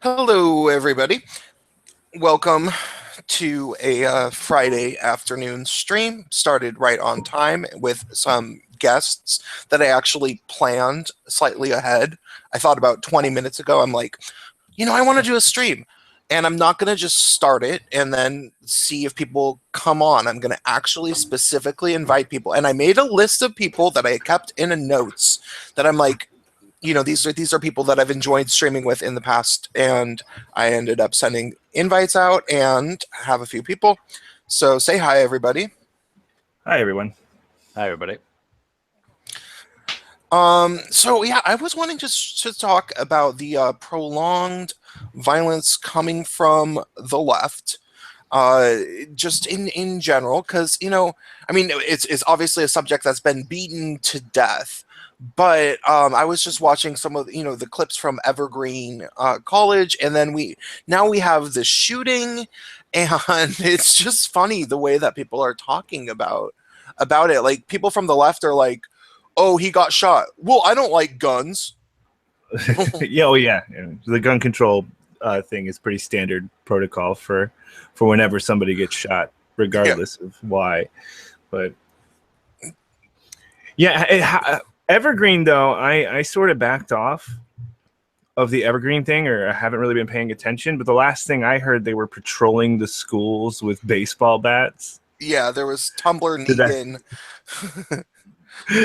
Hello, everybody. Welcome to a Friday afternoon stream. Started right on time with some guests that I actually planned slightly ahead. I thought about 20 minutes ago, I'm like, I want to do a stream. And I'm not going to just start it and then see if people come on. I'm going to actually specifically invite people. And I made a list of people that I kept in a notes that I'm like, these are people that I've enjoyed streaming with in the past, and I ended up sending invites out and have a few people. So say hi, everybody. Hi, everyone. Hi, everybody. So yeah, I was wanting just to talk about the prolonged violence coming from the left, just in general, because it's obviously a subject that's been beaten to death. But I was just watching some of the clips from Evergreen College, and then we have the shooting, and it's just funny the way that people are talking about it. Like people from the left are like, "Oh, he got shot. Well, I don't like guns." Yeah. The gun control thing is pretty standard protocol for whenever somebody gets shot, regardless of why. But yeah, Evergreen though, I sort of backed off of the Evergreen thing, or I haven't really been paying attention. But the last thing I heard, they were patrolling the schools with baseball bats. Yeah, there was Tumblr Negan.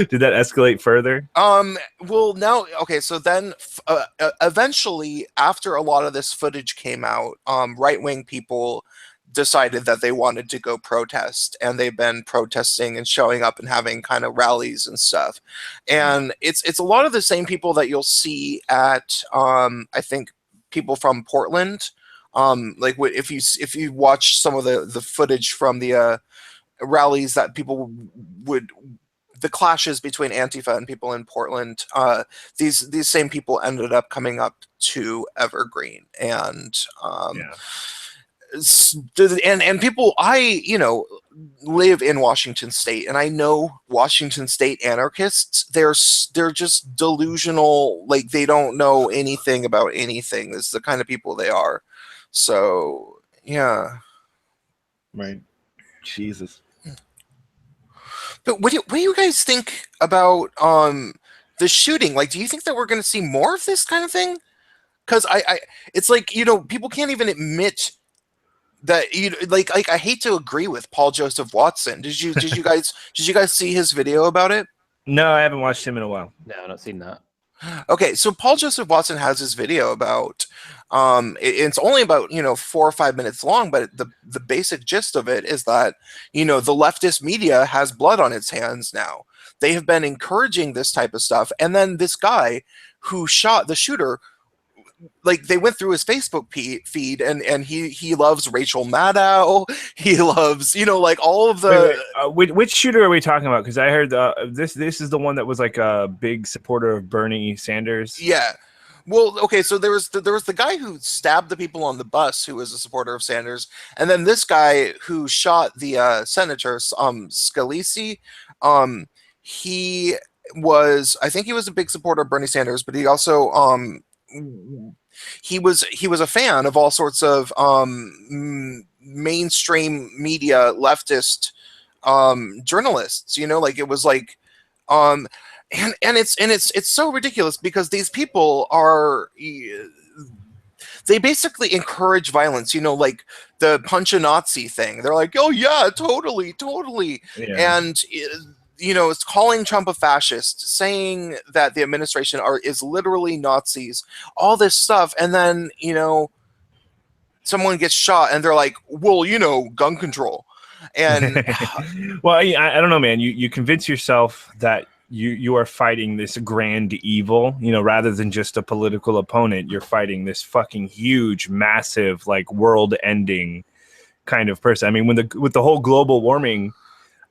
Did that escalate further? Well, now, okay, so then eventually, after a lot of this footage came out, right-wing people decided that they wanted to go protest, and they've been protesting and showing up and having kind of rallies and stuff. And it's a lot of the same people that you'll see at, I think, people from Portland. Like if you watch some of the footage from the rallies that people would, the clashes between Antifa and people in Portland, these same people ended up coming up to Evergreen, and and people, I live in Washington State, and I know Washington State anarchists. They're just delusional, like they don't know anything about anything. This is the kind of people they are. So yeah, right. Jesus. But what do you guys think about the shooting? Like, do you think that we're going to see more of this kind of thing? Because it's like, people can't even admit that like I hate to agree with Paul Joseph Watson. Did you guys see his video about it? No, I haven't watched him in a while. No, I've not seen that. Okay, so Paul Joseph Watson has this video about it's only about 4 or 5 minutes long, but the basic gist of it is that the leftist media has blood on its hands now. They have been encouraging this type of stuff, and then this guy who shot the shooter, like they went through his Facebook feed, and he loves Rachel Maddow. He loves like all of the. Which shooter are we talking about? Because I heard this is the one that was like a big supporter of Bernie Sanders. Yeah. Well, okay, so there was the guy who stabbed the people on the bus, who was a supporter of Sanders, and then this guy who shot the senator, Scalise. He was, I think he was a big supporter of Bernie Sanders, but he also he was a fan of all sorts of mainstream media leftist journalists. Like it was like and it's so ridiculous because these people are, they basically encourage violence, like the punch a Nazi thing. They're like, oh yeah, totally. Yeah. And it's calling Trump a fascist, saying that the administration is literally Nazis, all this stuff, and then someone gets shot and they're like, well, gun control. And well, I don't know, man. You convince yourself that you are fighting this grand evil, rather than just a political opponent. You're fighting this fucking huge, massive, like world-ending kind of person. I mean, with the whole global warming,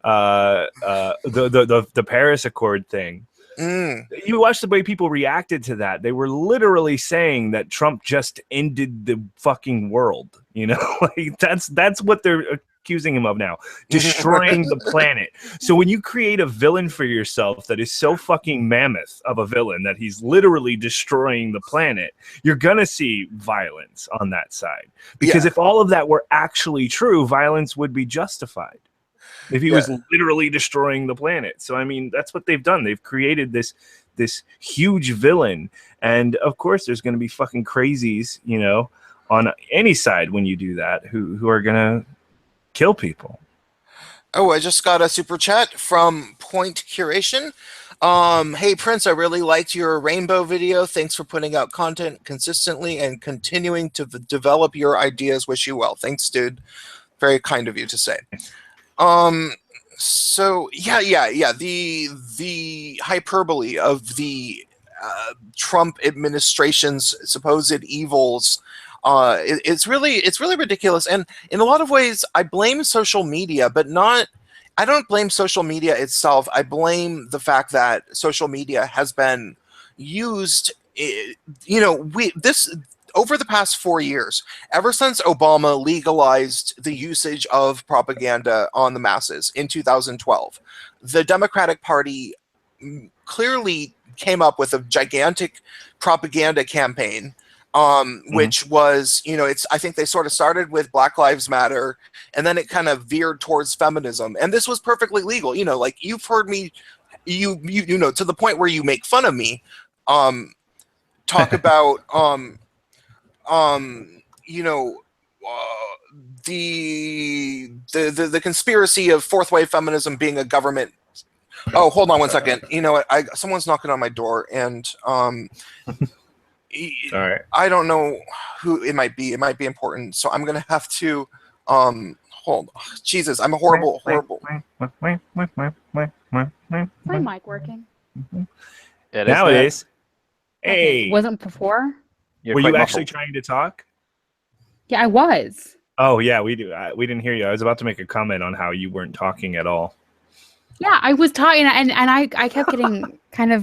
the Paris Accord thing. You watch the way people reacted to that. They were literally saying that Trump just ended the fucking world. Like that's what they're accusing him of now? Destroying the planet. So when you create a villain for yourself that is so fucking mammoth of a villain that he's literally destroying the planet, you're gonna see violence on that side. Because if all of that were actually true, violence would be justified. If he was literally destroying the planet. So I mean, that's what they've done. They've created this huge villain, and of course there's going to be fucking crazies, you know, on any side when you do that, who are going to kill people. Oh, I just got a super chat from Point Curation. Hey Prince, I really liked your rainbow video. Thanks for putting out content consistently and continuing to develop your ideas. Wish you well. Thanks, dude. Very kind of you to say. So the hyperbole of the Trump administration's supposed evils, it's really ridiculous. And in a lot of ways, I blame social media, but I don't blame social media itself. I blame the fact that social media has been used, over the past 4 years, ever since Obama legalized the usage of propaganda on the masses in 2012, the Democratic Party clearly came up with a gigantic propaganda campaign, which was, I think they sort of started with Black Lives Matter, and then it kind of veered towards feminism. And this was perfectly legal. Like you've heard me, to the point where you make fun of me, talk about, the conspiracy of fourth wave feminism being a government. Oh, hold on one second. You know what? Someone's knocking on my door, and all right. I don't know who it might be. It might be important, so I'm gonna have to hold. Jesus, I'm a horrible. My mic working? Now it is. Hey, wasn't before. Were you actually trying to talk? Yeah, I was. Oh yeah, we do. We didn't hear you. I was about to make a comment on how you weren't talking at all. Yeah, I was talking, and I kept getting I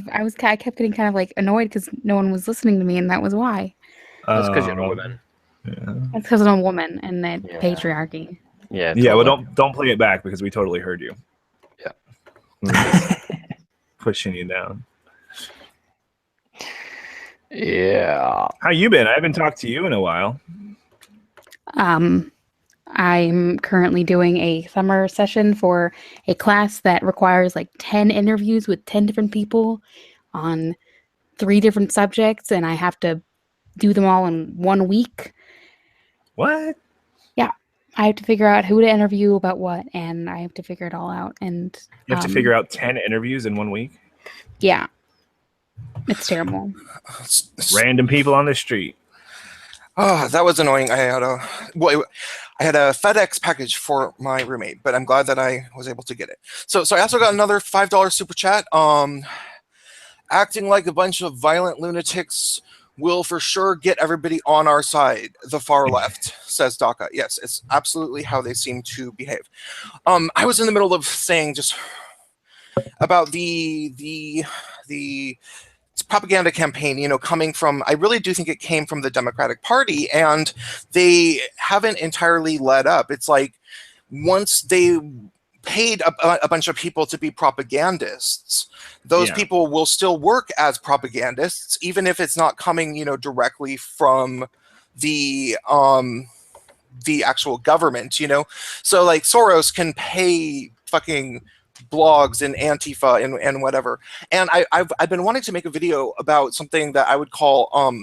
kept getting kind of like annoyed because no one was listening to me, and that was why. That's because you're a woman. Yeah. That's because I'm a woman and that patriarchy. Yeah. Totally. Yeah. Well, don't play it back because we totally heard you. Yeah. Pushing you down. Yeah. How you been? I haven't talked to you in a while. I'm currently doing a summer session for a class that requires like 10 interviews with 10 different people on 3 different subjects, and I have to do them all in 1 week. What? Yeah. I have to figure out who to interview about what, and I have to figure it all out. And you have to figure out 10 interviews in 1 week? Yeah. It's terrible. Random people on the street. Oh, that was annoying. I had a FedEx package for my roommate, but I'm glad that I was able to get it. So I also got another $5 super chat. Acting like a bunch of violent lunatics will for sure get everybody on our side. The far left, says Daka. Yes, it's absolutely how they seem to behave. I was in the middle of saying just about the propaganda campaign, coming from, I really do think it came from the Democratic Party, and they haven't entirely let up. It's like once they paid a bunch of people to be propagandists, those people will still work as propagandists, even if it's not coming, directly from the actual government, So like Soros can pay fucking blogs and Antifa and whatever. And I've been wanting to make a video about something that I would call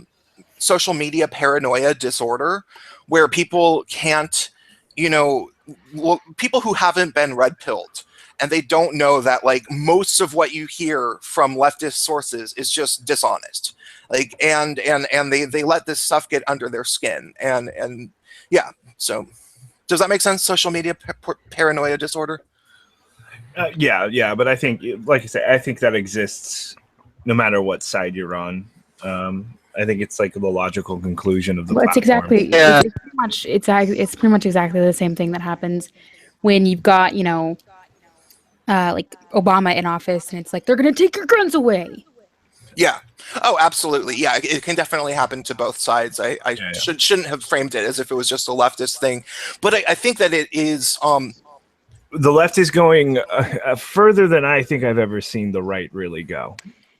social media paranoia disorder, where people can't, people who haven't been red pilled and they don't know that like most of what you hear from leftist sources is just dishonest. Like and they let this stuff get under their skin and yeah. So does that make sense? Social media paranoia disorder? Yeah, but I think, like I said, I think that exists no matter what side you're on. I think it's like the logical conclusion of the platform. It's exactly, it's pretty much exactly the same thing that happens when you've got, like Obama in office, and it's like they're gonna take your guns away. Yeah. Oh, absolutely. Yeah, it can definitely happen to both sides. I shouldn't have framed it as if it was just a leftist thing, but I think that it is. The left is going further than I think I've ever seen the right really go.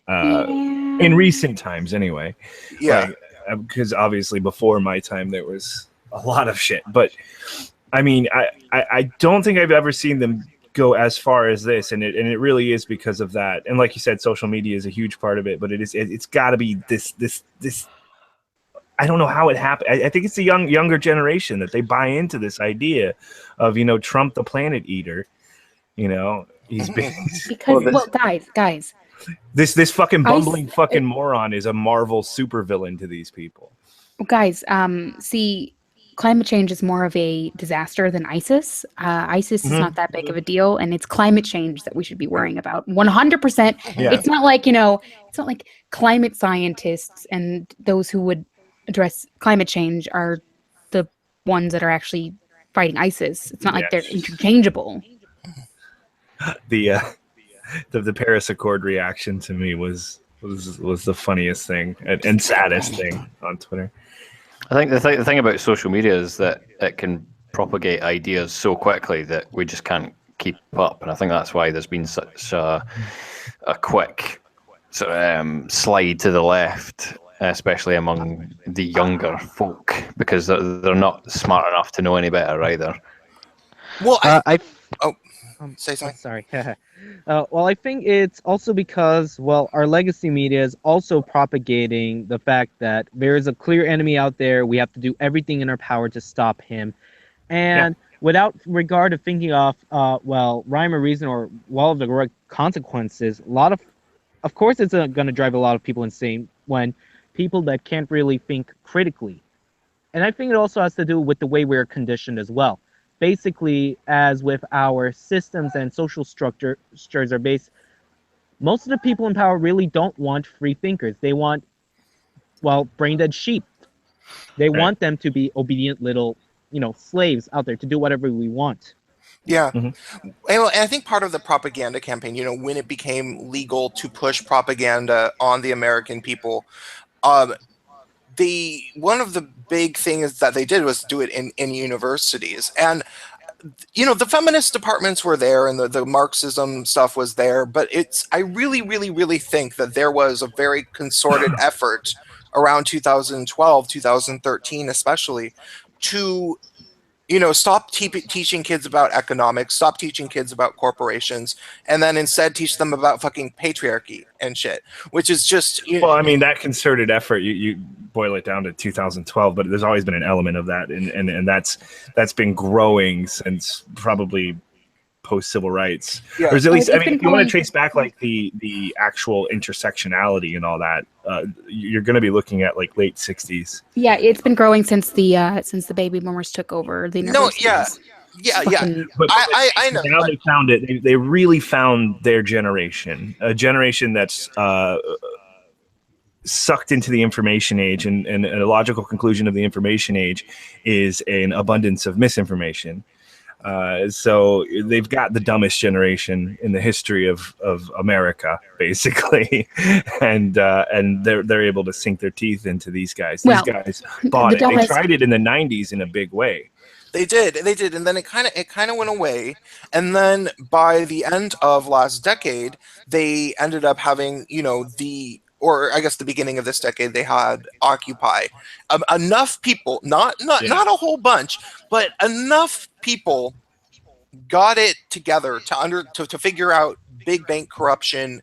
In recent times, anyway. Yeah. Because obviously before my time there was a lot of shit. But I mean, I don't think I've ever seen them go as far as this, and it really is because of that. And like you said, social media is a huge part of it, but it's got to be this. I don't know how it happened. I think it's the younger generation that they buy into this idea of, Trump the planet eater. He's been because guys. This fucking bumbling fucking moron is a Marvel supervillain to these people. Guys, see, climate change is more of a disaster than ISIS. ISIS is not that big of a deal, and it's climate change that we should be worrying about. 100%. Yeah. It's not like, it's not like climate scientists and those who would address climate change are the ones that are actually fighting ISIS. It's not like they're interchangeable. The Paris Accord reaction to me was the funniest thing and saddest thing on Twitter. I think the thing about social media is that it can propagate ideas so quickly that we just can't keep up, and I think that's why there's been such a quick sort of slide to the left, especially among the younger folk, because they're not smart enough to know any better either. Well, say something. Sorry. Well, I think it's also because, our legacy media is also propagating the fact that there is a clear enemy out there. We have to do everything in our power to stop him. And without regard to thinking of, rhyme or reason or of the correct consequences, of course it's going to drive a lot of people insane when people that can't really think critically. And I think it also has to do with the way we're conditioned as well. Basically, as with our systems and social structures are based, most of the people in power really don't want free thinkers. They want, brain-dead sheep. They want them to be obedient little, slaves out there to do whatever we want. Yeah. Mm-hmm. And I think part of the propaganda campaign, when it became legal to push propaganda on the American people, one of the big things that they did was do it in universities. And the feminist departments were there and the Marxism stuff was there, but I really, really, really think that there was a very concerted effort around 2012, 2013 especially, to stop teaching kids about economics, stop teaching kids about corporations, and then instead teach them about fucking patriarchy and shit, which is just... Well, I mean, that concerted effort, you boil it down to 2012, but there's always been an element of that, and that's been growing since probably post-civil rights. Yeah. Or at least, I mean, if you want to trace back like the actual intersectionality and all that, you're going to be looking at like late 60s. Yeah, it's been growing since the baby boomers took over the universities. Yeah. But I know. Now they found it. They really found their generation, a generation that's sucked into the information age, and a logical conclusion of the information age is an abundance of misinformation. So they've got the dumbest generation in the history of America, basically, and they're able to sink their teeth into these guys. These guys bought it. They tried it in the 90s in a big way. They did, and then it kind of went away. And then by the end of last decade, they ended up having or I guess the beginning of this decade, they had Occupy. Enough people, not a whole bunch, but enough people got it together to figure out big bank corruption,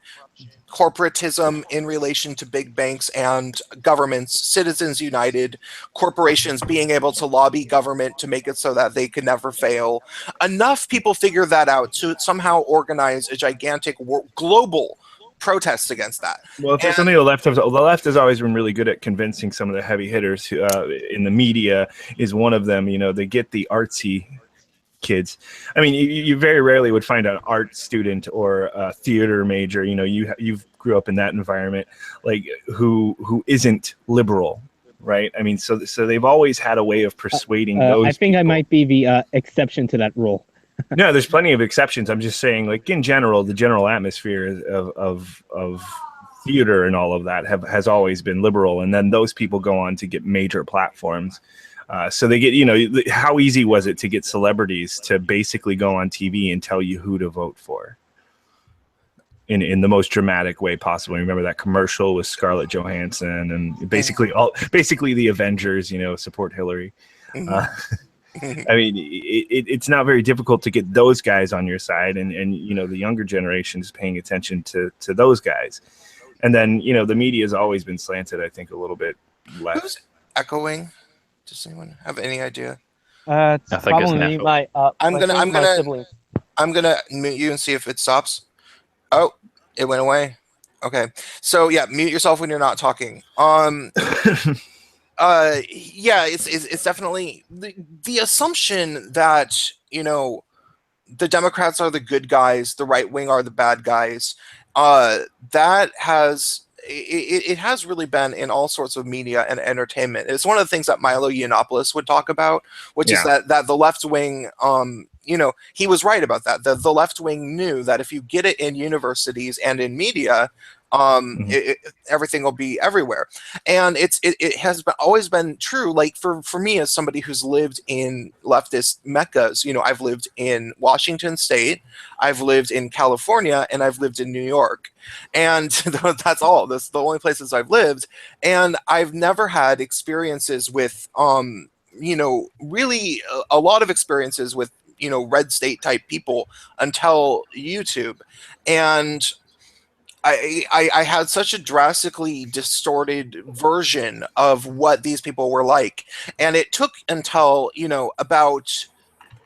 corporatism in relation to big banks and governments, Citizens United, corporations being able to lobby government to make it so that they could never fail. Enough people figured that out to somehow organize a gigantic global protests against that. Well, if there's something the left has always been really good at convincing some of the heavy hitters in the media is one of them. They get the artsy kids. I mean, you very rarely would find an art student or a theater major. You've grew up in that environment, like who isn't liberal, right? I mean, so they've always had a way of persuading those. I think people. I might be the exception to that rule. No, there's plenty of exceptions. I'm just saying, like in general, the general atmosphere of theater and all of that has always been liberal, and then those people go on to get major platforms. So they get, how easy was it to get celebrities to basically go on TV and tell you who to vote for in the most dramatic way possible? Remember that commercial with Scarlett Johansson and basically the Avengers, support Hillary. I mean, it's not very difficult to get those guys on your side, and the younger generation is paying attention to those guys. And then, the media has always been slanted, I think, a little bit left. Who's echoing? Does anyone have any idea? It's I think it's probably me. natural. I'm gonna mute you and see if it stops. Oh, it went away. Okay. So yeah, mute yourself when you're not talking. Yeah, it's definitely the assumption that, the Democrats are the good guys, the right wing are the bad guys. That has it has really been in all sorts of media and entertainment. It's one of the things that Milo Yiannopoulos would talk about, which is that the left wing, he was right about that. The left wing knew that if you get it in universities and in media, everything will be everywhere. And it has always been true. Like for me, as somebody who's lived in leftist meccas, I've lived in Washington State, I've lived in California, and I've lived in New York. And that's all. That's the only places I've lived. And I've never had experiences with, really a lot of experiences with, red state type people until YouTube. And I had such a drastically distorted version of what these people were like. And it took until, about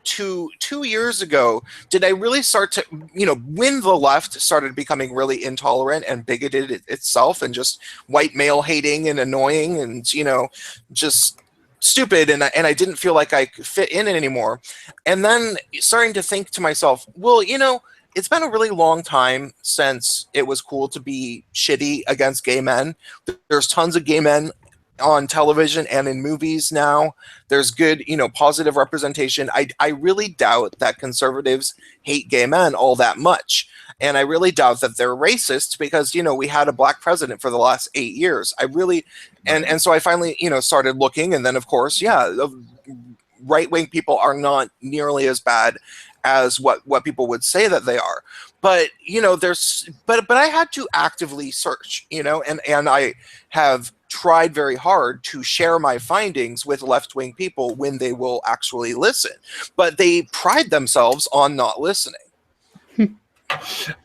two years ago, did I really start to, when the left started becoming really intolerant and bigoted itself and just white male hating and annoying and, just stupid, and I didn't feel like I could fit in it anymore. And then starting to think to myself, well, it's been a really long time since it was cool to be shitty against gay men. There's tons of gay men on television and in movies now. There's good, positive representation. I really doubt that conservatives hate gay men all that much. And I really doubt that they're racist because, we had a black president for the last 8 years. I really, and so I finally, started looking. And then, of course, right-wing people are not nearly as bad as what people would say that they are. But, but I had to actively search, and I have tried very hard to share my findings with left-wing people when they will actually listen. But they pride themselves on not listening.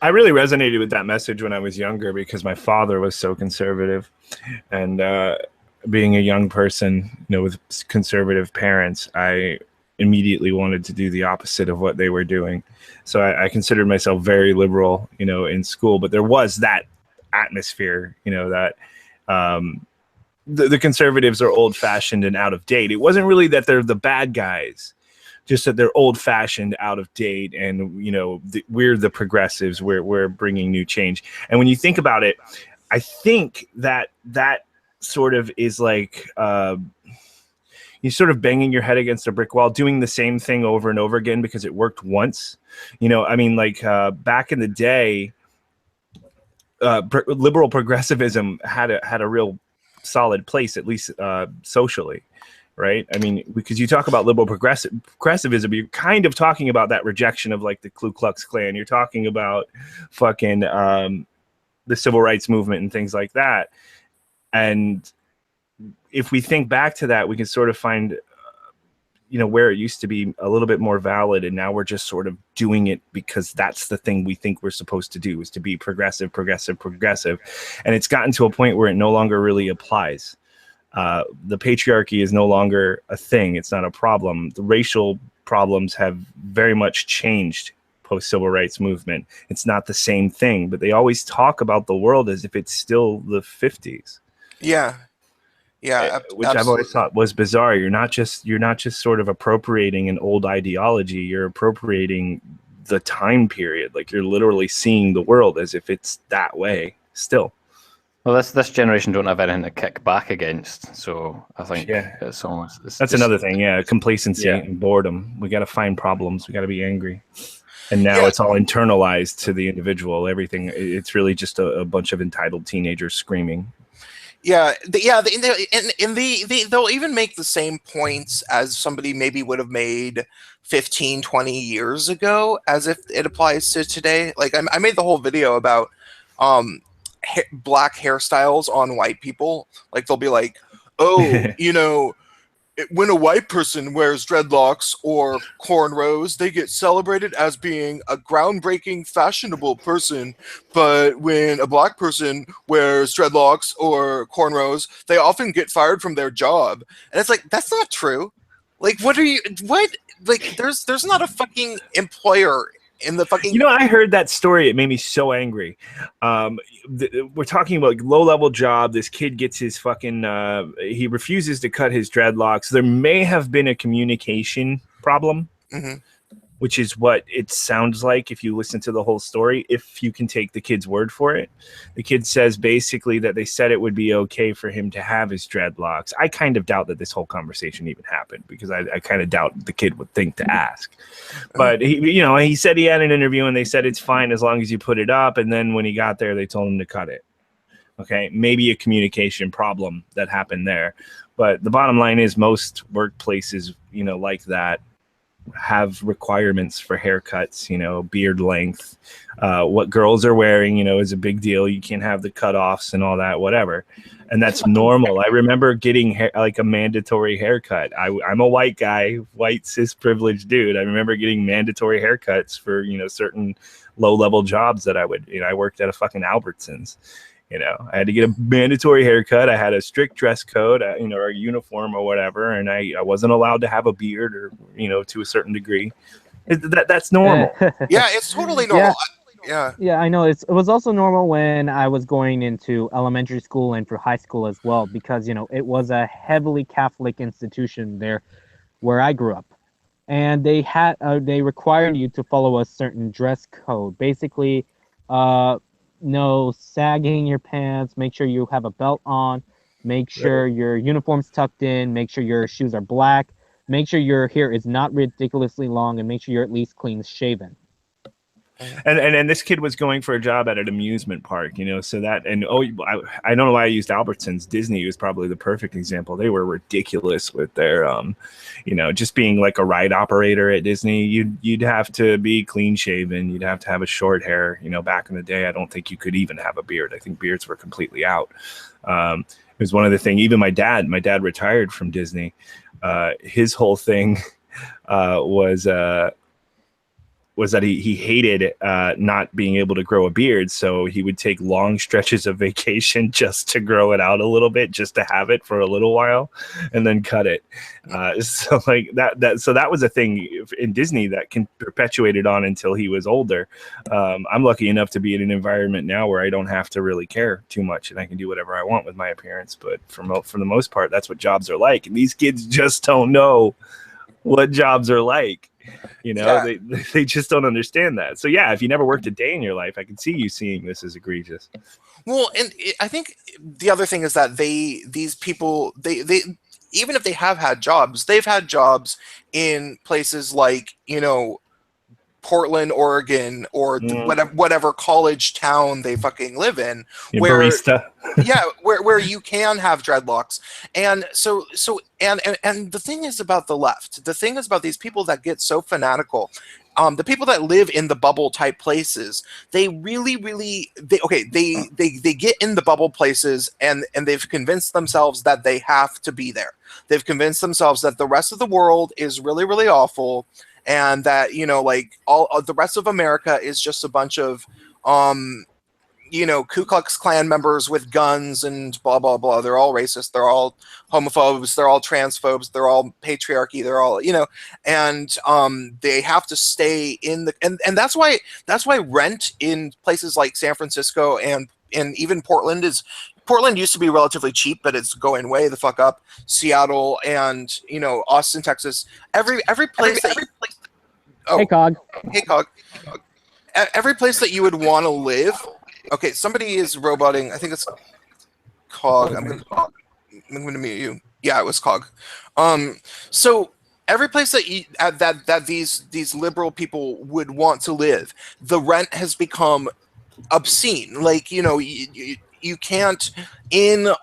I really resonated with that message when I was younger because my father was so conservative, and being a young person, with conservative parents, I immediately wanted to do the opposite of what they were doing. So I considered myself very liberal, in school, but there was that atmosphere, that the conservatives are old fashioned and out of date. It wasn't really that they're the bad guys, just that they're old fashioned, out of date. And, we're the progressives, we're bringing new change. And when you think about it, I think that sort of is like, you're sort of banging your head against a brick wall, doing the same thing over and over again because it worked once. Back in the day, liberal progressivism had a real solid place, at least socially, right? I mean, because you talk about liberal progressivism, you're kind of talking about that rejection of like the Ku Klux Klan. You're talking about fucking the civil rights movement and things like that. And if we think back to that, we can sort of find, where it used to be a little bit more valid. And now we're just sort of doing it because that's the thing we think we're supposed to do, is to be progressive. And it's gotten to a point where it no longer really applies. The patriarchy is no longer a thing. It's not a problem. The racial problems have very much changed post-civil rights movement. It's not the same thing, but they always talk about the world as if it's still the 50s. Yeah. Yeah, which I've always thought was bizarre. You're not just sort of appropriating an old ideology. You're appropriating the time period. Like you're literally seeing the world as if it's that way still. Well, this generation don't have anything to kick back against, so I think it's almost... That's another thing, complacency and boredom. We got to find problems. We got to be angry. And now Yeah. it's all internalized to the individual. Everything. It's really just a bunch of entitled teenagers screaming. Yeah, they'll even make the same points as somebody maybe would have made 15, 20 years ago, as if it applies to today. Like I made the whole video about black hairstyles on white people. Like they'll be like, oh, when a white person wears dreadlocks or cornrows, they get celebrated as being a groundbreaking, fashionable person. But when a black person wears dreadlocks or cornrows, they often get fired from their job. And it's like, that's not true. Like, what? Like, there's not a fucking employer in the fucking... I heard that story. It made me so angry. We're talking about low-level job. This kid gets his fucking... he refuses to cut his dreadlocks. There may have been a communication problem, which is what it sounds like if you listen to the whole story, if you can take the kid's word for it. The kid says basically that they said it would be okay for him to have his dreadlocks. I kind of doubt that this whole conversation even happened, because I kind of doubt the kid would think to ask. But he said he had an interview and they said it's fine as long as you put it up. And then when he got there, they told him to cut it. Okay, maybe a communication problem that happened there. But the bottom line is most workplaces, like that, have requirements for haircuts, beard length. What girls are wearing, is a big deal. You can't have the cutoffs and all that, whatever. And that's normal. I remember getting like a mandatory haircut. I'm a white guy, white cis privileged dude. I remember getting mandatory haircuts for, certain low level jobs that I would, I worked at a fucking Albertsons. I had to get a mandatory haircut. I had a strict dress code, or a uniform or whatever. And I wasn't allowed to have a beard or, to a certain degree. That's normal. Yeah, it's totally normal. Yeah, I know. It was also normal when I was going into elementary school and through high school as well, because, it was a heavily Catholic institution there where I grew up. And they required you to follow a certain dress code. Basically, no sagging your pants, make sure you have a belt on, make sure your uniform's tucked in, make sure your shoes are black, make sure your hair is not ridiculously long, and make sure you're at least clean shaven. And this kid was going for a job at an amusement park, so that, and I don't know why I used Albertsons. Disney was probably the perfect example. They were ridiculous with their, just being like a ride operator at Disney. You'd have to be clean shaven. You'd have to have a short hair. Back in the day, I don't think you could even have a beard. I think beards were completely out. It was one of the things. Even my dad retired from Disney. His whole thing was that he hated not being able to grow a beard, so he would take long stretches of vacation just to grow it out a little bit, just to have it for a little while, and then cut it. So like that was a thing in Disney that can perpetuated on until he was older. I'm lucky enough to be in an environment now where I don't have to really care too much, and I can do whatever I want with my appearance. But for the most part, that's what jobs are like, and these kids just don't know what jobs are like. They just don't understand that. So yeah, if you never worked a day in your life, I can see you seeing this as egregious. Well, and I think the other thing is that these people, even if they have had jobs, they've had jobs in places like, Portland, Oregon, or whatever college town they fucking live in, where barista. where you can have dreadlocks. And so and the thing is about the left, the thing is about these people that get so fanatical, the people that live in the bubble type places, they really they get in the bubble places and they've convinced themselves that they have to be there. They've convinced themselves that the rest of the world is really, really awful, and that, like all the rest of America is just a bunch of Ku Klux Klan members with guns and blah blah blah. They're all racist, they're all homophobes, they're all transphobes, they're all patriarchy, they're all, and they have to stay in the and that's why rent in places like San Francisco and even Portland used to be relatively cheap, but it's going way the fuck up. Seattle and Austin, Texas, every place. Hey Cog. Every place that you would want to live. Okay, somebody is roboting. I think it's Cog. I'm going to mute you. Yeah, it was Cog. So every place that these liberal people would want to live, the rent has become obscene. Like, you can't in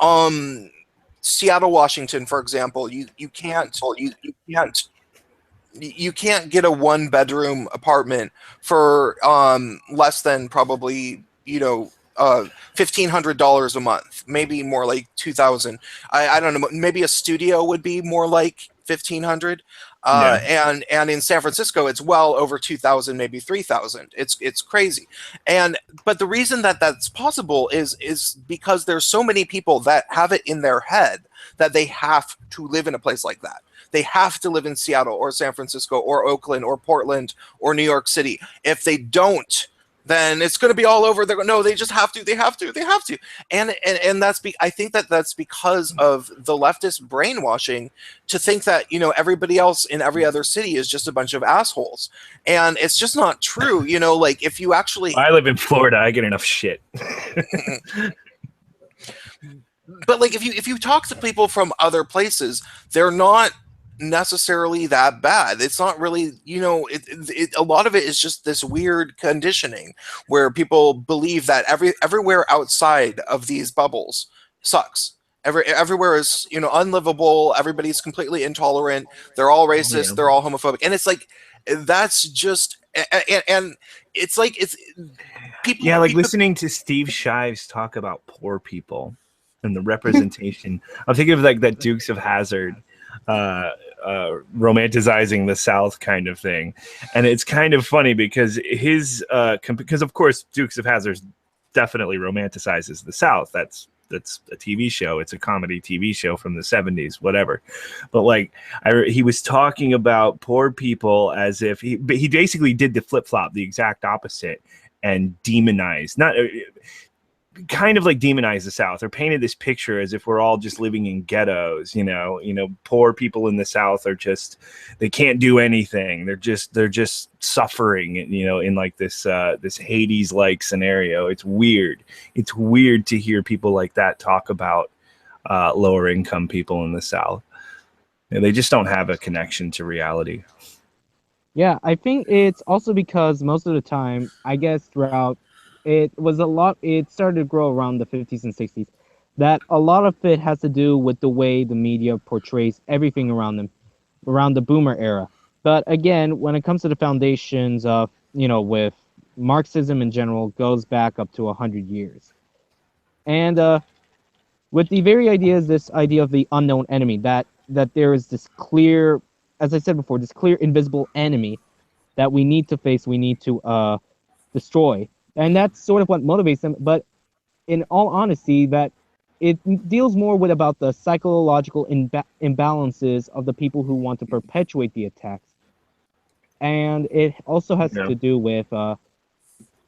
Seattle, Washington, for example, you can't get a 1-bedroom apartment for less than probably $1,500 a month, maybe more like 2,000. I don't know, maybe a studio would be more like 1,500. Yeah. And in San Francisco it's well over 2,000, maybe 3,000. It's crazy. But the reason that that's possible is because there's so many people that have it in their head that they have to live in a place like that. They have to live in Seattle or San Francisco or Oakland or Portland or New York City. If they don't, then it's going to be all over. No, they just have to. They have to. They have to. And I think that's because of the leftist brainwashing to think that everybody else in every other city is just a bunch of assholes, and it's just not true. Like if you actually, I live in Florida, I get enough shit. But like if you talk to people from other places, they're not necessarily that bad. It's not really, a lot of it is just this weird conditioning where people believe that everywhere outside of these bubbles sucks. Everywhere is unlivable. Everybody's completely intolerant. They're all racist. Yeah. They're all homophobic, and it's like that's just and it's like it's people. Yeah, like listening to Steve Shives talk about poor people and the representation. I'm thinking of like that Dukes of Hazzard romanticizing the South kind of thing, and it's kind of funny because because of course Dukes of Hazzard definitely romanticizes the South. That's a TV show. It's a comedy TV show from the 70s, whatever. But like he was talking about poor people as if he basically did the flip-flop, the exact opposite, and demonized, not kind of like demonize the South, or painted this picture as if we're all just living in ghettos. Poor people in the South are just, they can't do anything. They're just suffering, in like this Hades like scenario. It's weird to hear people like that talk about lower income people in the South. They just don't have a connection to reality. Yeah, I think it's also because most of the time, I guess throughout, it started to grow around the 50s and 60s, that a lot of it has to do with the way the media portrays everything around them, around the boomer era. But again, when it comes to the foundations of, with Marxism in general, goes back up to 100 years. And with the very idea, this idea of the unknown enemy, that there is this clear, as I said before, this clear invisible enemy that we need to face, we need to destroy. And that's sort of what motivates them. But in all honesty, that it deals more with about the psychological imbalances of the people who want to perpetuate the attacks. And it also has to do with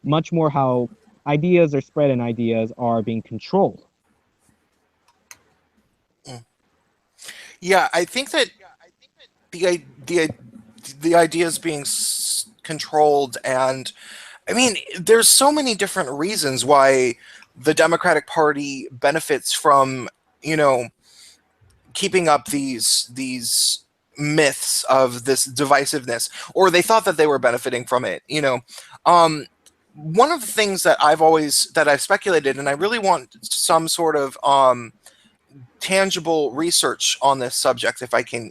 much more how ideas are spread and ideas are being controlled. Yeah, I think that the ideas being controlled, and I mean, there's so many different reasons why the Democratic Party benefits from, keeping up these myths of this divisiveness, or they thought that they were benefiting from it. One of the things that I've speculated, and I really want some sort of tangible research on this subject, if I can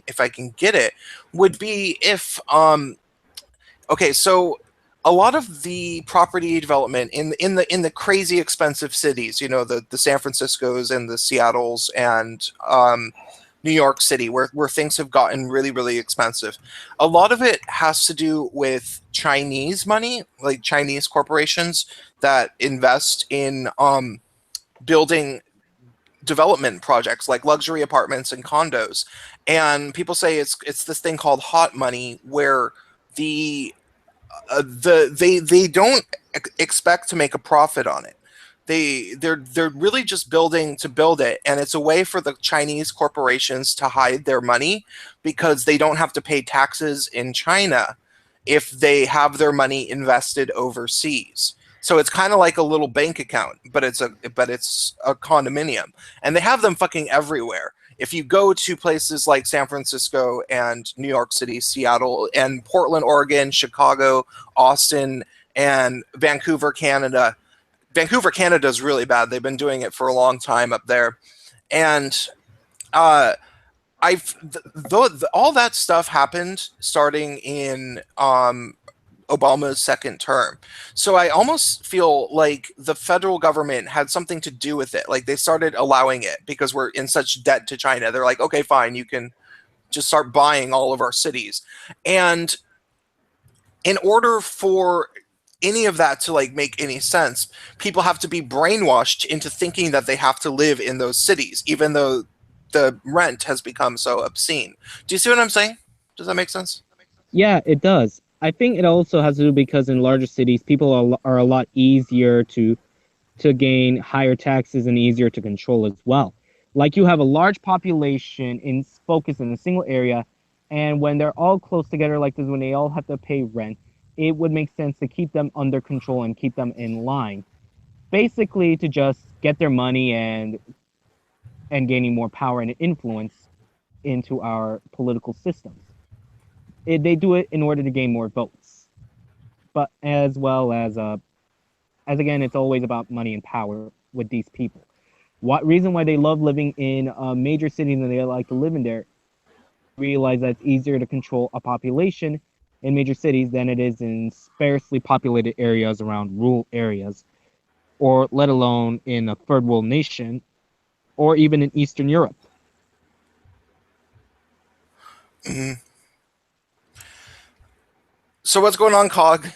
get it, would be if okay, so a lot of the property development in the crazy expensive cities, the San Franciscos and the Seattles and New York City, where things have gotten really, really expensive. A lot of it has to do with Chinese money, like Chinese corporations that invest in building development projects like luxury apartments and condos. And people say it's this thing called hot money, where they don't expect to make a profit on it. They're really just building to build it, and it's a way for the Chinese corporations to hide their money, because they don't have to pay taxes in China if they have their money invested overseas. So it's kind of like a little bank account, but it's a condominium, and they have them fucking everywhere. If you go to places like San Francisco and New York City, Seattle, and Portland, Oregon, Chicago, Austin, and Vancouver, Canada. Vancouver, Canada is really bad. They've been doing it for a long time up there, and all that stuff happened starting in Obama's second term. So I almost feel like the federal government had something to do with it. Like they started allowing it because we're in such debt to China. They're like, okay, fine, you can just start buying all of our cities. And in order for any of that to like make any sense, people have to be brainwashed into thinking that they have to live in those cities, even though the rent has become so obscene. Do you see what I'm saying? Does that make sense? Yeah, it does. I think it also has to do because in larger cities, people are a lot easier to gain higher taxes and easier to control as well. Like you have a large population focused in a single area, and when they're all close together like this, when they all have to pay rent, it would make sense to keep them under control and keep them in line. Basically to just get their money and gaining more power and influence into our political systems. They do it in order to gain more votes, but as well as again, it's always about money and power with these people. What reason why they love living in a major city and they like to live in there? Realize that it's easier to control a population in major cities than it is in sparsely populated areas around rural areas, or let alone in a third world nation, or even in Eastern Europe. Mm-hmm. So what's going on, Cog?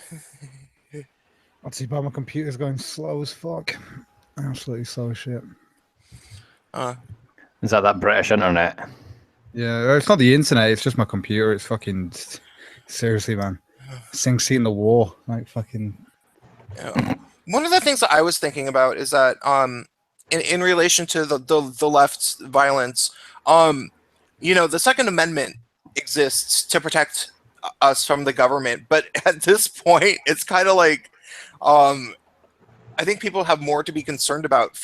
Not too bad. My computer's going slow as fuck. Absolutely slow as shit. Is that British internet? Yeah, it's not the internet. It's just my computer. It's fucking seriously, man. Sing Sea in the War, like fucking. Yeah. One of the things that I was thinking about is that in relation to the left's violence, the Second Amendment exists to protect us from the government, but at this point, it's kind of like I think people have more to be concerned about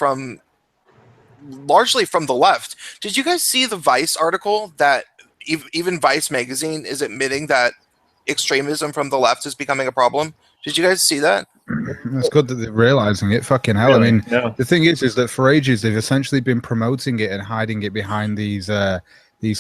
largely from the left. Did you guys see the Vice article that even Vice magazine is admitting that extremism from the left is becoming a problem? Did you guys see that? It's good that they're realizing it. Fucking hell. Really? I mean, No. The thing is that for ages they've essentially been promoting it and hiding it behind these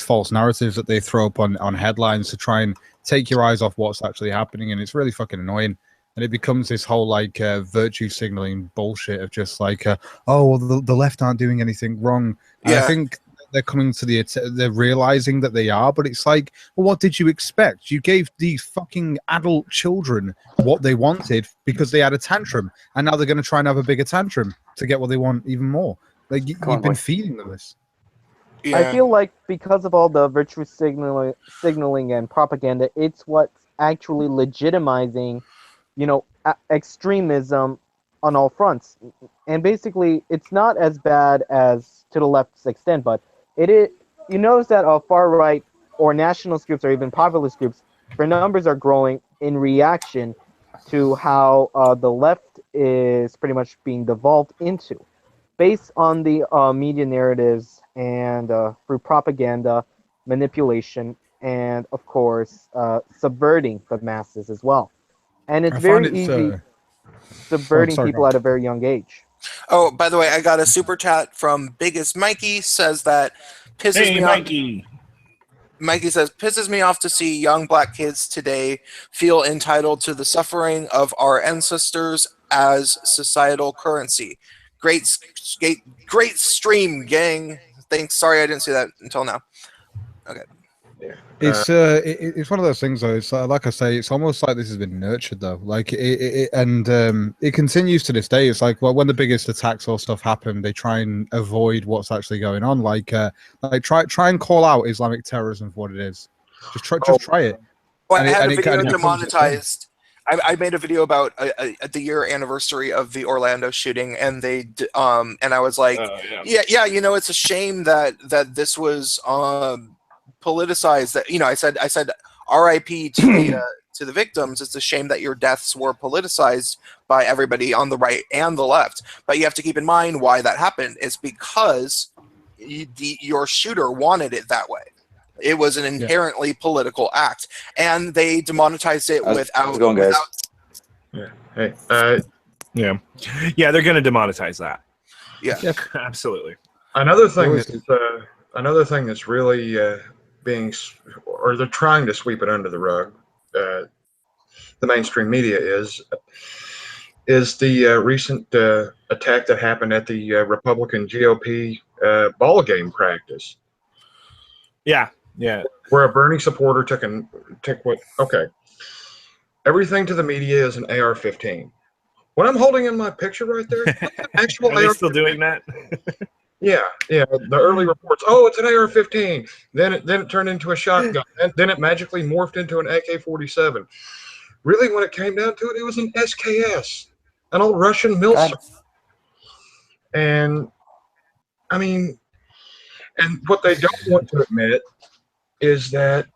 false narratives that they throw up on headlines to try and take your eyes off what's actually happening, and it's really fucking annoying. And it becomes this whole like virtue signaling bullshit of just like, well, the left aren't doing anything wrong. And Yeah. I think they're coming to they're realizing that they are, but it's like, well, what did you expect? You gave these fucking adult children what they wanted because they had a tantrum, and now they're going to try and have a bigger tantrum to get what they want even more. Like you've been feeding them this. Yeah. I feel like because of all the virtue signaling and propaganda, it's what's actually legitimizing, extremism on all fronts. And basically, it's not as bad as to the left's extent, but it is. You notice that far right or nationalist groups or even populist groups, their numbers are growing in reaction to how the left is pretty much being devolved into, based on the media narratives and through propaganda, manipulation, and of course subverting the masses as well. And it's very easy subverting people at a very young age. Oh, by the way, I got a super chat from Biggest Mikey. Says that pisses me Mikey. off. Mikey says, pisses me off to see young black kids today feel entitled to the suffering of our ancestors as societal currency. Great stream, gang. Thanks. Sorry, I didn't see that until now. Okay. It's one of those things though. It's like I say, it's almost like this has been nurtured though. Like it continues to this day. It's like, well, when the biggest attacks or stuff happen, they try and avoid what's actually going on. Like try and call out Islamic terrorism for what it is. Just try it. Well, I had a video demonetized. I made a video about the year anniversary of the Orlando shooting, and and I was like, yeah, it's a shame that this was politicized. That I said R.I.P. to the victims. It's a shame that your deaths were politicized by everybody on the right and the left. But you have to keep in mind why that happened. It's because your shooter wanted it that way. It was an inherently political act, and they demonetized it How's it going, guys? Yeah. Hey. Yeah, they're going to demonetize that. Yeah. Absolutely. Another thing that's really or they're trying to sweep it under the rug. The mainstream media is the recent attack that happened at the Republican GOP ball game practice. Yeah. Where a Bernie supporter took what? Okay. Everything to the media is an AR-15. What I'm holding in my picture right there, actual Are they still doing that? Yeah. The early reports. Oh, it's an AR-15. Then it turned into a shotgun. And then it magically morphed into an AK-47. Really, when it came down to it, it was an SKS, an old Russian military. And I mean, and what they don't want to admit is that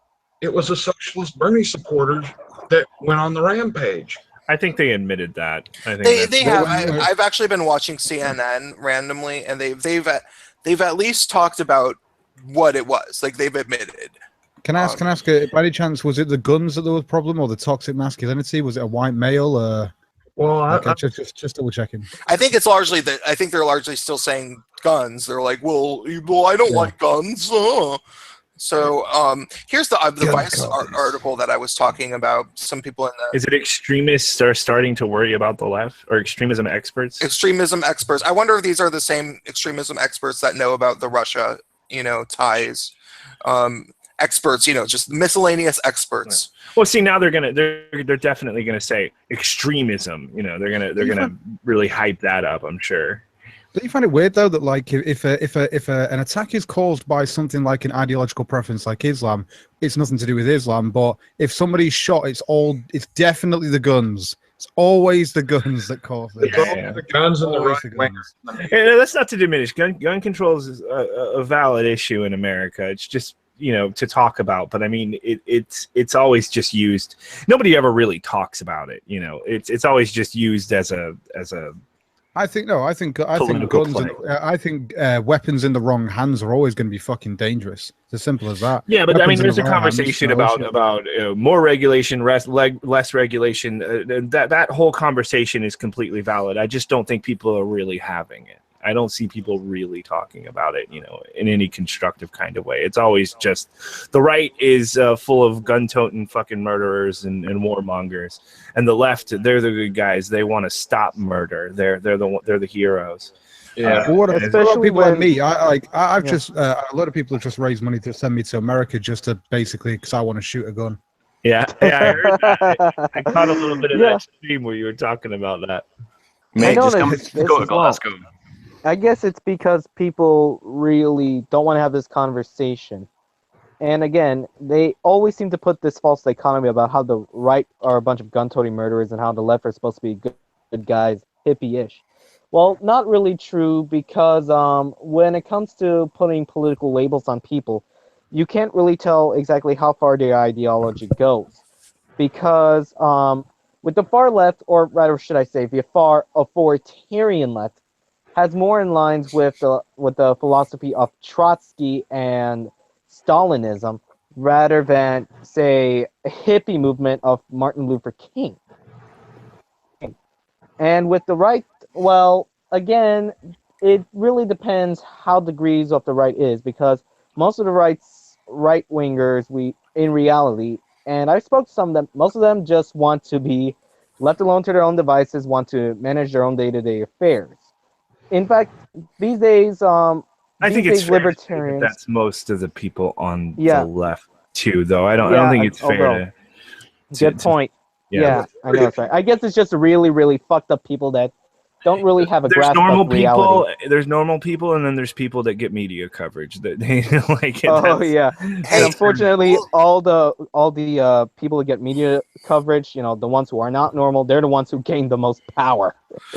it was a socialist Bernie supporter that went on the rampage. I think they admitted that. I think They have. I've actually been watching CNN randomly, and they've at least talked about what it was. Like, they've admitted. Can I ask? By any chance, was it the guns that there was a problem, or the toxic masculinity? Was it a white male? Well, just double checking. I think it's largely that. I think they're largely still saying guns. They're like, well, I don't like guns. So here's the Vice article that I was talking about. Some people in the... Is it extremists are starting to worry about the left, or extremism experts? Extremism experts. I wonder if these are the same extremism experts that know about the Russia, ties. Experts, just miscellaneous experts. Well, see, now they're definitely gonna say extremism. They're gonna really hype that up, I'm sure. Don't you find it weird though that, like, if an attack is caused by something like an ideological preference like Islam, it's nothing to do with Islam, but if somebody's shot, it's definitely the guns. It's always the guns that cause it. The guns and the right wingers. That's not to diminish gun control is a valid issue in America. It's just to talk about, but I mean it's always just used. Nobody ever really talks about it. It's always just used as a. I think guns weapons in the wrong hands are always going to be fucking dangerous. It's as simple as that. Yeah, but weapons I mean, there's a the wrong conversation hands, about more regulation, less regulation. That whole conversation is completely valid. I just don't think people are really having it. I don't see people really talking about it, in any constructive kind of way. It's always just the right is full of gun-toting fucking murderers and warmongers, and the left, they're the good guys. They want to stop murder. They're the heroes. Yeah, a lot of people like me, I've just a lot of people have just raised money to send me to America just to basically because I want to shoot a gun. Yeah, I heard that. I caught a little bit of that stream where you were talking about that. Mate, just go to Glasgow. I guess it's because people really don't want to have this conversation. And again, they always seem to put this false dichotomy about how the right are a bunch of gun-toting murderers and how the left are supposed to be good guys, hippie-ish. Well, not really true, because when it comes to putting political labels on people, you can't really tell exactly how far their ideology goes. Because with the far left, or rather should I say the far authoritarian left, has more in lines with the philosophy of Trotsky and Stalinism, rather than, say, a hippie movement of Martin Luther King. And with the right, well, again, it really depends how degrees of the right is, because most of the right-wingers, in reality, and I spoke to some of them, most of them just want to be left alone to their own devices, want to manage their own day-to-day affairs. In fact, these days, I think it's libertarians. That's most of the people on the left too, though. I don't think it's fair. Good point. Yeah, I know that's right. I guess it's just really, really fucked up people that don't really have a grasp of reality. There's normal people, and then there's people that get media coverage that they like. Yeah. And unfortunately, all the people that get media coverage, the ones who are not normal, they're the ones who gain the most power.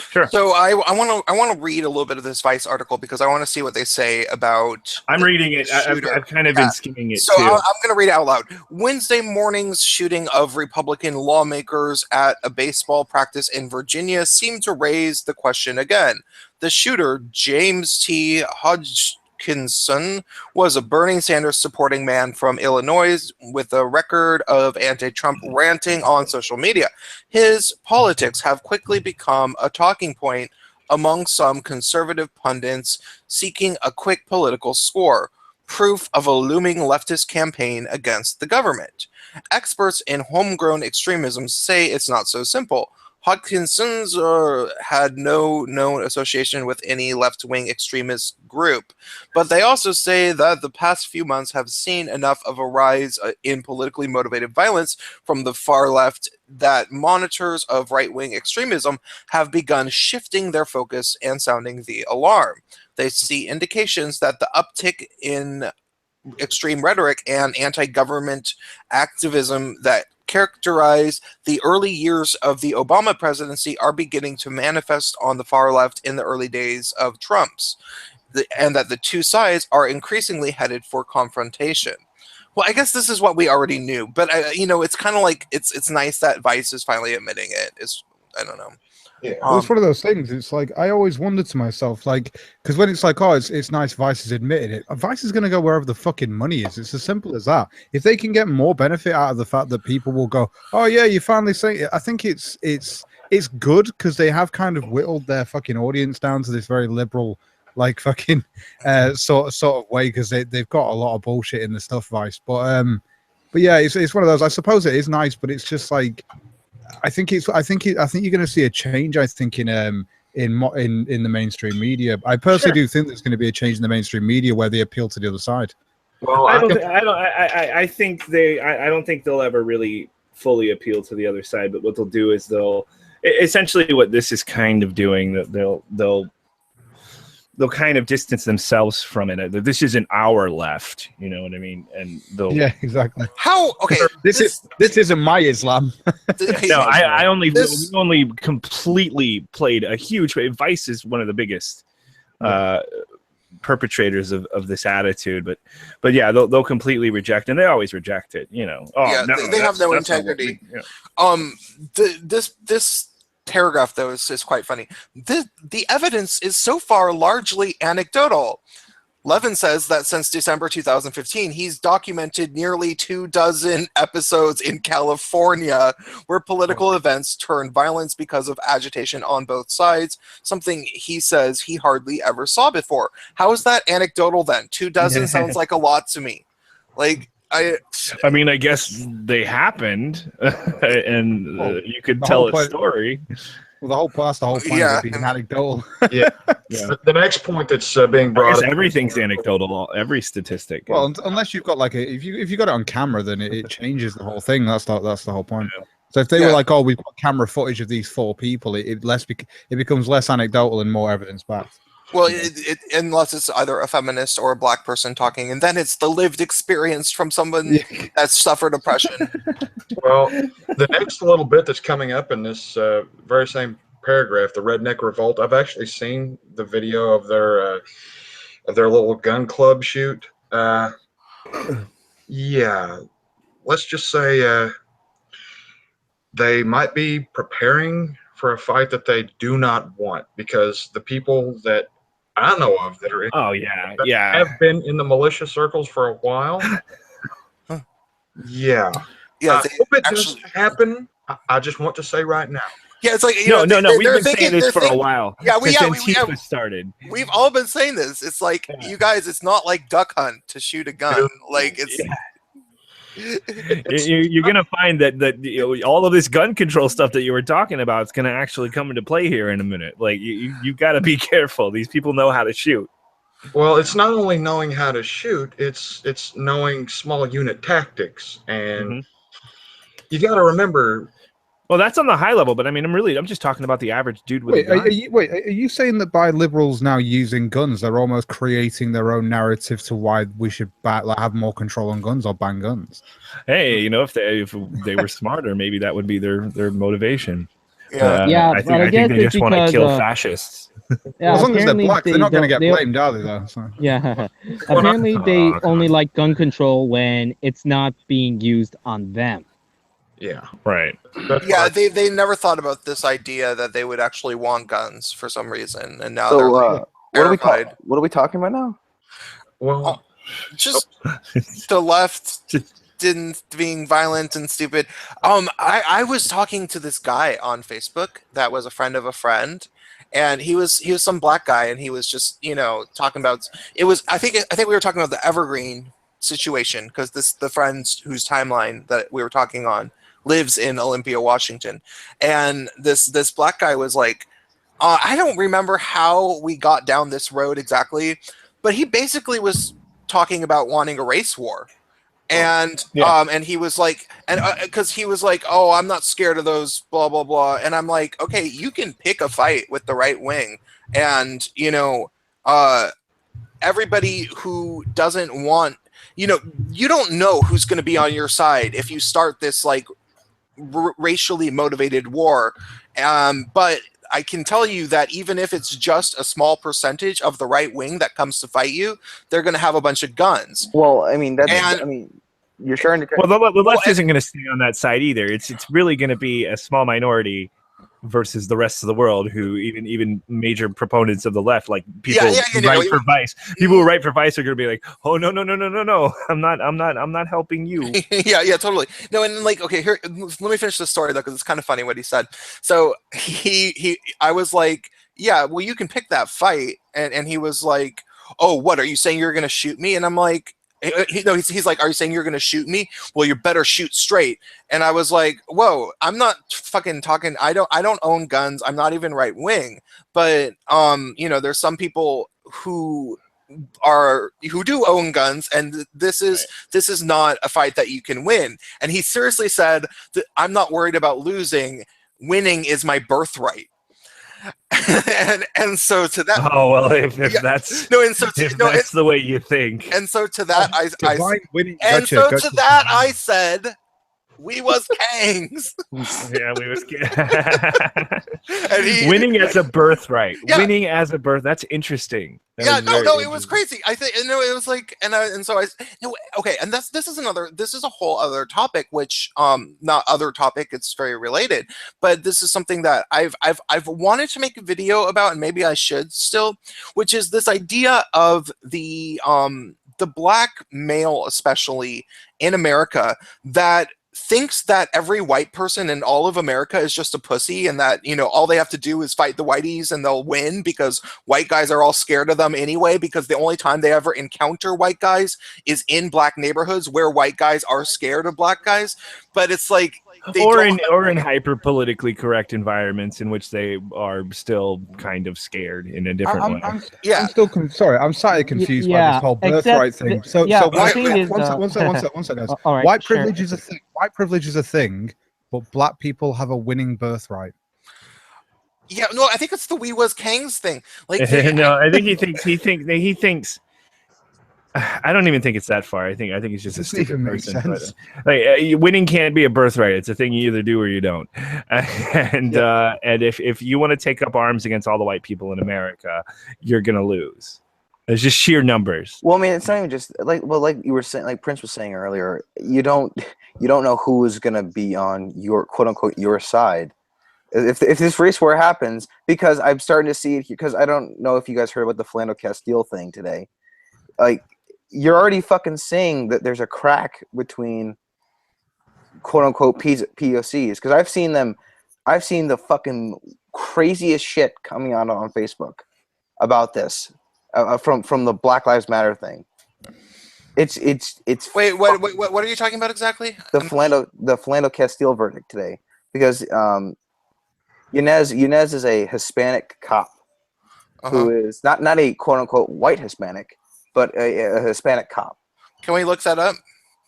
Sure. So I want to read a little bit of this Vice article because I want to see what they say about. I'm reading it. I've kind of been skimming it So too. I'm going to read it out loud. Wednesday morning's shooting of Republican lawmakers at a baseball practice in Virginia seemed to raise the question again. The shooter, James T. Hodgkinson, was a Bernie Sanders supporting man from Illinois with a record of anti-Trump ranting on social media. His politics have quickly become a talking point among some conservative pundits seeking a quick political score, proof of a looming leftist campaign against the government. Experts in homegrown extremism say it's not so simple. Hodgkinson's had no known association with any left-wing extremist group, but they also say that the past few months have seen enough of a rise in politically motivated violence from the far left that monitors of right-wing extremism have begun shifting their focus and sounding the alarm. They see indications that the uptick in extreme rhetoric and anti-government activism that characterized the early years of the Obama presidency are beginning to manifest on the far left in the early days of Trump's, and that the two sides are increasingly headed for confrontation. Well, I guess this is what we already knew, but it's kind of like it's nice that Vice is finally admitting it. I don't know. Yeah. Well, it's one of those things. It's like I always wondered to myself, like, because when it's like, oh, it's nice Vice has admitted it. Vice is going to go wherever the fucking money is. It's as simple as that. If they can get more benefit out of the fact that people will go, oh yeah, you finally say it. I think it's good because they have kind of whittled their fucking audience down to this very liberal, like fucking sort of way because they've got a lot of bullshit in the stuff, Vice. But yeah, it's one of those. I suppose it is nice, but it's just like. I think you're going to see a change. I think in the mainstream media. I personally do think there's going to be a change in the mainstream media where they appeal to the other side. Well, I don't think they'll ever really fully appeal to the other side. But what they'll do is they'll essentially what this is kind of doing that they'll kind of distance themselves from it. This isn't our left, you know what I mean? And they'll exactly. How okay? This isn't my Islam. No, we only completely played a huge. Vice is one of the biggest perpetrators of this attitude, but yeah, they'll completely reject, and they always reject it. You know, they have no integrity. This paragraph though is quite funny. The evidence is so far largely anecdotal. Levin says that since December 2015, he's documented nearly 24 episodes in California where political events turned violence because of agitation on both sides, something he says he hardly ever saw before. How is that anecdotal then? 24 sounds like a lot to me. Like, I mean, I guess they happened, and you could tell a story. Well, that's the whole point of being anecdotal. Yeah. The next point that's being brought up. Everything's anecdotal. Every statistic. Well, unless you've got if you got it on camera, then it changes the whole thing. That's the whole point. Yeah. So if they were like, oh, we've got camera footage of these 4 people, it becomes less anecdotal and more evidence-backed. Well, unless it's either a feminist or a black person talking, and then it's the lived experience from someone that's suffered oppression. Well, the next little bit that's coming up in this very same paragraph, the Redneck Revolt, I've actually seen the video of their little gun club shoot. Yeah, let's just say they might be preparing for a fight that they do not want, because the people that I know of that are have been in the militia circles for a while. Yeah. I hope it doesn't happen. I just want to say right now. Yeah, it's like no. We've been saying this for a while. Yeah, we started. We've all been saying this. It's like you guys. It's not like Duck Hunt to shoot a gun. Like it's. You're gonna find that all of this gun control stuff that you were talking about is gonna actually come into play here in a minute. Like you got to be careful. These people know how to shoot. Well, it's not only knowing how to shoot; it's knowing small unit tactics, and you got to remember. Well, that's on the high level, but I mean, I'm just talking about the average dude with a gun. Are you saying that by liberals now using guns, they're almost creating their own narrative to why we should have more control on guns or ban guns? Hey, if they were smarter, maybe that would be their motivation. Yeah, I but I think guess they it's just want to because, kill fascists. yeah, as long as they're apparently black, they're they not going to don't- get they- blamed, are they? Though. So. Yeah, Well, apparently they come only on. like gun control when it's not being used on them. Yeah. Right. That's Yeah, what they never thought about this idea that they would actually want guns for some reason, and now So, they're like what are we terrified. What are we talking about now? well, Just the left didn't being violent and stupid. I was talking to this guy on Facebook that was a friend of a friend, and he was some black guy, and he was just talking about it was I think we were talking about the Evergreen situation because the friend whose timeline that we were talking on lives in Olympia, Washington, and this black guy was like, I don't remember how we got down this road exactly, but he basically was talking about wanting a race war. And and he was like, and because he was like, oh, I'm not scared of those, blah blah blah, and I'm like, okay, you can pick a fight with the right wing, and everybody who doesn't want, you don't know who's going to be on your side if you start this like racially motivated war, but I can tell you that even if it's just a small percentage of the right wing that comes to fight you, they're going to have a bunch of guns. Well, I mean that's. And- I mean, you're starting to. Well, the left isn't going to stay on that side either. It's really going to be a small minority versus the rest of the world, who even major proponents of the left, like people who write for Vice. People who write for Vice are going to be like, "Oh no, I'm not helping you." yeah, totally. No, and like, okay, here, let me finish the story though, because it's kind of funny what he said. So I was like, yeah, well, you can pick that fight, and he was like, oh, what are you saying? You're going to shoot me? And I'm like. He's like, are you saying you're going to shoot me? Well, you better shoot straight. And I was like, whoa, I'm not fucking talking. I don't own guns. I'm not even right wing. But there's some people who do own guns, and this is not a fight that you can win. And he seriously said that I'm not worried about losing. Winning is my birthright. and so to that, oh well, if that's no, and so to, if no, that's the way you think, and so to that Gotcha. I said, we was kangs. yeah, we was and winning as a birthright. Yeah. Winning as a birth. That's interesting. It was crazy. I think it was like, okay, and this is a whole other topic, which not other topic, it's very related, but this is something that I've wanted to make a video about, and maybe I should still, which is this idea of the black male, especially in America, that thinks that every white person in all of America is just a pussy, and that all they have to do is fight the whiteys and they'll win because white guys are all scared of them anyway, because the only time they ever encounter white guys is in black neighborhoods where white guys are scared of black guys. But it's like or in hyper politically correct environments in which they are still kind of scared in a different way. I'm still sorry. I'm slightly confused by this whole birthright thing. So one second, guys. Right, white privilege is a thing. White privilege is a thing, but black people have a winning birthright. Yeah, no, I think it's the we was kangs thing. Like, no, I think he thinks. I don't even think it's that far. I think it's just a stupid person. But, winning can't be a birthright. It's a thing you either do or you don't. And if you want to take up arms against all the white people in America, you're gonna lose. It's just sheer numbers. Well, I mean, it's not even just like you were saying, like Prince was saying earlier. You don't know who is gonna be on your quote unquote your side. If this race war happens, because I'm starting to see it here, because I don't know if you guys heard about the Philando Castile thing today. Like, you're already fucking saying that there's a crack between quote unquote POCs, because I've seen the fucking craziest shit coming out on Facebook about this from the Black Lives Matter thing. It's wait, what are you talking about exactly? The Philando Castile verdict today, because Yanez is a Hispanic cop who is not a quote unquote white Hispanic, but a Hispanic cop. Can we look that up?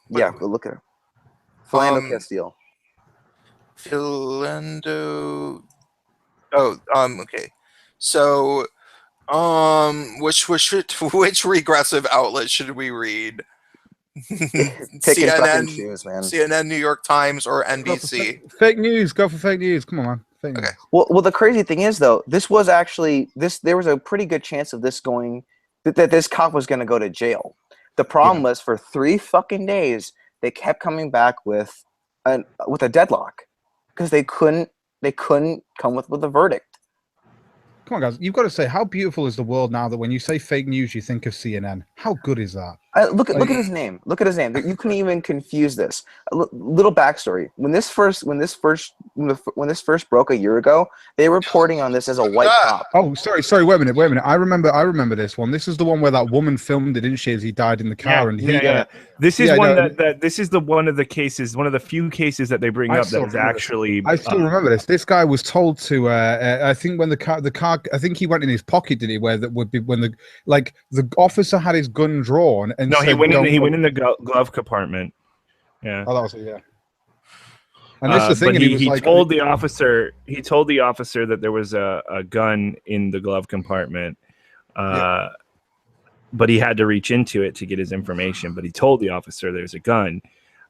Yeah, go look at her. Philando Castile. Philando. Oh, okay. So, which regressive outlet should we read? CNN, choose, man. CNN, New York Times, or NBC? Fake news. Go for fake news. Come on, man. Fake Okay. news. Well, the crazy thing is though, this was actually this. There was a pretty good chance of this going that this cop was going to go to jail. The problem was for 3 fucking days they kept coming back with a deadlock because they couldn't come with a verdict. Come on, guys. You've got to say, how beautiful is the world now that when you say fake news, you think of CNN? How good is that? Look at his name. Look at his name. You couldn't even confuse this. Little backstory: when this first broke a year ago, they were reporting on this as a white cop. Oh, sorry. Wait a minute. I remember this one. This is the one where that woman filmed it, didn't she? As he died in the car, This is this is one of the cases, one of the few cases that they bring up that was actually. I still remember this. This guy was told to. I think when the car. I think he went in his pocket. Did he? Where that would be when the officer had his gun drawn. And he went in the glove compartment. Yeah. Oh, that was it. Yeah. And this is the thing. But and he told the officer. He told the officer that there was a gun in the glove compartment. But he had to reach into it to get his information. But he told the officer there's a gun,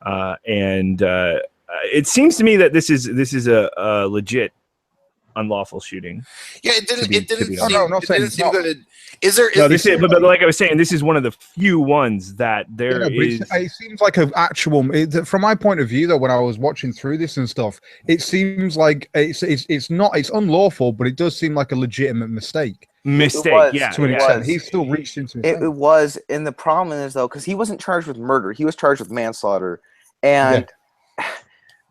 and it seems to me that this is a legit unlawful shooting. Yeah, it didn't seem good. But like I was saying, this is one of the few ones that there is. It seems like an actual. From my point of view, though, when I was watching through this and stuff, it seems like it's not. It's unlawful, but it does seem like a legitimate mistake. To an extent, he still reached into it was, and the problem is though, because he wasn't charged with murder, he was charged with manslaughter, and.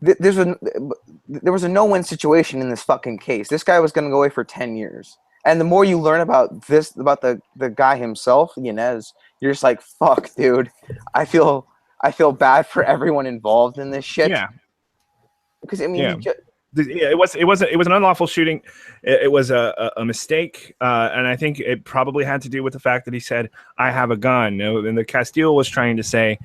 There was a no-win situation in this fucking case. This guy was going to go away for 10 years. And the more you learn about the guy himself, Yanez, you're just like, fuck, dude. I feel bad for everyone involved in this shit. Yeah. Because I mean, it was an unlawful shooting. It was a mistake, and I think it probably had to do with the fact that he said, "I have a gun." And the Castile was trying to say,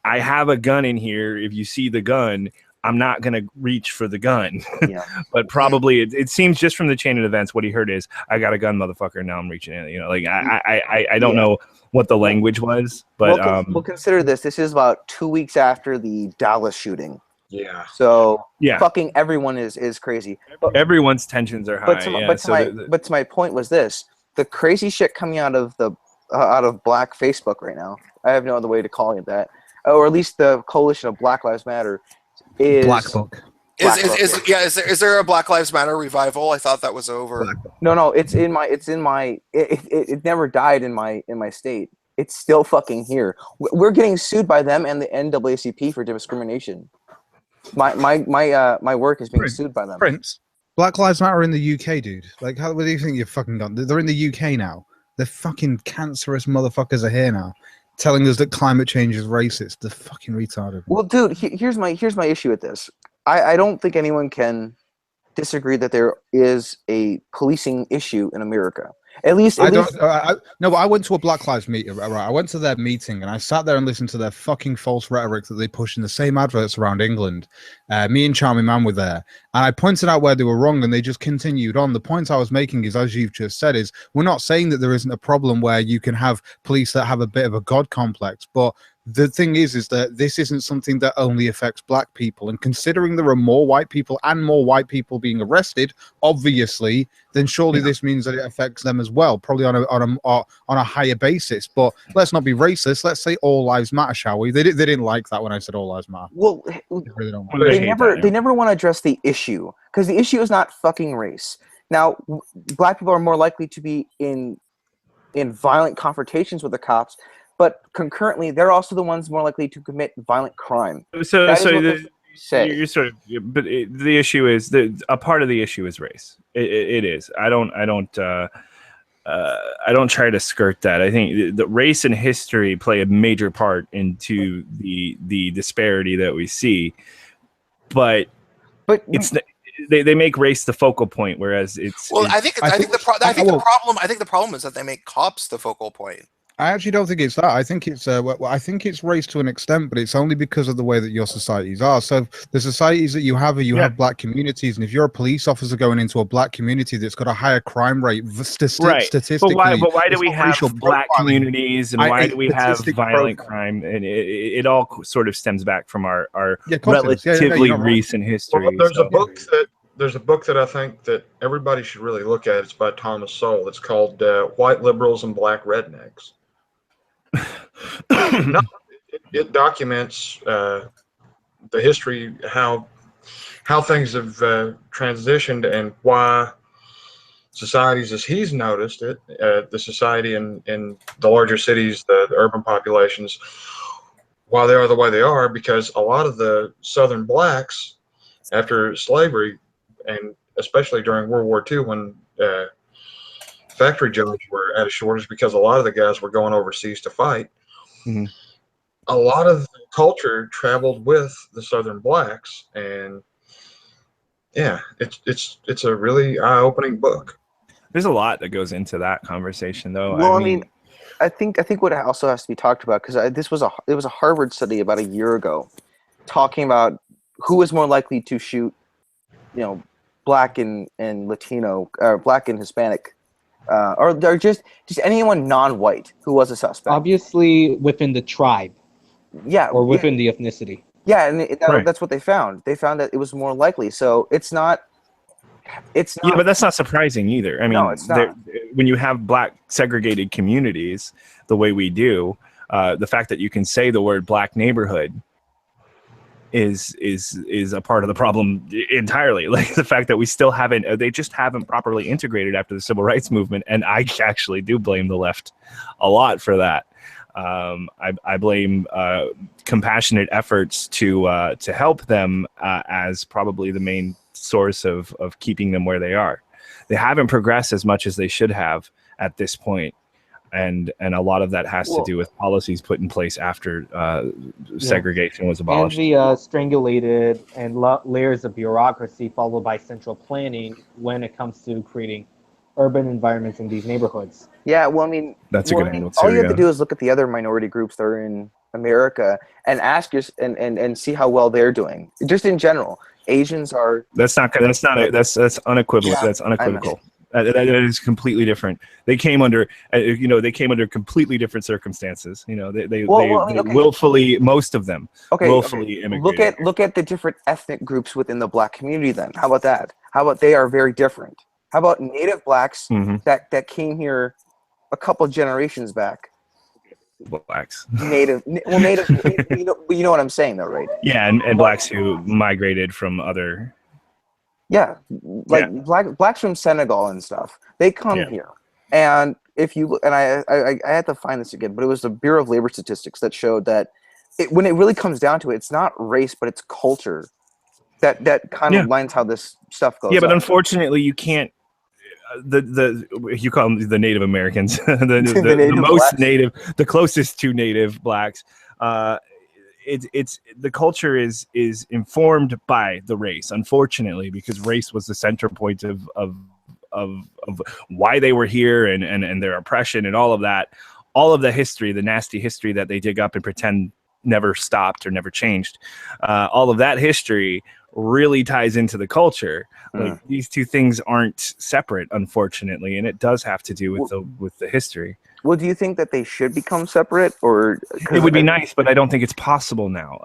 I have a gun in here. If you see the gun, I'm not going to reach for the gun. Yeah. But probably it seems just from the chain of events, what he heard is, I got a gun, motherfucker. Now I'm reaching in. I don't know what the language was, but we'll consider this. This is about 2 weeks after the Dallas shooting. Yeah. So fucking everyone is crazy. But, everyone's tensions are high. But to my point was this: the crazy shit coming out of Black Facebook right now. I have no other way to call it that. Or at least the coalition of Black Lives Matter is Black Book. Is there a Black Lives Matter revival? I thought that was over. No, it never died in my state. It's still fucking here. We're getting sued by them and the NAACP for discrimination. My work is being sued by them. Prince, Black Lives Matter in the UK, dude. Like, what do you think you've fucking done? They're in the UK now. The fucking cancerous motherfuckers are here now, telling us that climate change is racist. They're fucking retarded. Well, dude, here's my issue with this. I don't think anyone can disagree that there is a policing issue in America. No, but I went to a Black Lives meeting, right? I went to their meeting and I sat there and listened to their fucking false rhetoric that they push in the same adverts around England. Me and Charming Man were there, and I pointed out where they were wrong, and they just continued on. The point I was making is, as you've just said, is we're not saying that there isn't a problem where you can have police that have a bit of a God complex, but the thing is that this isn't something that only affects black people. And considering there are more white people and more white people being arrested, obviously, then surely this means that it affects them as well, probably on a higher basis. But let's not be racist. Let's say all lives matter, shall we? They didn't like that when I said all lives matter. Well, they never want to address the issue, because the issue is not fucking race. Now, black people are more likely to be in violent confrontations with the cops, but concurrently, they're also the ones more likely to commit violent crime. But the issue is a part of the issue is race. It is. I don't try to skirt that. I think the race and history play a major part into the disparity that we see, but it's they make race the focal point, whereas it's. Well, I think the problem is that they make cops the focal point. I actually don't think it's that. I think it's I think it's race to an extent, but it's only because of the way that your societies are. So the societies that you have have black communities, and if you're a police officer going into a black community that's got a higher crime rate, statistically, but why do we have black communities, and why do we have violent crime? And it all sort of stems back from our relatively recent history. Well, there's a book there's a book that I think that everybody should really look at. It's by Thomas Sowell. It's called White Liberals and Black Rednecks. No, it documents the history, how things have transitioned, and why societies, as he's noticed it, the society in the larger cities, the urban populations, why they are the way they are, because a lot of the Southern blacks, after slavery, and especially during World War II, when factory jobs were at a shortage because a lot of the guys were going overseas to fight, Mhm. a lot of the culture traveled with the Southern blacks, and yeah, it's a really eye-opening book. There's a lot that goes into that conversation, though. Well, I mean, I think what also has to be talked about, because it was a Harvard study about a year ago, talking about who is more likely to shoot, black and Latino, or black and Hispanic, or just anyone non-white who was a suspect. Obviously, within the tribe. Yeah, or within the ethnicity. Yeah, and Right. that's what they found. They found that it was more likely. So it's not. Yeah, but that's not surprising either. I mean, No, it's not. When you have black segregated communities the way we do, the fact that you can say the word black neighborhood is a part of the problem entirely. Like the fact that we still haven't, they just haven't properly integrated after the civil rights movement. And I actually do blame the left a lot for that. I blame compassionate efforts to help them as probably the main source of keeping them where they are. They haven't progressed as much as they should have at this point, and a lot of that has to do with policies put in place after segregation was abolished. And the strangulated and layers of bureaucracy followed by central planning when it comes to creating urban environments in these neighborhoods. Yeah, well, I mean, that's a good angle too. All you have to do is look at the other minority groups that are in America and ask and see how well they're doing. Just in general, Asians are. That's unequivocal. Yeah, that's unequivocal. That is completely different. They came under, completely different circumstances. They willfully, most of them, willfully immigrated. Look at the different ethnic groups within the black community. Then, how about that? How about they are very different? How about native blacks that came here a couple generations back? Blacks. Native. you know what I'm saying, though, right? Yeah, and blacks who migrated from other. Yeah, blacks from Senegal and stuff. They come here, and if you look, and I had to find this again, but it was the Bureau of Labor Statistics that showed that when it really comes down to it, it's not race, but it's culture that kind of lines how this stuff goes. Yeah, but unfortunately, you can't. You call them the Native Americans, the most blacks. Native, the closest to native blacks. It's the culture is informed by the race, unfortunately, because race was the center point of why they were here and their oppression and all of that. All of the history, the nasty history that they dig up and pretend never stopped or never changed. All of that history really ties into the culture. Like these two things aren't separate, unfortunately, and it does have to do with the history. Well, do you think that they should become separate, or it would be nice, but I don't think it's possible now.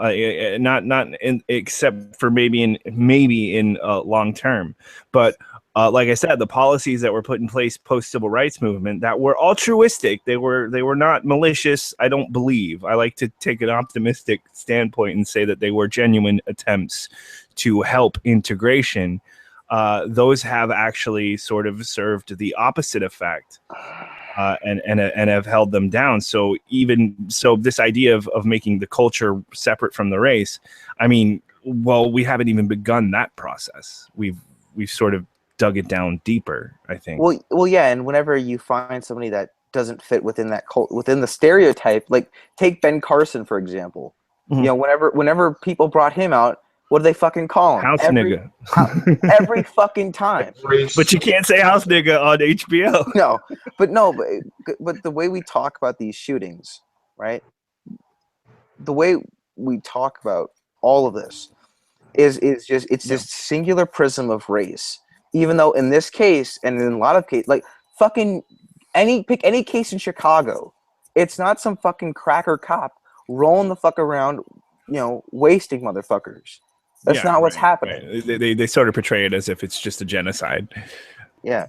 Except for maybe in long term. But like I said, the policies that were put in place post civil rights movement that were altruistic, they were not malicious. I don't believe. I like to take an optimistic standpoint and say that they were genuine attempts to help integration. Those have actually sort of served the opposite effect. And have held them down. So this idea of making the culture separate from the race, I mean, well, we haven't even begun that process. We've sort of dug it down deeper, I think. Well, yeah. And whenever you find somebody that doesn't fit within that within the stereotype, like take Ben Carson, for example. Whenever people brought him out, what do they fucking call him? House nigga. Every fucking time. But you can't say house nigga on HBO. But the way we talk about these shootings, right? The way we talk about all of this is just this singular prism of race. Even though in this case, and in a lot of cases, like fucking pick any case in Chicago, it's not some fucking cracker cop rolling the fuck around, wasting motherfuckers. That's not what's happening. Right. They sort of portray it as if it's just a genocide. Yeah,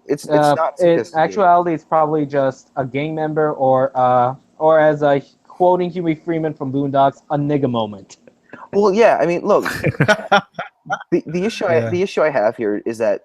it's In not sophisticated. actuality, it's probably just a gang member, or as quoting Huey Freeman from Boondocks, a nigga moment. Well, yeah, I mean, look, the issue I have here is that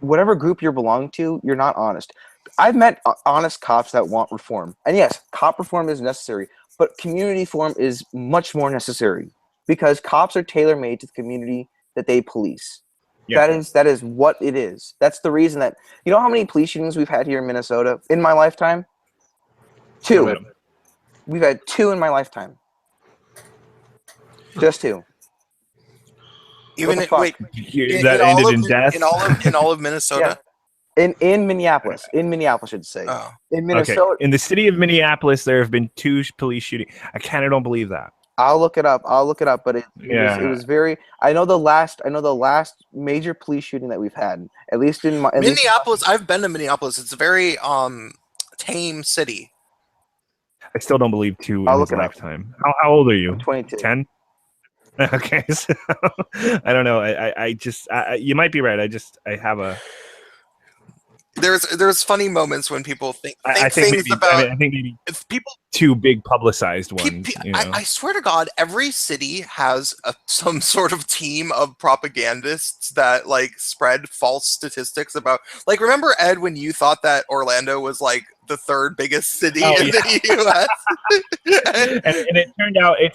whatever group you're belonging to, you're not honest. I've met honest cops that want reform, and yes, cop reform is necessary, but community reform is much more necessary because cops are tailor-made to the community that they police. Yeah. That is what it is. That's the reason that you know how many police shootings we've had here in Minnesota in my lifetime? 2. We've had 2 in my lifetime. Just 2. Even that ended in death in all of Minnesota. Yeah. In Minneapolis, I should say. Oh. In Minnesota, okay. In the city of Minneapolis, there have been 2 police shootings. I kind of don't believe that. I'll look it up. But it was very. I know the last major police shooting that we've had. At least in Minneapolis. I've been to Minneapolis. It's a very tame city. I still don't believe 2 in his lifetime. How old are you? 22. 10. Okay, so I don't know. I just you might be right. I have a. There's funny moments when people think I think maybe people 2 big publicized ones. I swear to God, every city has some sort of team of propagandists that like spread false statistics about. Like, remember Ed when you thought that Orlando was like the 3rd biggest city in the U.S. and it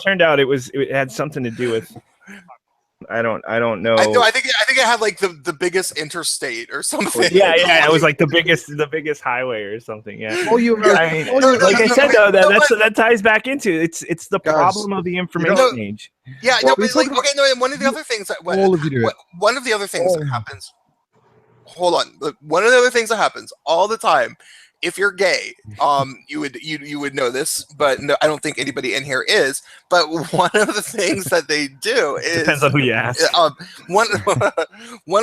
turned out it had something to do with. I don't know. I think it had like the biggest interstate or something. Yeah, it was like the biggest highway or something. Yeah. I said though, that ties back into it's the problem of the information age. Yeah, one of the other things that one of the other things that happens. Hold on, look, one of the other things that happens all the time. If you're gay, you would know this, but no, I don't think anybody in here is. But one of the things that they do is depends on who you ask. One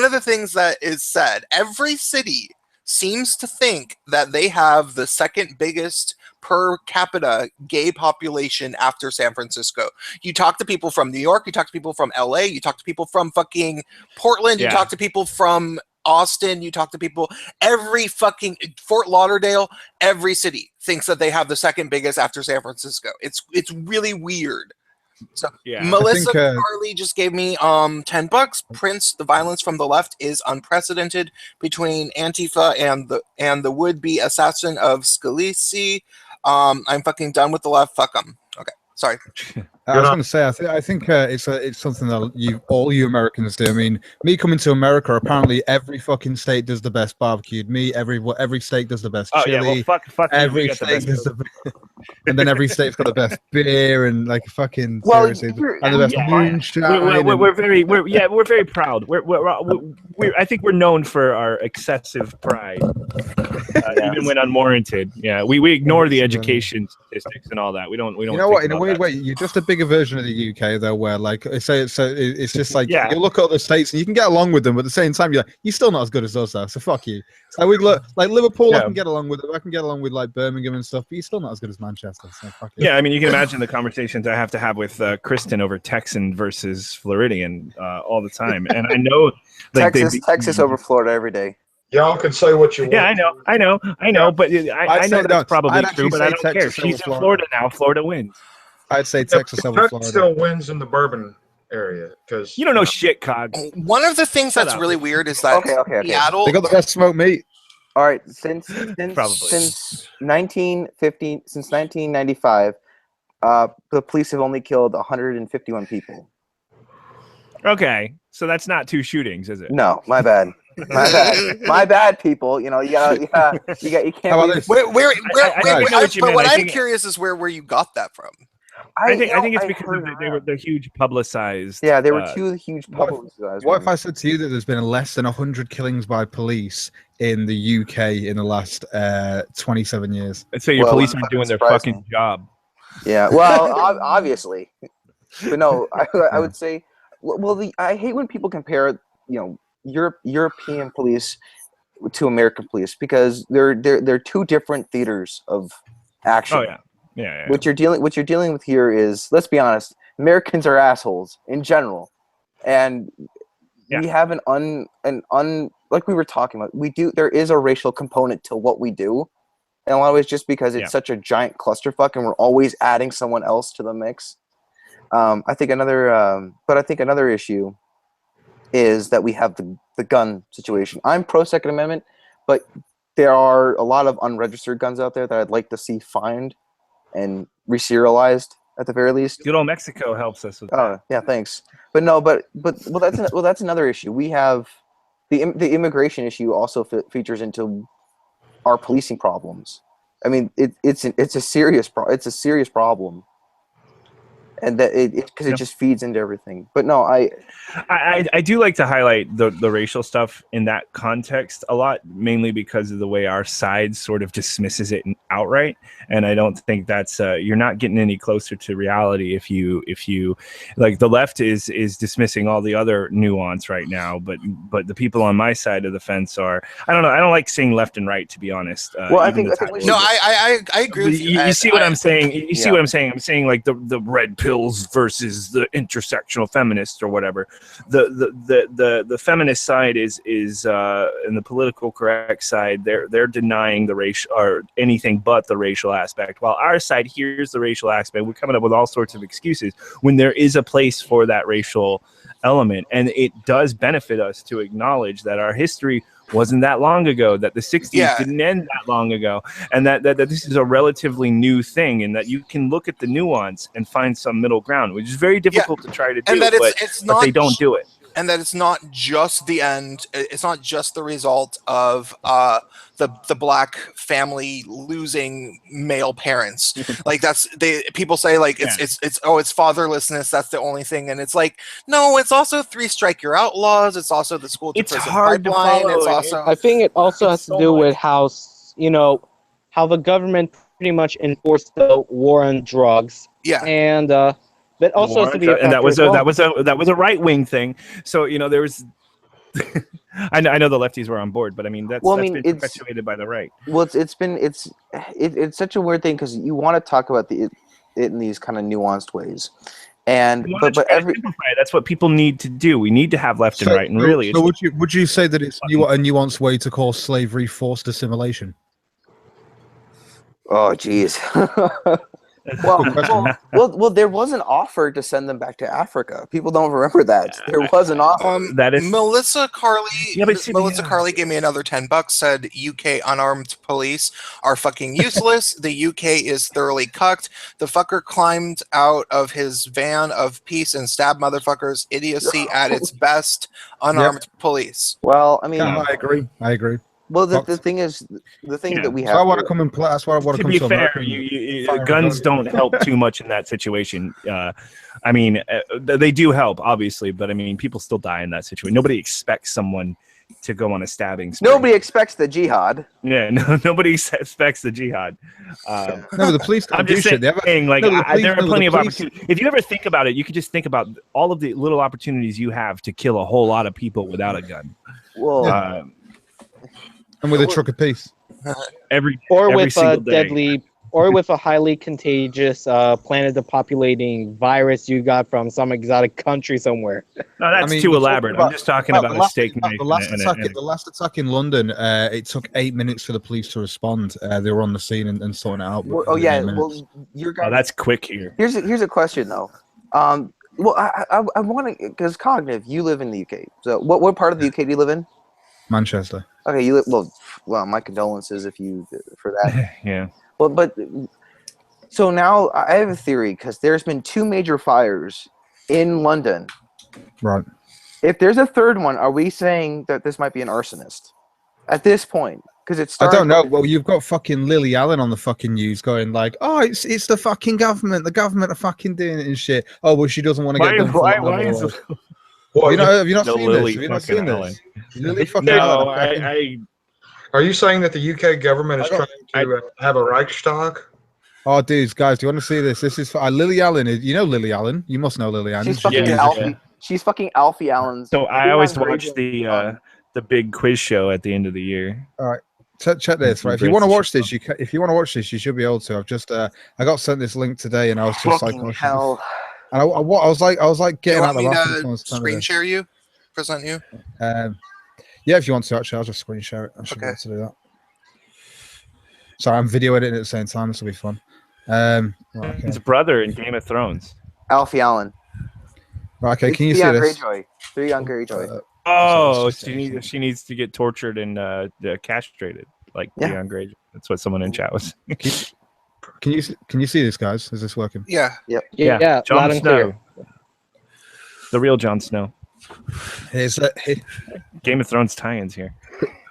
of the things that is said, every city seems to think that they have the 2nd biggest per capita gay population after San Francisco. You talk to people from New York, you talk to people from LA, you talk to people from fucking Portland, you talk to people from Austin, you talk to people, every fucking Fort Lauderdale, every city thinks that they have the 2nd biggest after San Francisco. It's really weird. So Melissa Carley just gave me $10. Prince, the violence from the left is unprecedented between Antifa and the would-be assassin of Scalise. I'm fucking done with the left. Fuck them. Okay, sorry. I was going to say, I think it's something that all you Americans do. I mean, me coming to America, apparently every fucking state does the best barbecued meat. Every state does the best chili. Yeah, well, fuck every state does the best, and then every state's got the best beer and like fucking seriously, and the best moonshine. We're very proud. I think we're known for our excessive pride, even when unwarranted. Yeah, we ignore the education statistics and all that. We don't. You know what? In a weird way, you're just a bigger version of the UK, though, where like it's just like you look at other states and you can get along with them, but at the same time you're still not as good as us, though. So fuck you. We look like Liverpool. I can get along with it. I can get along with like Birmingham and stuff, but you're still not as good as Manchester. So fuck you. Yeah, I mean, you can imagine the conversations I have to have with Kristen over Texan versus Floridian all the time, and I know like, Texas over Florida every day. Y'all can say what you want. Yeah, I know, but I know that's probably true, but I don't care. She's in Florida now. Florida wins. I'd say Texas over Florida. Still wins in the bourbon area because you don't know shit, Cog. One of the things that's really weird is that Seattle. They got the best smoked meat. All right, since 1995, the police have only killed 151 people. Okay, so that's not 2 shootings, is it? No, my bad. My bad, people. You can't. What I'm curious is where you got that from. I think it's because they're huge publicized. Yeah, they were huge publicized. What if I said to you that there's been less than 100 killings by police in the UK in the last 27 years? I'd say your police aren't doing their fucking job. Yeah, well, obviously, but no, I would say, I hate when people compare, European police to American police because they're 2 different theaters of action. Oh yeah. Yeah. What you're dealing with here is, let's be honest, Americans are assholes in general, and we have like we were talking about. There is a racial component to what we do, and a lot of it's just because it's such a giant clusterfuck, and we're always adding someone else to the mix. I think another issue is that we have the gun situation. I'm pro Second Amendment, but there are a lot of unregistered guns out there that I'd like to see fined and reserialized at the very least. Good old Mexico helps us with that. Oh yeah, thanks. But no, but that's another issue. We have the immigration issue also features into our policing problems. I mean, it's a serious problem. And that because it just feeds into everything. But no, I do like to highlight the racial stuff in that context a lot, mainly because of the way our side sort of dismisses it outright. And I don't think that's you're not getting any closer to reality if you like the left is dismissing all the other nuance right now, but the people on my side of the fence are, I don't know, I don't like saying left and right, to be honest. Well, I think I agree with you. You see what I'm saying? You see what I'm saying? I'm saying like the red pills versus the intersectional feminists or whatever. The feminist side is and the political correct side, they're denying the racial or anything but the racial aspect, while our side, here's the racial aspect. We're coming up with all sorts of excuses when there is a place for that racial element, and it does benefit us to acknowledge that our history wasn't that long ago, that the 60s didn't end that long ago, and that this is a relatively new thing, and that you can look at the nuance and find some middle ground, which is very difficult to try to do, but they don't do it. And that it's not just the end. It's not just the result of the black family losing male parents. Like people say like it's fatherlessness. That's the only thing, and it's like no, it's also 3 Strike Your Outlaws. It's also the school to prison pipeline. It's also. I think it also has to do with how the government pretty much enforced the war on drugs. Yeah. And that also has to be and that was a right wing thing. So there was. I know the lefties were on board, but I mean that's been perpetuated by the right. Well, it's such a weird thing because you want to talk about it in these kind of nuanced ways, and but that's what people need to do. We need to have left and right, and really. So would you say that it's a nuanced way to call slavery forced assimilation? Oh, geez. Well, there was an offer to send them back to Africa. People don't remember that. There was an offer. That is Melissa Carley. Melissa Carley gave me another $10. Said UK unarmed police are fucking useless. The UK is thoroughly cucked. The fucker climbed out of his van of peace and stabbed motherfuckers. Idiocy at its best. Unarmed police. Well, I mean, I agree. Well, the thing is, that we have. So I want to come and play. That's why I want to come to fair, guns don't help too much in that situation. I mean, they do help, obviously, but I mean, people still die in that situation. Nobody expects someone to go on a stabbing spree. Nobody expects the jihad. Yeah, nobody expects the jihad. No, the police don't do shit. There are plenty of opportunities. If you ever think about it, you could just think about all of the little opportunities you have to kill a whole lot of people without a gun. Well. And with a truck apiece. With a highly contagious planet-depopulating virus you got from some exotic country somewhere. No, that's too elaborate. I'm just talking about a steak knife. The last attack in London, it took 8 minutes for the police to respond. They were on the scene and sorting it out. That's quick here. Here's a question though. I want to, because Cognitive, you live in the UK. So what part of the UK do you live in? Manchester. Okay, you live well. My condolences for that. Yeah. Well, but so now I have a theory because there's been 2 major fires in London. Right. If there's a third one, are we saying that this might be an arsonist at this point? Because it's. I don't know. Well, you've got fucking Lily Allen on the fucking news going like, "Oh, it's the fucking government. The government are fucking doing it and shit." Oh, well, she doesn't want to get done. Have you not seen this? Have you not seen this? Lily fucking Allen. Are you saying that the UK government is trying to have a Reichstag? Oh, dudes, guys, do you want to see this? This is Lily Allen. You know Lily Allen. You must know Lily Allen. She's fucking Alfie. She's fucking Alfie Allen. So I always watch the big quiz show at the end of the year. All right. Check this, right? If you want to watch this, you should be able to. I've just I got sent this link today, and I was just like, hell. And I was like Do you getting out want the me bathroom. to Someone's trying screen share you? Present you? Yeah, if you want to, actually, I'll just screen share it. I should be Okay. able to do that. Sorry, I'm video editing at the same time. This will be fun. Right, okay. His brother in Game of Thrones. Alfie Allen. Right, okay, It's can you see Theon this? Greyjoy. Theon Greyjoy. Oh, just- she needs to get tortured and castrated like Yeah. Theon Greyjoy. That's what someone in chat was. Can you see this, guys? Is this working? Yeah. Yeah, Jon loud and Snow. clear. The real Jon Snow. Game of Thrones tie-ins here.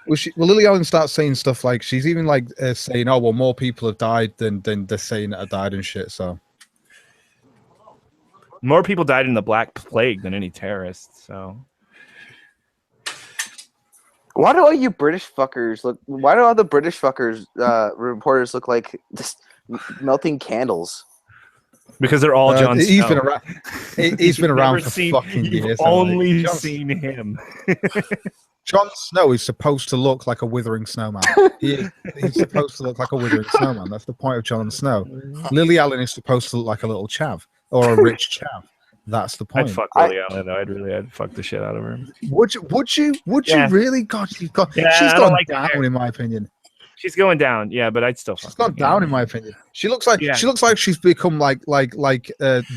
Well, Lily Allen starts saying stuff like she's even like saying, "Oh, well, more people have died than they're saying that have died and shit." So More people died in the Black Plague than any terrorists. So Why do all you British fuckers look? Why do all the British fuckers reporters look like just melting candles? because they're all Jon he's Snow. been around. He's been around Never for seen- fucking You've years. only Jon- seen him. Jon Snow is supposed to look like a withering snowman. He's supposed to look like a withering snowman. That's the point of Jon Snow. Lily Allen is supposed to look like a little chav or a rich chav. That's the point. I'd fuck Lily Allen though. I'd fuck the shit out of her. Would you Yeah. really? God, she's I don't gone like down her. in my opinion. She's going down, yeah, but I'd still fuck She's her. gone down in my opinion. She looks like Yeah. she's become like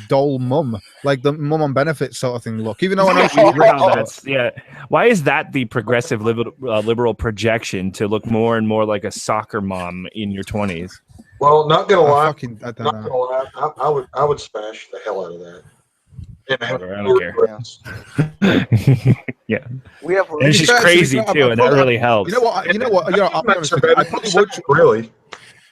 doll mum, like the mum on benefits sort of thing look. Even though I know she's Weird rich. how that's- yeah. Why is that the progressive liberal projection to look more and more like a soccer mom in your 20s? Well, not gonna lie. I Not don't gonna know. lie. I would smash the hell out of that. And Whatever, I don't care. Yeah, We have and she's fair, crazy actually, too, and that really helps. You know what? I'll be honest with you,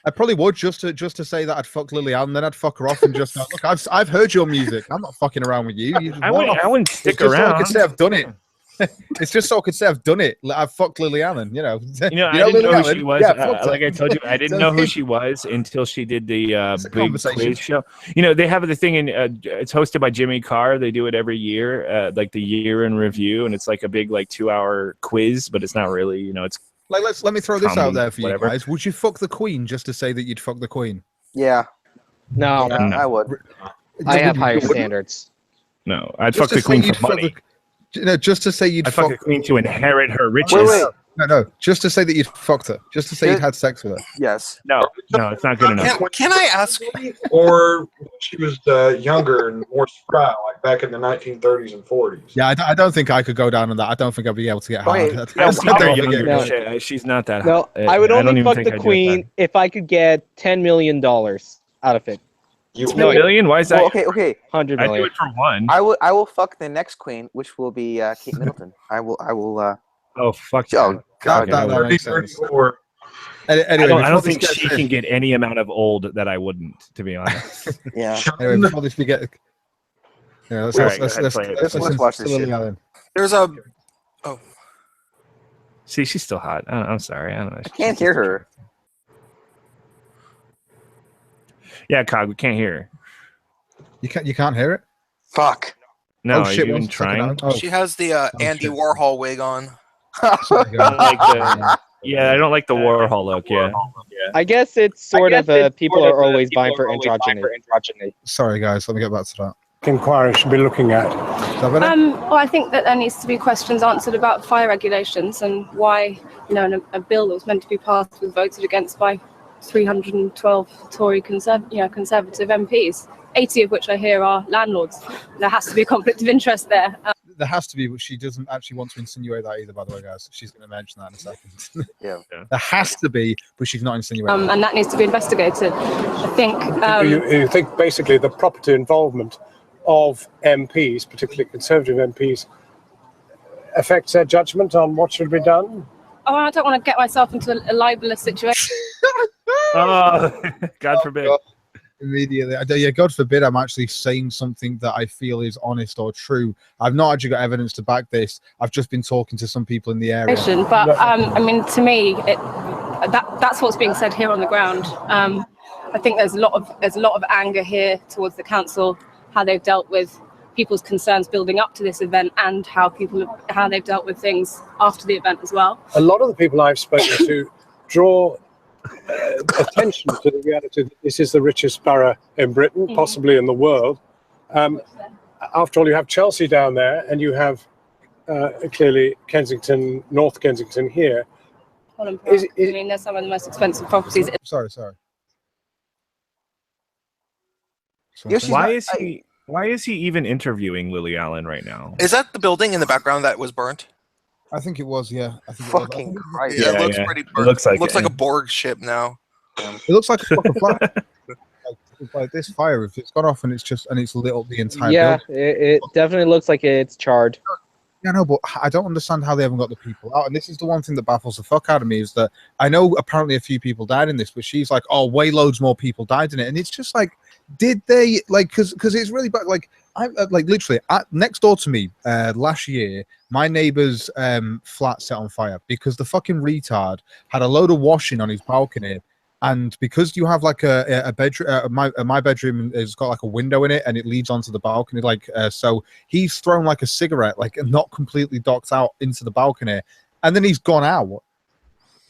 I probably would just to say that I'd fuck Lily Allen, then I'd fuck her off and just go, look, I've heard your music. I'm not fucking around with you. You just I walk off. wouldn't It's stick just so I around. could say I've done it. It's just so I could say I've done it. I've fucked Lily Allen. You know. I didn't Lily know who Allen? she was. Yeah, fucked her. Like I told you, I didn't know who she was until she did the It's a big conversation. quiz show. They have the thing in. It's hosted by Jimmy Carr. They do it every year, like the year in review, and it's like a big 2-hour quiz, but it's not really. It's Like let me throw this out comedy, there for whatever. you guys. Would you fuck the Queen just to say that you'd fuck the Queen? Yeah, No, yeah, No. I would. I have You higher wouldn't? standards. no. I'd Just fuck to the say queen you'd for fuck money. just to say you'd I'd fuck the fuck. queen to inherit her riches. Wait. No. Just to say that you'd fucked her. Just to say you'd had sex with her. Yes. No, it's not good enough. Can I ask? or when she was younger and more spry, like back in the 1930s and 40s. Yeah, I don't think I could go down on that. I don't think I'd be able to get hard. Okay. I I don't see think her I'd be younger. able to No. She's not that. No, hot. I would don't only even fuck think the I'd do it queen if I could get $10 million out of it. You then. $10 million? Why is that? Well, okay. 100 I'd do million. it for one. I will fuck the next queen, which will be Kate Middleton. I will. Oh fuck. Oh that. God. that Okay, makes sense. or Anyway, I don't before think this she gets- can get any amount of old that I wouldn't, to be honest. Yeah. Anyway, before this we get. Yeah, let's All right, go ahead, play it. Let's watch this shit. There's a. See, she's still hot. I'm sorry. I don't know. I can't hear her. Yeah, Cog, we can't hear her. You can't hear it. Fuck. No, Oh, are shit, you one even second, trying? Oh, She has the Andy shit. Warhol wig on. sorry, I don't guys. like the, yeah, I don't like the Warhol look. Yeah. I guess it's sort of people are always vying for androgyny. Sorry, guys. Let me get back to that. Inquiry should be looking at. Is that better? Well, I think that there needs to be questions answered about fire regulations and why, a bill that was meant to be passed was voted against by 312 Tory Conservative MPs, 80 of which I hear are landlords. There has to be a conflict of interest there. There has to be, but she doesn't actually want to insinuate that either, by the way, guys. She's going to mention that in a second. Yeah. There has to be, but she's not insinuating that. And that needs to be investigated. I think. You think basically the property involvement of MPs, particularly Conservative MPs, affects their judgment on what should be done? Oh, I don't want to get myself into a libelous situation. Oh, God forbid. God. Immediately. Yeah, God forbid I'm actually saying something that I feel is honest or true. I've not actually got evidence to back this. I've just been talking to some people in the area. But to me, that's what's being said here on the ground. I think there's a lot of anger here towards the council, how they've dealt with people's concerns building up to this event, and how they've dealt with things after the event as well. A lot of the people I've spoken to draw attention to the reality that this is the richest borough in Britain, possibly in the world, After all, you have Chelsea down there, and you have clearly Kensington, North Kensington here. Holland Park. I mean, they're some of the most expensive properties. Sorry. Why is he even interviewing Lily Allen right now? Is that the building in the background that was burnt? I think it was, yeah. Fucking Christ. Yeah, it looks pretty burnt. It looks like a Borg ship now. It looks like a fucking flat. Like this fire, if it's gone off and it's lit up the entire building. It definitely looks like it's charred. Yeah, no, but I don't understand how they haven't got the people out. And this is the one thing that baffles the fuck out of me, is that I know apparently a few people died in this, but she's like, oh, way loads more people died in it. And it's just like, did they, like, because it's really bad. Like, I like literally next door to me last year, my neighbor's flat set on fire because the fucking retard had a load of washing on his balcony. And because you have like a bedroom, my bedroom has got like a window in it, and it leads onto the balcony. Like, so he's thrown like a cigarette, like not completely docked out, into the balcony, and then he's gone out.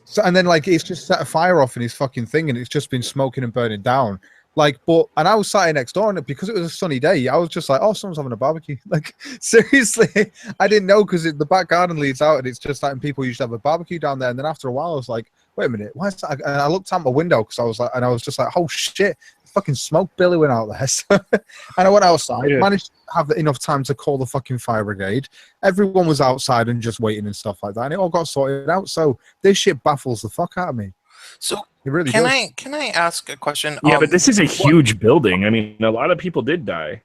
So, and then like it's just set a fire off in his fucking thing, and it's just been smoking and burning down. Like, and I was sat next door, and because it was a sunny day, I was just like, oh, someone's having a barbecue. Like, seriously, I didn't know, because the back garden leads out, and it's just like, and people used to have a barbecue down there. And then after a while, I was like, wait a minute, why is that? And I looked out my window, because I was just like, oh shit, fucking smoke billowing out there. So, and I went outside, managed to have enough time to call the fucking fire brigade. Everyone was outside and just waiting and stuff like that, and it all got sorted out. So this shit baffles the fuck out of me. So it really can does. can I ask a question? Yeah, but this is a huge building. I mean, a lot of people did die.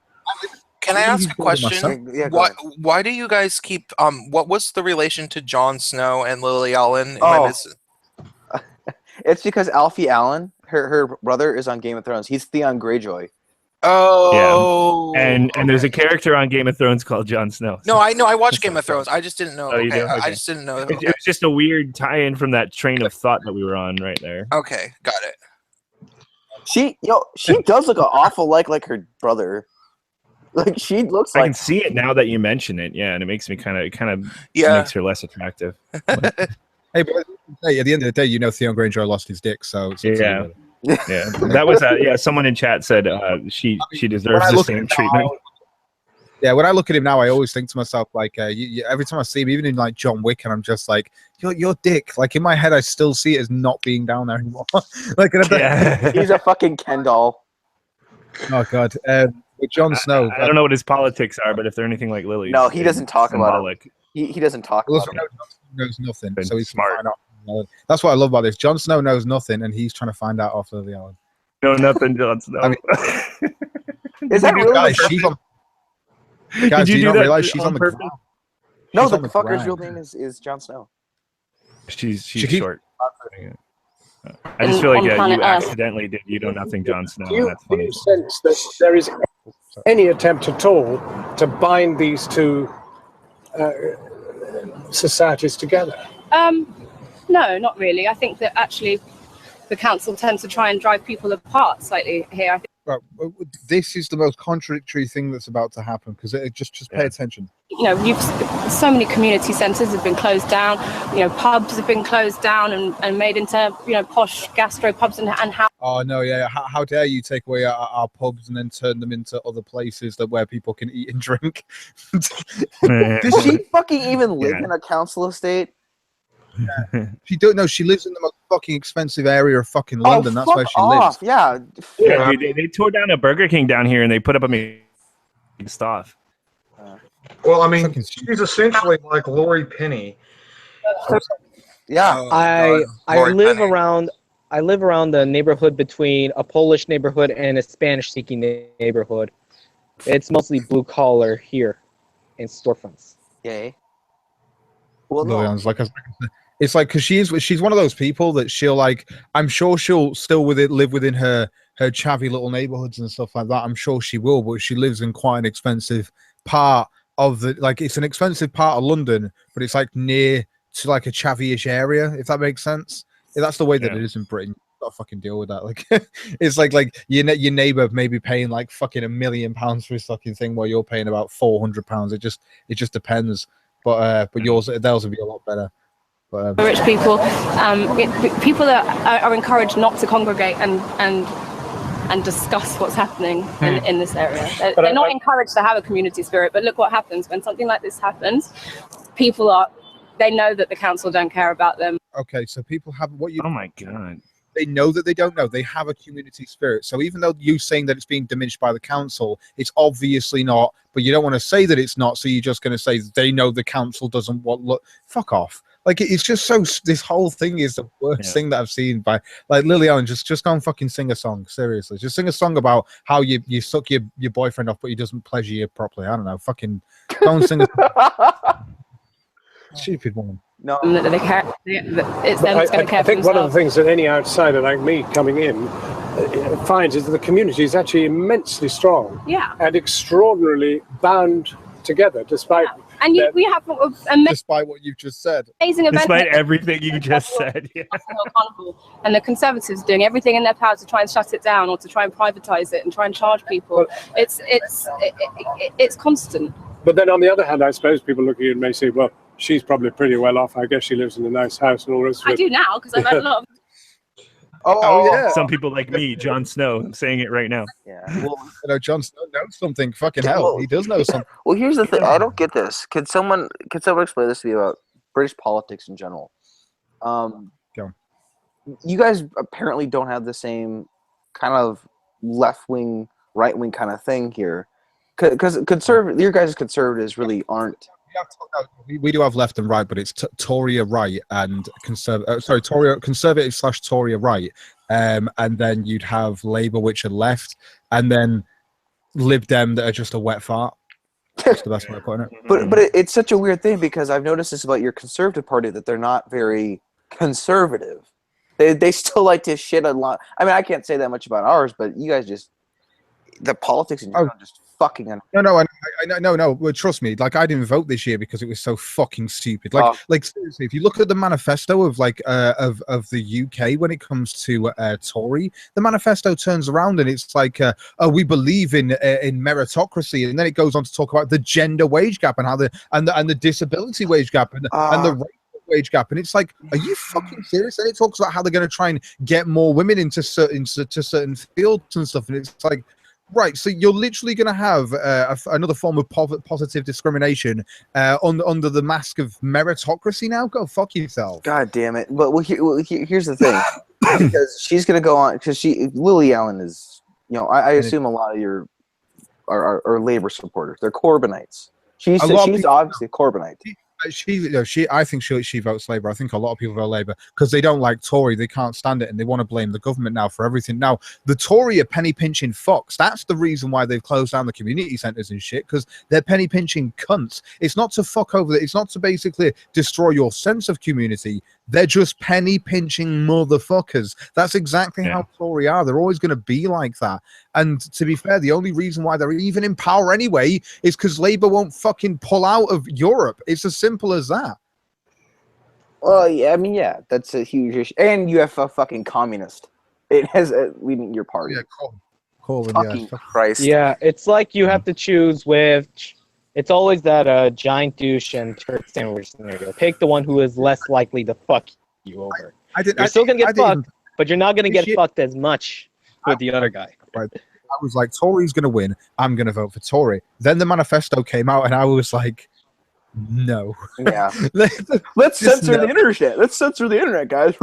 Can I ask a question? Yeah, why do you guys keep what was the relation to Jon Snow and Lily Allen? It's because Alfie Allen, her brother, is on Game of Thrones. He's Theon Greyjoy. Oh, yeah. And there's a character on Game of Thrones called Jon Snow. No, I know. I watched Game of Thrones. I just didn't know. Oh, you okay, do? Okay. I just didn't know. It was just a weird tie-in from that train of thought that we were on right there. Okay, got it. She does look awful like her brother. Like, she looks like. I can see it now that you mention it. Yeah, and it makes me kind of makes her less attractive. Hey, but at the end of the day, Theon Greyjoy lost his dick, so yeah. Yeah, that was someone in chat said she deserves the same treatment. Yeah, when I look at him now, I always think to myself, like, every time I see him, even in like John Wick, and I'm just like, your dick. Like, in my head, I still see it as not being down there anymore. Like, he's a fucking Ken doll. Oh god. With Jon Snow, I don't know what his politics are, but if they're anything like Lily's, no, he doesn't talk symbolic. about it. He doesn't talk about it. Jon Snow knows nothing, so he's smart. That's what I love about this. Jon Snow knows nothing, and he's trying to find out off Lily Allen. No, nothing, Jon Snow. I mean, is that really? Guys, do you not realize she's on the ground? No, the fucker's real name is Jon Snow. She's short. I just feel like you accidentally did You Know Nothing, Jon Snow. Do you That's funny. sense that there is any attempt at all to bind these two societies together? No, not really. I think that actually the council tends to try and drive people apart slightly here. I think. Right, this is the most contradictory thing that's about to happen, because just pay attention. So many community centres have been closed down. Pubs have been closed down and made into posh gastro pubs and how. Oh no, yeah. How dare you take away our pubs and then turn them into other places where people can eat and drink? Does she fucking even live in a council estate? Yeah. She lives in the most fucking expensive area of fucking London. That's where she lives. Yeah. They tore down a Burger King down here and they put up a stuff. Well, I mean, she's essentially like Lori Penny. Yeah. I live around the neighborhood between a Polish neighborhood and a Spanish-speaking neighborhood. It's mostly blue collar here in storefronts. Yay. Well, no. It's like, because she's one of those people that she'll like. I'm sure she'll still live within her chavvy little neighborhoods and stuff like that. I'm sure she will, but she lives in quite an expensive part of it's an expensive part of London, but it's like near to like a chavvy-ish area, if that makes sense. That's the way that it is in Britain. You've got to fucking deal with that. Like, it's like your neighbor maybe paying like fucking £1 million for his fucking thing, while you're paying about £400. It just depends. But theirs will be a lot better. But, rich people, people are encouraged not to congregate and and discuss what's happening in this area. But They're not encouraged to have a community spirit, but look what happens when something like this happens. People they know that the council don't care about them. Okay, so people have Oh my god. They know that they don't know. They have a community spirit. So even though you saying that it's being diminished by the council, it's obviously not. But you don't want to say that it's not. So you're just going to say they know the council doesn't want. Look, fuck off. Like it's just so. This whole thing is the worst thing that I've seen. By like Lily Allen, just go and fucking sing a song. Seriously, just sing a song about how you suck your boyfriend off, but he doesn't pleasure you properly. I don't know. Fucking go and sing a stupid woman. No, They care. It's them that's going to care I for think one of themselves. the things that any outsider like me coming in finds is that the community is actually immensely strong Yeah. and extraordinarily bound together, despite And we have an Despite what you've just said. amazing event. Despite everything you just said. Yeah. Carnival, and the Conservatives doing everything in their power to try and shut it down or to try and privatize it and try and charge people. It's constant. But then on the other hand, I suppose people looking at it may say, well, she's probably pretty well off. I guess she lives in a nice house and all the rest of it. I do now because I've had a lot of. Oh yeah. Some people like me, Jon Snow, I'm saying it right now. Yeah. Well, Jon Snow knows something. Fucking hell, he does know something. well, here's the thing. I don't get this. Could someone explain this to me about British politics in general? Go. You guys apparently don't have the same kind of left wing, right wing kind of thing here, because your guys' conservatives really aren't. We do have left and right, but it's Tory right and conservative. Conservative / Tory right, and then you'd have Labour, which are left, and then Lib Dem that are just a wet fart. That's the best way of putting it. But it's such a weird thing because I've noticed this about your Conservative Party that they're not very conservative. They still like to shit a lot. I mean, I can't say that much about ours, but you guys just the politics in general just fucking. No. Well, trust me. Like, I didn't vote this year because it was so fucking stupid. Like seriously, if you look at the manifesto of of the UK when it comes to Tory, the manifesto turns around and it's like, we believe in meritocracy, and then it goes on to talk about the gender wage gap and how the disability wage gap and the racial wage gap, and it's like, are you fucking serious? And it talks about how they're going to try and get more women into certain fields and stuff, and it's like. Right, so you're literally going to have another form of positive discrimination under the mask of meritocracy now? Go fuck yourself. God damn it. But here's the thing. Because she's going to go on, because Lily Allen is, I assume a lot of your are Labour supporters. They're Corbynites. She's obviously Corbynite. I think she votes Labour. I think a lot of people vote Labour because they don't like Tory. They can't stand it, and they want to blame the government now for everything. Now, the Tory are penny pinching fucks. That's the reason why they've closed down the community centres and shit, because they're penny pinching cunts. It's not to fuck over. It's not to basically destroy your sense of community. They're just penny pinching motherfuckers. That's exactly how Tory are. They're always going to be like that. And to be fair, the only reason why they're even in power anyway is because Labour won't fucking pull out of Europe. It's as simple as that. Well, yeah, I mean, yeah, that's a huge issue. And you have a fucking communist. It has leading your party. Yeah, Corbyn, fucking Christ. Yeah, it's like you have to choose with. It's always that giant douche and turd sandwich scenario. Pick the one who is less likely to fuck you over. You're still gonna get fucked, but you're not gonna get fucked as much with the other guy. Right. I was like, Tory's gonna win. I'm gonna vote for Tory. Then the manifesto came out, and I was like, no. Yeah. Let's censor the internet. Let's censor the internet, guys.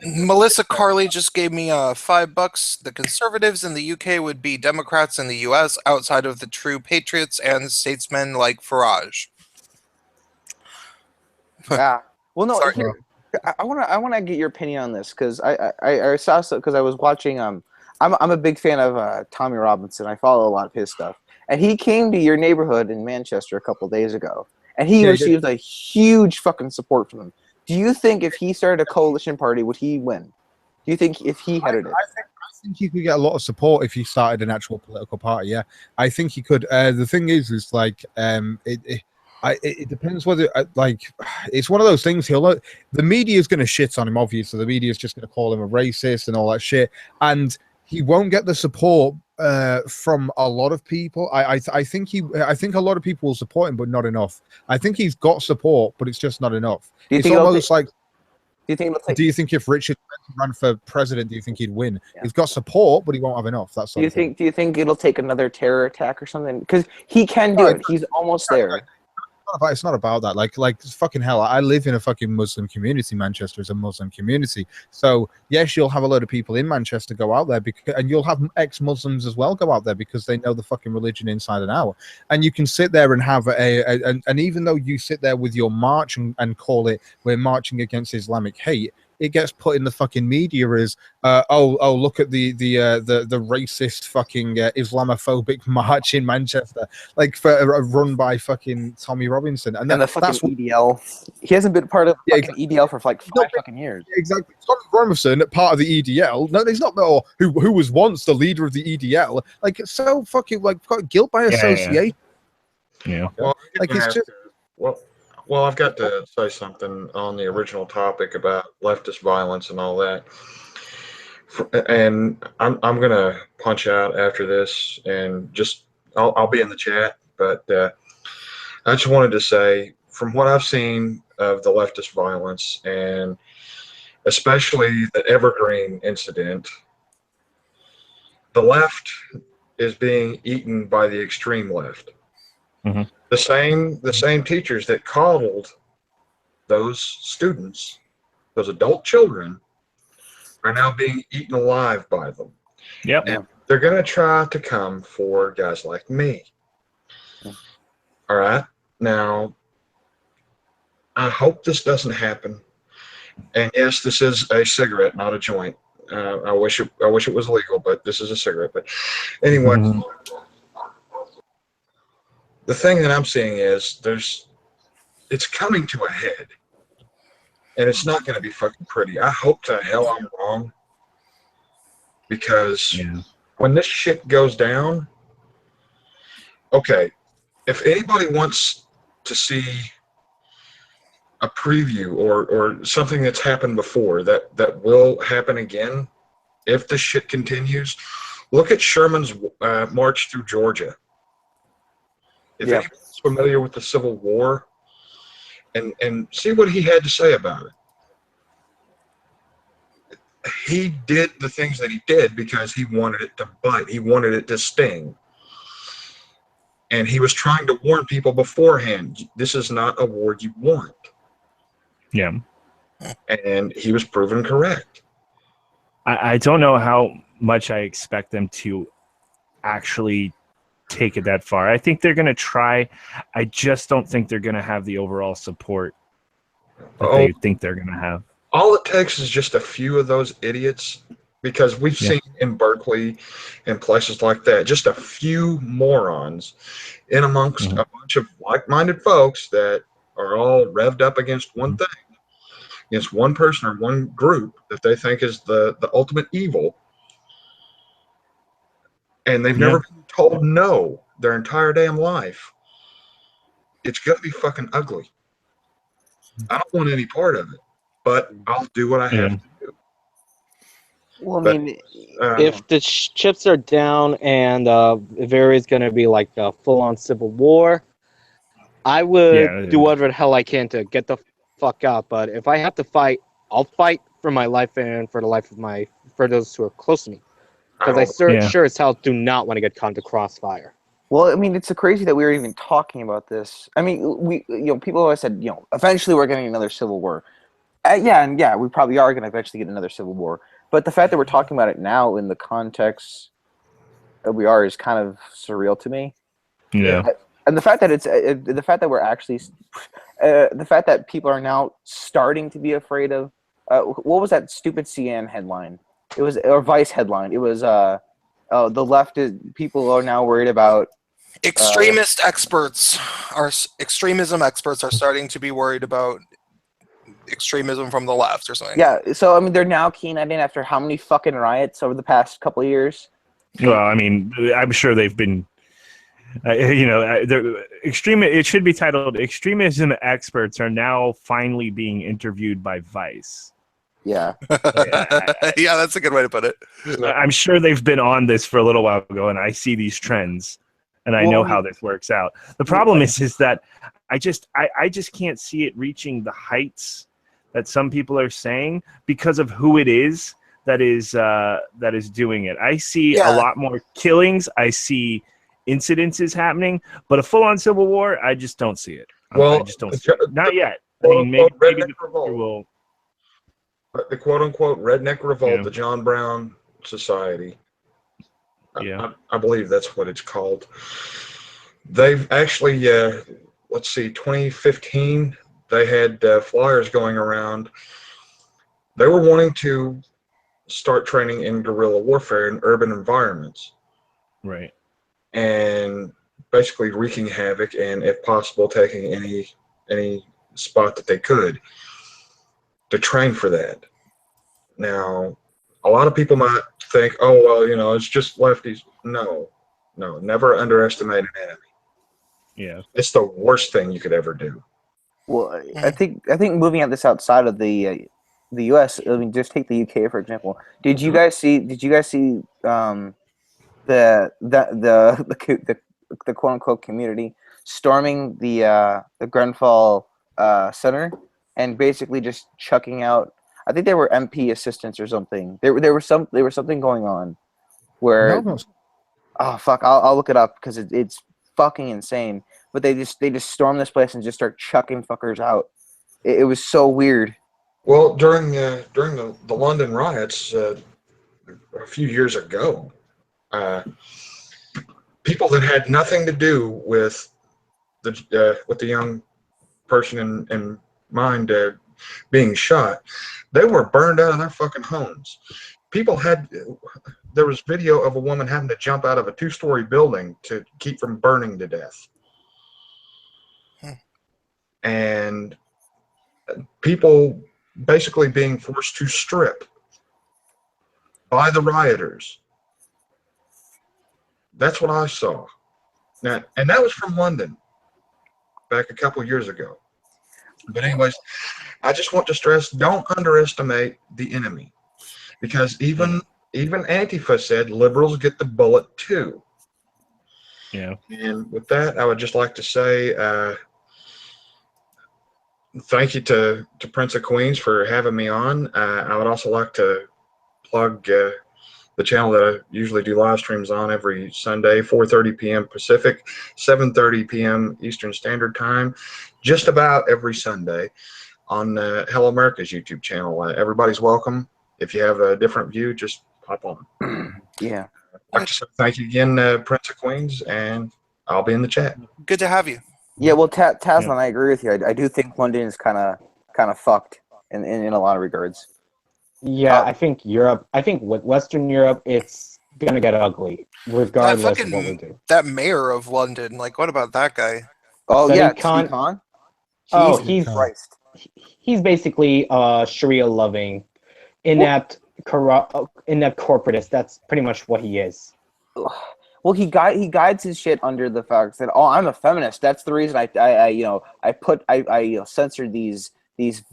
Melissa Carley just gave me $5. The conservatives in the UK would be Democrats in the US outside of the true patriots and statesmen like Farage. Yeah. Well, no. I want to get your opinion on this because I saw because I was watching. I'm a big fan of Tommy Robinson. I follow a lot of his stuff. And he came to your neighborhood in Manchester a couple of days ago, and he received a huge fucking support from him. Do you think if he started a coalition party, would he win? Do you think if he headed it? I think he could get a lot of support if he started an actual political party. Yeah, I think he could. The thing is like, it depends whether it's one of those things. The media is going to shit on him. Obviously, the media is just going to call him a racist and all that shit, and he won't get the support from a lot of people. I think a lot of people will support him, but not enough. I think he's got support, but it's just not enough. It's almost like you think it'll take? Do you think if Richard ran for president, do you think he'd win? Yeah. He's got support, but he won't have enough. That's Do you think it'll take another terror attack or something? Because he can do it. He's almost there. It's not about that. Like fucking hell. I live in a fucking Muslim community. Manchester is a Muslim community. So yes, you'll have a lot of people in Manchester go out there, and you'll have ex-Muslims as well go out there because they know the fucking religion inside and out. And you can sit there and have and even though you sit there with your march and call it, we're marching against Islamic hate, it gets put in the fucking media as look at the racist fucking Islamophobic march in Manchester, like run by fucking Tommy Robinson, and the fucking EDL. He hasn't been part of fucking EDL for like 5 fucking years. Exactly, Tommy Robinson, part of the EDL. No, he's not. No, who was once the leader of the EDL. Like it's so fucking like got guilt by association. Yeah. Well, like it's just. Well, I've got to say something on the original topic about leftist violence and all that. And I'm going to punch out after this and I'll be in the chat. But I just wanted to say, from what I've seen of the leftist violence, and especially the Evergreen incident, the left is being eaten by the extreme left. Mm-hmm. The same teachers that coddled those students, those adult children, are now being eaten alive by them. Yep. And they're going to try to come for guys like me. All right. Now, I hope this doesn't happen. And yes, this is a cigarette, not a joint. I wish it was legal, but this is a cigarette. But anyway. Mm-hmm. The thing that I'm seeing is it's coming to a head, and it's not going to be fucking pretty. I hope to hell I'm wrong, because when this shit goes down, okay, if anybody wants to see a preview or something that's happened before that will happen again, if this shit continues, look at Sherman's march through Georgia. If anyone's familiar with the Civil War, and see what he had to say about it. He did the things that he did because he wanted it to bite. He wanted it to sting. And he was trying to warn people beforehand, this is not a war you want. Yeah. And he was proven correct. I don't know how much I expect them to actually take it that far. I think they're going to try. I just don't think they're going to have the overall support that they think they're going to have. All it takes is just a few of those idiots, because we've seen in Berkeley and places like that, just a few morons in amongst a bunch of like-minded folks that are all revved up against one thing, against one person or one group that they think is the ultimate evil. And they've never been told no their entire damn life. It's going to be fucking ugly. I don't want any part of it, but I'll do what I have to do. Well, I mean, if the chips are down and if there is going to be like a full-on civil war, I would do whatever the hell I can to get the fuck out. But if I have to fight, I'll fight for my life and for the life of for those who are close to me. Because I sure as hell do not want to get caught into crossfire. Well, I mean, it's so crazy that we were even talking about this. I mean, people always said, eventually we're getting another civil war. We probably are going to eventually get another civil war. But the fact that we're talking about it now in the context that we are is kind of surreal to me. Yeah. And the fact that the fact that we're actually, the fact that people are now starting to be afraid of, what was that stupid CNN headline? It was, or Vice headline. It was the left is, people are now worried about extremism experts are starting to be worried about extremism from the left or something. Yeah, so I mean they're now keen on it after how many fucking riots over the past couple of years? Well, I mean, I'm sure they've been it should be titled "Extremism Experts Are Now Finally Being Interviewed by Vice." Yeah. Yeah, that's a good way to put it. I'm sure they've been on this for a little while ago, and I see these trends, and I know how this works out. The problem is that I just can't see it reaching the heights that some people are saying because of who it is that is doing it. I see a lot more killings. I see incidences happening, but a full-on civil war, I just don't see it. I just don't see it. Not yet. I mean, maybe the future will. The quote-unquote redneck revolt, the John Brown Society. Yeah, I believe that's what it's called. They've actually, let's see, 2015, they had flyers going around. They were wanting to start training in guerrilla warfare in urban environments. Right. And basically wreaking havoc and, if possible, taking any spot that they could to train for that. Now, a lot of people might think, oh, well, it's just lefties. No, never underestimate an enemy. Yeah. It's the worst thing you could ever do. Well, I think moving at this outside of the U.S. I mean, just take the U.K. for example. Did you guys see the quote unquote community storming the Grenfell Center and basically just chucking out? I think they were MP assistants or something. There was something going on where oh fuck, I'll look it up because it's fucking insane. But they just stormed this place and just start chucking fuckers out. It was so weird. Well, during the London riots a few years ago, people that had nothing to do with the young person in mind being shot, they were burned out of their fucking homes. There was video of a woman having to jump out of a 2-story building to keep from burning to death. And people basically being forced to strip by the rioters. That's what I saw. Now, and that was from London back a couple years ago. But anyways, I just want to stress, don't underestimate the enemy. Because even Antifa said liberals get the bullet too. Yeah. And with that, I would just like to say thank you to Prince of Queens for having me on. I would also like to plug the channel that I usually do live streams on every Sunday, 4:30 p.m. Pacific, 7:30 p.m. Eastern Standard Time, just about every Sunday on Hello America's YouTube channel. Everybody's welcome. If you have a different view, just pop on. Yeah. I'd like to say thank you again, Prince of Queens, and I'll be in the chat. Good to have you. Yeah, well, Tasman, I agree with you. I do think London is kind of fucked in a lot of regards. Yeah, I think Europe. I think with Western Europe, it's gonna get ugly regardless of what we do. That mayor of London, like, what about that guy? Oh Sadiq yeah, Khan. Khan. Oh, he's basically Sharia-loving, inept corporatist. That's pretty much what he is. Well, he guides his shit under the fact that I'm a feminist. That's the reason I censored these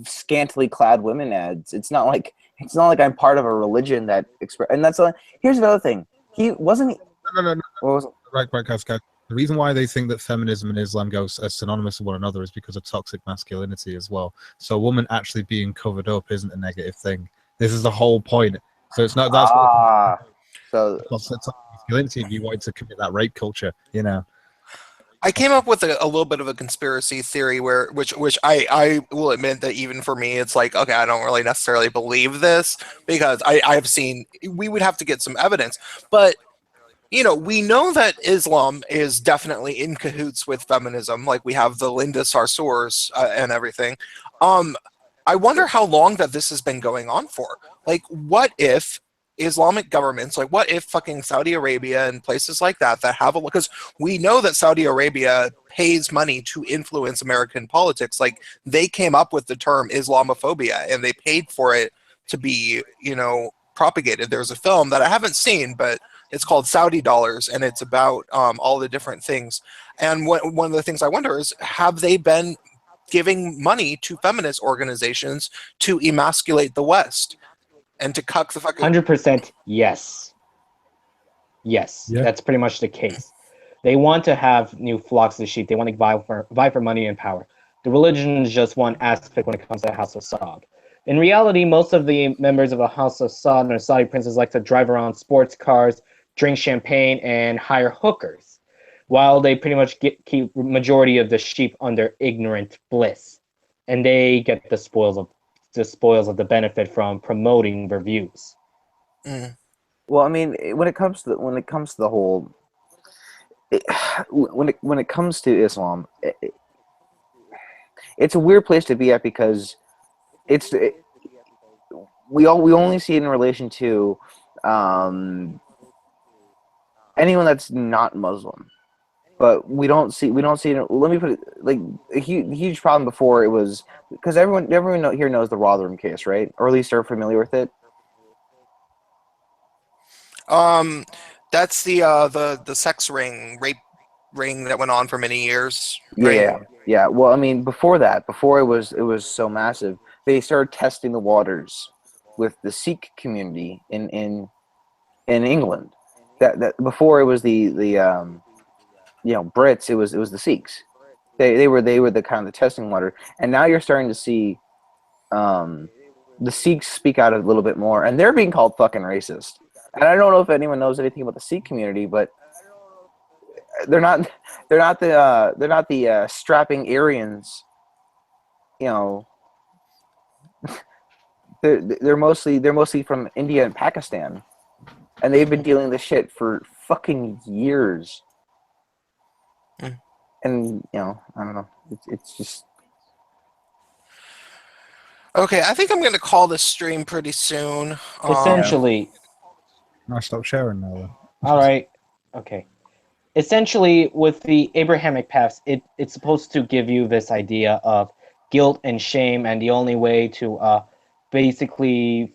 scantily clad women ads. It's not like I'm part of a religion that and that's here's another thing. He wasn't. No. Right, Cascade. The reason why they think that feminism and Islam go synonymous with one another is because of toxic masculinity as well. So a woman actually being covered up isn't a negative thing. This is the whole point. So it's not so masculinity. You want to commit that rape culture, I came up with a little bit of a conspiracy theory which I will admit that even for me, it's like, okay, I don't really necessarily believe this because I've seen, we would have to get some evidence, but we know that Islam is definitely in cahoots with feminism. Like we have the Linda Sarsours and everything. I wonder how long that this has been going on for. Like, what if Islamic governments, like what if fucking Saudi Arabia and places like that have because we know that Saudi Arabia pays money to influence American politics. Like they came up with the term Islamophobia and they paid for it to be, propagated. There's a film that I haven't seen, but it's called Saudi Dollars, and it's about all the different things. And one of the things I wonder is, have they been giving money to feminist organizations to emasculate the West and to cuck the fucking 100% yes. Yes, Yeah. That's pretty much the case. They want to have new flocks of sheep. They want to vie for money and power. The religion is just one aspect when it comes to the House of Saud. In reality, most of the members of the House of Saud and Saudi princes like to drive around sports cars, drink champagne, and hire hookers, while they pretty much keep majority of the sheep under ignorant bliss, and they get the spoils of the benefit from promoting their views. Well, I mean, when it comes to the whole, when it comes to Islam, it's a weird place to be at because we only see it in relation to anyone that's not Muslim, but we don't see it. Let me put it like a huge problem before it was because everyone here knows the Rotherham case, right? Or at least are familiar with it. That's the sex rape ring that went on for many years. Right? Yeah. Well, I mean, before it was so massive, they started testing the waters with the Sikh community in England. That before it was the Brits, it was the Sikhs. They were the kind of the testing water, and now you're starting to see the Sikhs speak out a little bit more, and they're being called fucking racist. And I don't know if anyone knows anything about the Sikh community, but they're not the strapping Aryans. You know, they're mostly from India and Pakistan, and they've been dealing with this shit for fucking years. And I don't know. It's just okay. I think I'm going to call this stream pretty soon. Essentially, I stop sharing now. All right. Okay. Essentially, with the Abrahamic paths, it's supposed to give you this idea of guilt and shame, and the only way to basically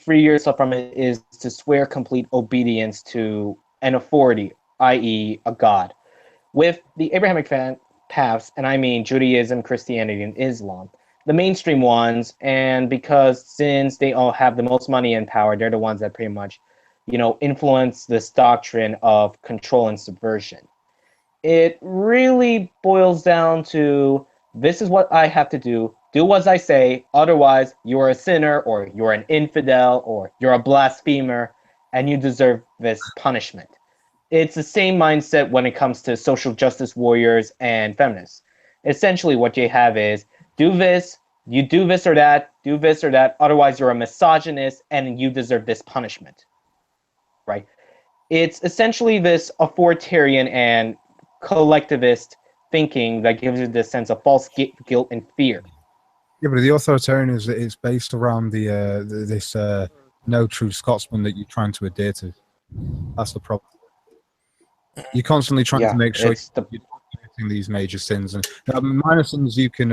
free yourself from it is to swear complete obedience to an authority, i.e., a god. With the Abrahamic paths, and I mean Judaism, Christianity, and Islam, the mainstream ones, and because since they all have the most money and power, they're the ones that pretty much influence this doctrine of control and subversion. It really boils down to, this is what I have to do as I say, otherwise you're a sinner, or you're an infidel, or you're a blasphemer, and you deserve this punishment. It's the same mindset when it comes to social justice warriors and feminists. Essentially what you have is, do this, you do this or that, otherwise you're a misogynist, and you deserve this punishment. Right? It's essentially this authoritarian and collectivist thinking that gives you this sense of false guilt and fear. Yeah, but the authoritarianism is based around this no true Scotsman that you're trying to adhere to. That's the problem. You're constantly trying to make sure you're committing these major sins, and minor sins you can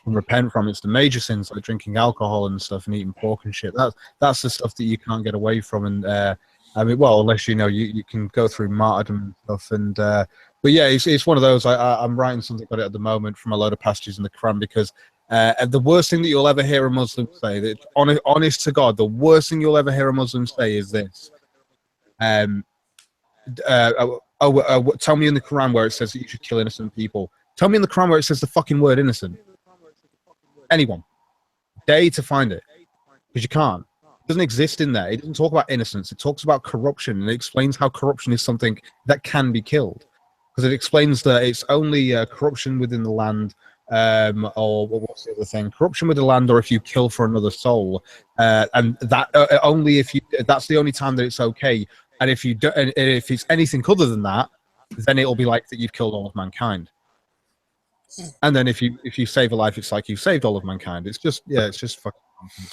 repent from. It's the major sins like drinking alcohol and stuff and eating pork and shit. That's the stuff that you can't get away from. And I mean, well, unless you can go through martyrdom and stuff. And but yeah, it's one of those. I'm writing something about it at the moment from a load of passages in the Quran, because the worst thing that you'll ever hear a Muslim say, that honest to God, the worst thing you'll ever hear a Muslim say is this. Tell me in the Quran where it says that you should kill innocent people. Tell me in the Quran where it says the fucking word innocent. Anyone. Dare to find it. Because you can't. It doesn't exist in there. It doesn't talk about innocence. It talks about corruption, and it explains how corruption is something that can be killed. Because it explains that it's only corruption within the land, or what's the other thing? Corruption with the land, or if you kill for another soul. And that only if you, that's the only time that it's okay. And if you do, and if it's anything other than that, then it'll be like that you've killed all of mankind. And then if you save a life, it's like you've saved all of mankind. It's just fucking nonsense.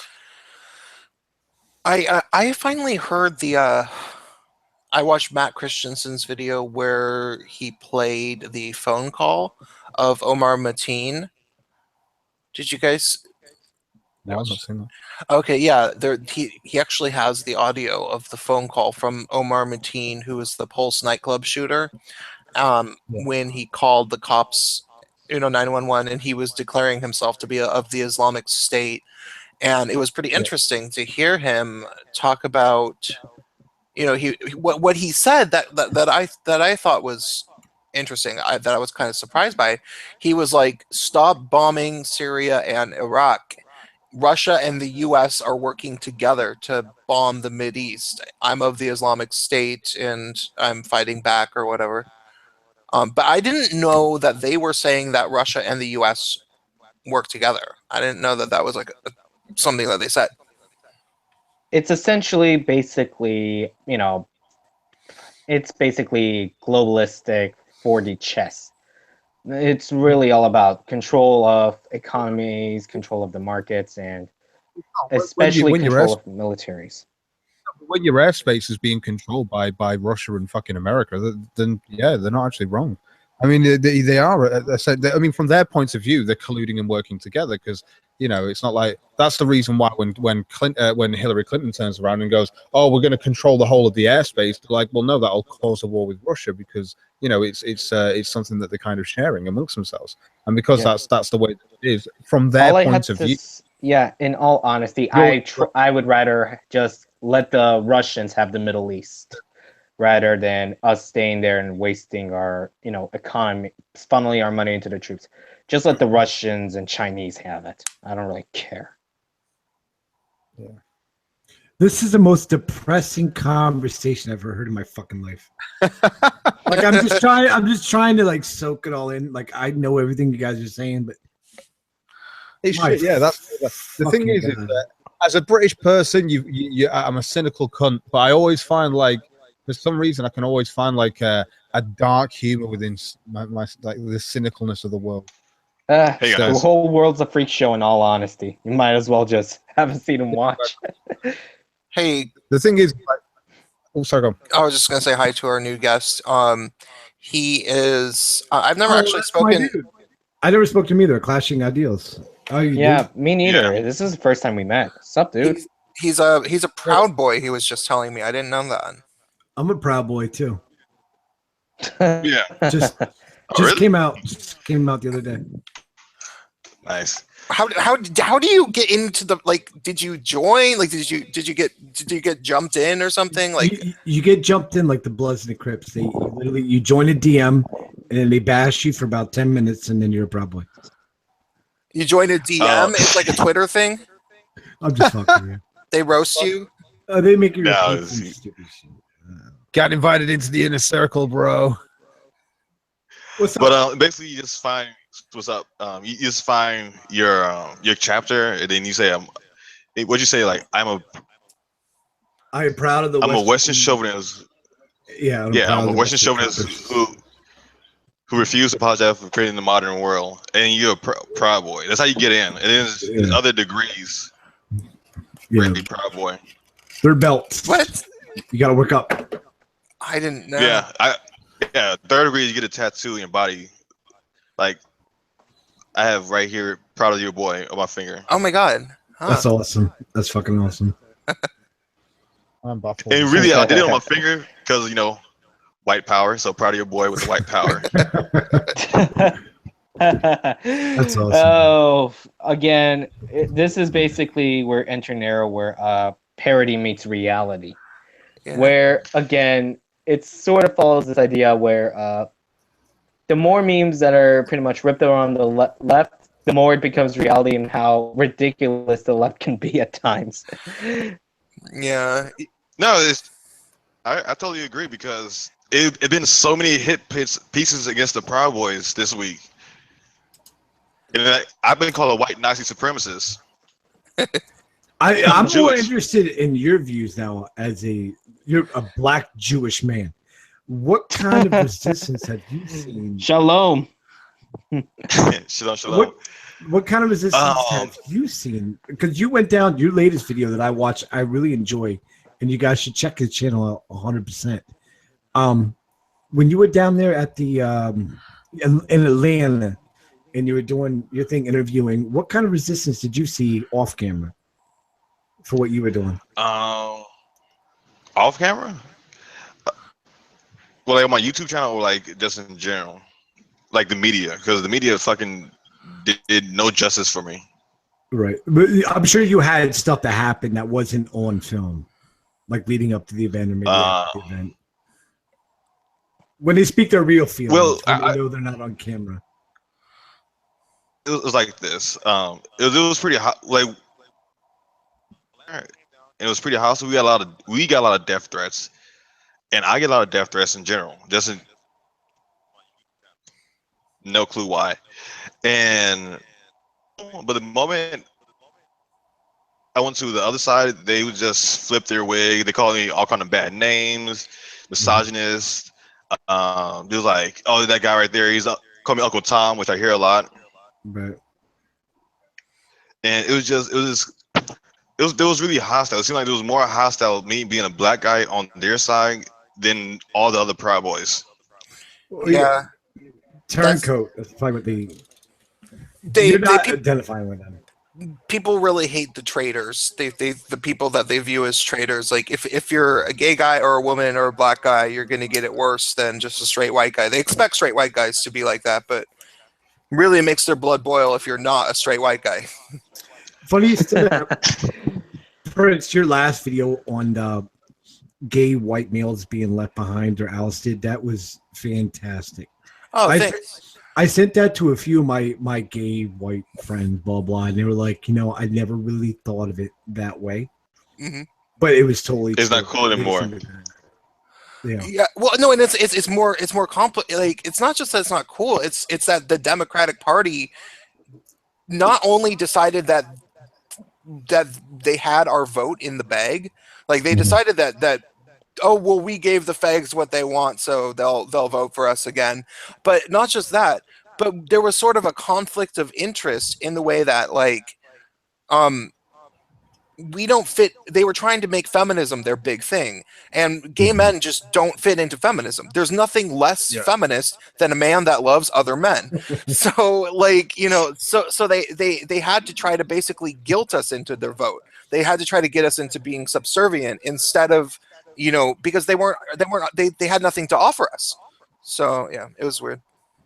I finally heard I watched Matt Christensen's video where he played the phone call of Omar Mateen. Did you guys? No, I've not seen that. Okay, yeah. He actually has the audio of the phone call from Omar Mateen, who was the Pulse nightclub shooter, when he called the cops, 911, and he was declaring himself to be of the Islamic State. And it was pretty interesting to hear him talk about, what he said that I thought was interesting that I was kind of surprised by. He was like, stop bombing Syria and Iraq. Russia and the US are working together to bomb the Mideast. I'm of the Islamic State and I'm fighting back or whatever. But I didn't know that they were saying that Russia and the US work together. I didn't know that that was like something that they said. It's essentially basically, it's basically globalistic 4D chess. It's really all about control of economies, control of the markets, and especially control of militaries. When your airspace is being controlled by Russia and fucking America, then yeah, they're not actually wrong. I mean, they are. I mean, from their point of view, they're colluding and working together because it's not like that's the reason why when Hillary Clinton turns around and goes, "Oh, we're going to control the whole of the airspace," they're like, "Well, no, that'll cause a war with Russia because it's something that they're kind of sharing amongst themselves, and because that's the way it is from their point of view." Yeah, in all honesty, I would rather just let the Russians have the Middle East rather than us staying there and wasting our, economy, funneling our money into the troops. Just let the Russians and Chinese have it. I don't really care. Yeah. This is the most depressing conversation I've ever heard in my fucking life. Like I'm just trying to like soak it all in. Like I know everything you guys are saying, but yeah, that's the thing is that as a British person, I'm a cynical cunt, but I always find like for some reason I can always find like a dark humor within my like the cynicalness of the world. The whole world's a freak show. In all honesty, you might as well just have a seat and watch. Hey, the thing is, oh, sorry, go. I was just gonna say hi to our new guest. He is. I've never actually spoken. I never spoke to him either. Clashing Ideals. Oh, yeah, me neither. Yeah. This is the first time we met. What's up, dude? He's a proud boy. He was just telling me. I didn't know that. I'm a proud boy too. Yeah. Just really? came out the other day. Nice. How do you get into the did you join? Like did you get jumped in or something? Like you get jumped in like the Bloods and the Crips. You join a DM and then they bash you for about 10 minutes and then you're a proud boy. You join a DM? It's like a Twitter thing? I'm just fucking you. They roast you? They make you stupid shit. Got invited into the inner circle, bro. What's up? But basically you just find what's up. You just find your chapter and then you say what'd you say, like I am proud of the I'm a Western chauvinist. Yeah, I'm a Western chauvinist who refused to apologize for creating the modern world, and you're a proud boy. That's how you get in. And then there's other degrees. Yeah, proud boy. Third belt. What? You got to work up. I didn't know. Yeah. Third degree, you get a tattoo in your body. Like I have right here, proud of your boy, on my finger. Oh my god. Huh. That's awesome. That's fucking awesome. And really, I did it on my finger because white power, so proud of your boy with the white power. That's awesome. Oh, again, this is basically we're entering an era where parody meets reality. Yeah. Where, again, it sort of follows this idea where the more memes that are pretty much ripped around the left, the more it becomes reality and how ridiculous the left can be at times. Yeah. No, I totally agree because it been so many hit pieces against the Proud Boys this week. And I've been called a white Nazi supremacist. I'm more interested in your views now as you're a black Jewish man. What kind of resistance have you seen? Shalom. Shalom. What kind of resistance have you seen? Because you went down your latest video that I watched, I really enjoy, and you guys should check his channel 100%. When you were down there at the in Atlanta, and you were doing your thing, interviewing, what kind of resistance did you see off camera for what you were doing? Off camera? Well, like on my YouTube channel, or like just in general, like the media, because the media fucking did no justice for me. Right, but I'm sure you had stuff that happened that wasn't on film, like leading up to the event or maybe after the event. When they speak their real feelings, Well, when they know they're not on camera. It was like this. It was pretty hot. Like, it was pretty hostile. We got a lot of death threats, and I get a lot of death threats in general. No clue why. But the moment I went to the other side, they would just flip their wig. They call me all kind of bad names, misogynist. They was like, oh, that guy right there, call me Uncle Tom, which I hear a lot. Right. And it was really hostile. It seemed like there was more hostile me being a black guy on their side than all the other Proud Boys. Yeah. Turncoat. That's probably what you're not identifying with them. People really hate the traitors. The people that they view as traitors. Like if you're a gay guy or a woman or a black guy, you're gonna get it worse than just a straight white guy. They expect straight white guys to be like that, but really it makes their blood boil if you're not a straight white guy. Funny story. Prince, your last video on the gay white males being left behind or ousted, that was fantastic. Oh, thanks. I sent that to a few of my gay white friends, blah blah, and they were like, I never really thought of it that way. Mm-hmm. But it was totally. It's not cool anymore. Yeah. Well, no, and it's more complicated. Like, it's not just that it's not cool. It's that the Democratic Party not only decided that they had our vote in the bag, like they decided that oh, well, we gave the fags what they want, so they'll vote for us again. But not just that, but there was sort of a conflict of interest in the way that, like, we don't fit. They were trying to make feminism their big thing, and gay men just don't fit into feminism. There's nothing less feminist than a man that loves other men. So, like, so they had to try to basically guilt us into their vote. They had to try to get us into being subservient instead of, because they had nothing to offer us. So yeah, it was weird.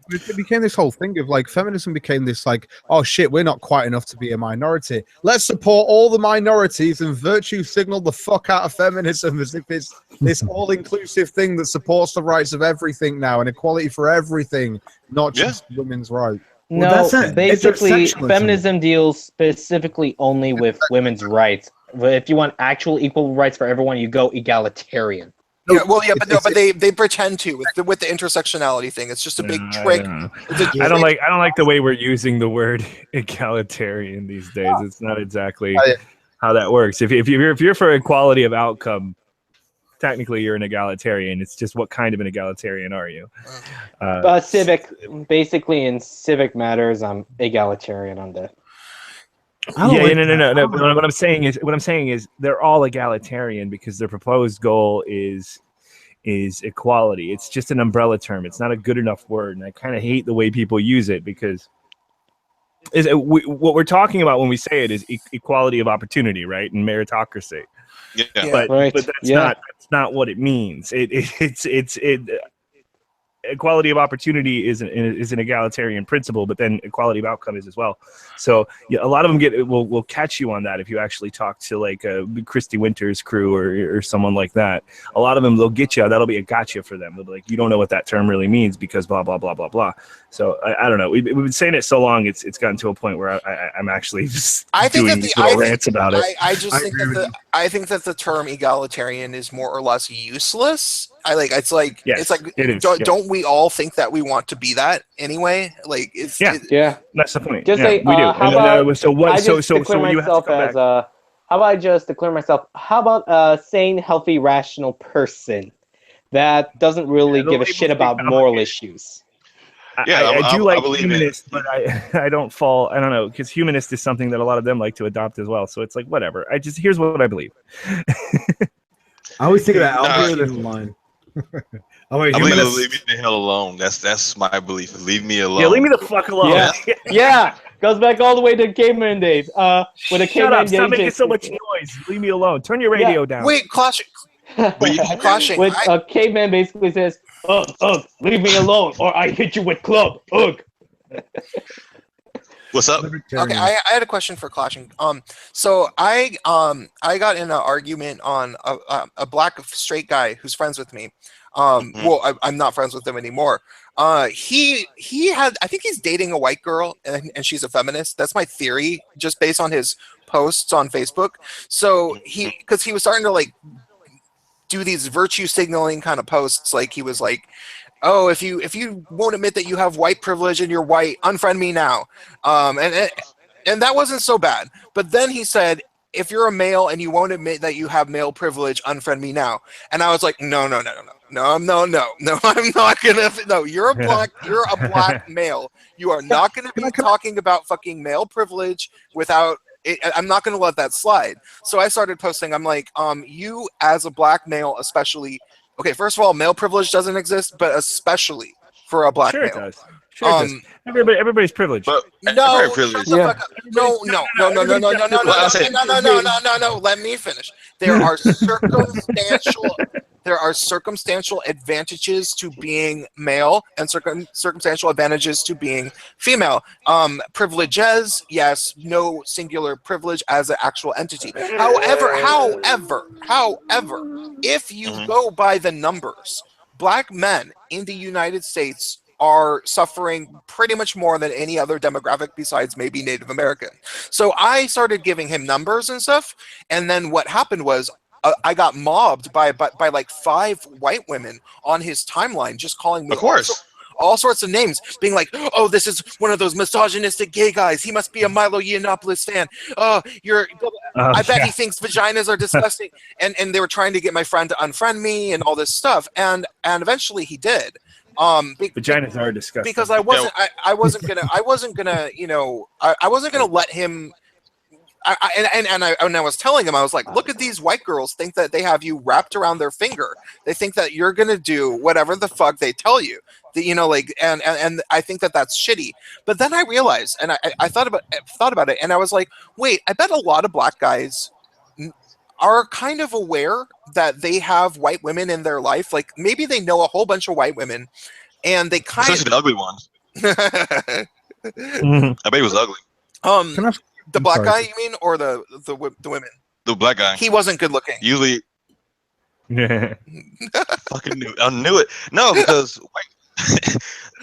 It became this whole thing of like feminism became this like, oh shit, we're not quite enough to be a minority. Let's support all the minorities and virtue signal the fuck out of feminism as if it's this all-inclusive thing that supports the rights of everything now and equality for everything, not just women's rights. No, basically, feminism deals specifically only with women's rights. But if you want actual equal rights for everyone, you go egalitarian. Yeah, well, yeah, but they pretend to with the intersectionality thing. It's just a big trick. I don't like the way we're using the word egalitarian these days. It's not exactly how that works. If you're for equality of outcome, technically you're an egalitarian. It's just what kind of an egalitarian are you? Basically in civic matters, I'm egalitarian on that. No. What I'm saying is they're all egalitarian because their proposed goal is equality. It's just an umbrella term. It's not a good enough word, and I kind of hate the way people use it because what we're talking about when we say it is equality of opportunity, right, and meritocracy. Yeah. But that's not what it means. It's equality of opportunity is an egalitarian principle, but then equality of outcome is as well. So a lot of them will catch you on that if you actually talk to like a Christy Winters crew or someone like that. A lot of them, they'll get you. That'll be a gotcha for them. They'll be like, you don't know what that term really means because blah blah blah blah blah. So I don't know. We've been saying it so long, it's gotten to a point where I'm actually just doing these little rants about it. I think that the term egalitarian is more or less useless. It's like don't we all think that we want to be that anyway? Like that's the point. Just say we do. How about so what you have to come back. How about I just declare myself? How about a sane, healthy, rational person that doesn't really give a shit about moral issues? I do like humanist, but I don't fall. I don't know, because humanist is something that a lot of them like to adopt as well. So it's like whatever. Here's what I believe. I always think of that. I'll hear this line. I believe leave me the hell alone. That's my belief. Leave me alone. Yeah, leave me the fuck alone. Yeah. Goes back all the way to caveman days. Shut up! Stop making so much noise. Leave me alone. Turn your radio down. Wait, Clashing. With a caveman basically says, "Ugh, leave me alone, or I hit you with club." Ugh. What's up? Okay, I had a question for Clashing. So I got in an argument on a black straight guy who's friends with me. Well, I'm not friends with him anymore. He had, I think he's dating a white girl, and she's a feminist. That's my theory, just based on his posts on Facebook. So because he was starting to like do these virtue signaling kind of posts, like he was like, oh, if you won't admit that you have white privilege and you're white, unfriend me now. And that wasn't so bad. But then he said, if you're a male and you won't admit that you have male privilege, unfriend me now. And I was like, no, I'm not gonna. No, you're a black male. You are not gonna be talking about fucking male privilege without. I'm not gonna let that slide. So I started posting. I'm like, you as a black male, especially. Okay, first of all, male privilege doesn't exist, but especially for a black sure male. It does. Sure it does. Everybody's privileged. No, shut the fuck up. No. Let me finish. There are circumstantial advantages to being male and circumstantial advantages to being female. Privileges, yes, no singular privilege as an actual entity. However, if you go by the numbers, black men in the United States are suffering pretty much more than any other demographic besides maybe Native American. So I started giving him numbers and stuff, and then what happened was I got mobbed by like 5 white women on his timeline, just calling me of course all sorts of names, being like, oh, this is one of those misogynistic gay guys. He must be a Milo Yiannopoulos fan. Oh, I bet he thinks vaginas are disgusting. and they were trying to get my friend to unfriend me and all this stuff. And eventually he did. Vaginas are disgusting. Because I wasn't gonna let him. I was telling him, I was like, look at these white girls think that they have you wrapped around their finger. They think that you're gonna do whatever the fuck they tell you. And I think that that's shitty. But then I realized, and I thought about it, and I was like, wait, I bet a lot of black guys are kind of aware that they have white women in their life. Like maybe they know a whole bunch of white women, and they kind especially the ugly ones. I bet he was ugly. The black guy, you mean, or the women? The black guy. He wasn't good looking. Usually. Fucking I knew it. No, because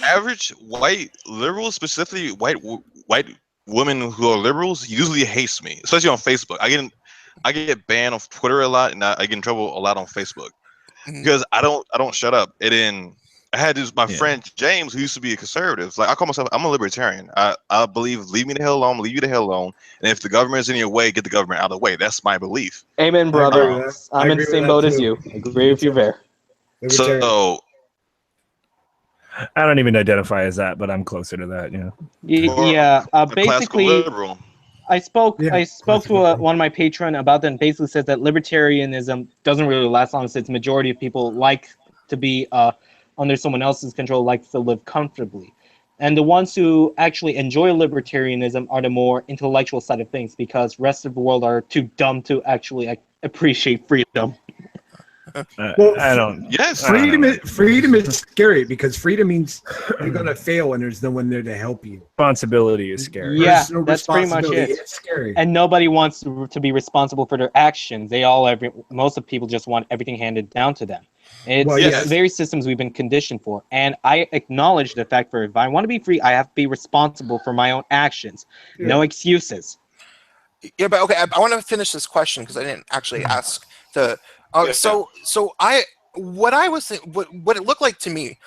average white liberals, specifically white women who are liberals, usually hates me, especially on Facebook. I get banned off Twitter a lot, and I get in trouble a lot on Facebook because I don't shut up. I had my friend James, who used to be a conservative. Like I call myself, I'm a libertarian. I believe leave me the hell alone, leave you the hell alone, and if the government is in your way, get the government out of the way. That's my belief. Amen, brother. I'm in the same boat as you. I agree with you there. So I don't even identify as that, but I'm closer to that. Basically, I spoke to one of my patrons about that, and basically says that libertarianism doesn't really last long, since majority of people like to be under someone else's control, likes to live comfortably. And the ones who actually enjoy libertarianism are the more intellectual side of things, because rest of the world are too dumb to actually appreciate freedom. Well, I don't. Yes, freedom is scary, because freedom means you're gonna fail and there's no one there to help you. Responsibility is scary. Yeah, that's pretty much it. It's scary. And nobody wants to be responsible for their actions. Most of people just want everything handed down to them. It's very systems we've been conditioned for. And I acknowledge the fact that if I want to be free, I have to be responsible for my own actions. Yeah. No excuses. Yeah, but okay, I want to finish this question because I didn't actually ask the. What it looked like to me,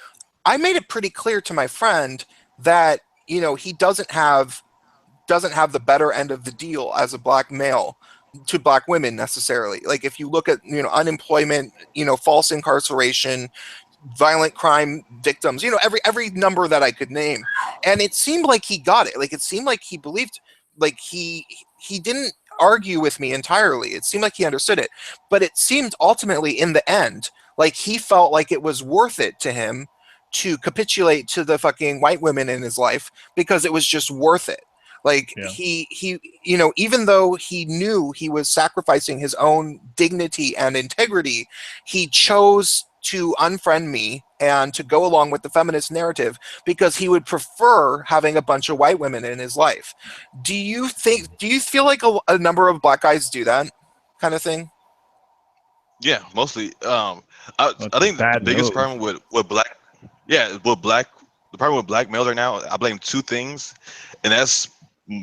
I made it pretty clear to my friend that he doesn't have the better end of the deal as a black male to black women necessarily. Like if you look at unemployment, false incarceration, violent crime victims, every number that I could name, and it seemed like he got it. Like it seemed like he believed, like he didn't argue with me entirely. It seemed like he understood it, but it seemed ultimately in the end like he felt like it was worth it to him to capitulate to the fucking white women in his life because it was just worth it. Like he even though he knew he was sacrificing his own dignity and integrity, he chose to unfriend me and to go along with the feminist narrative because he would prefer having a bunch of white women in his life. Do you feel like a number of black guys do that kind of thing? Yeah, mostly. I think the bad biggest move. problem with black, yeah, with black, the problem with black males right now, I blame two things, and that's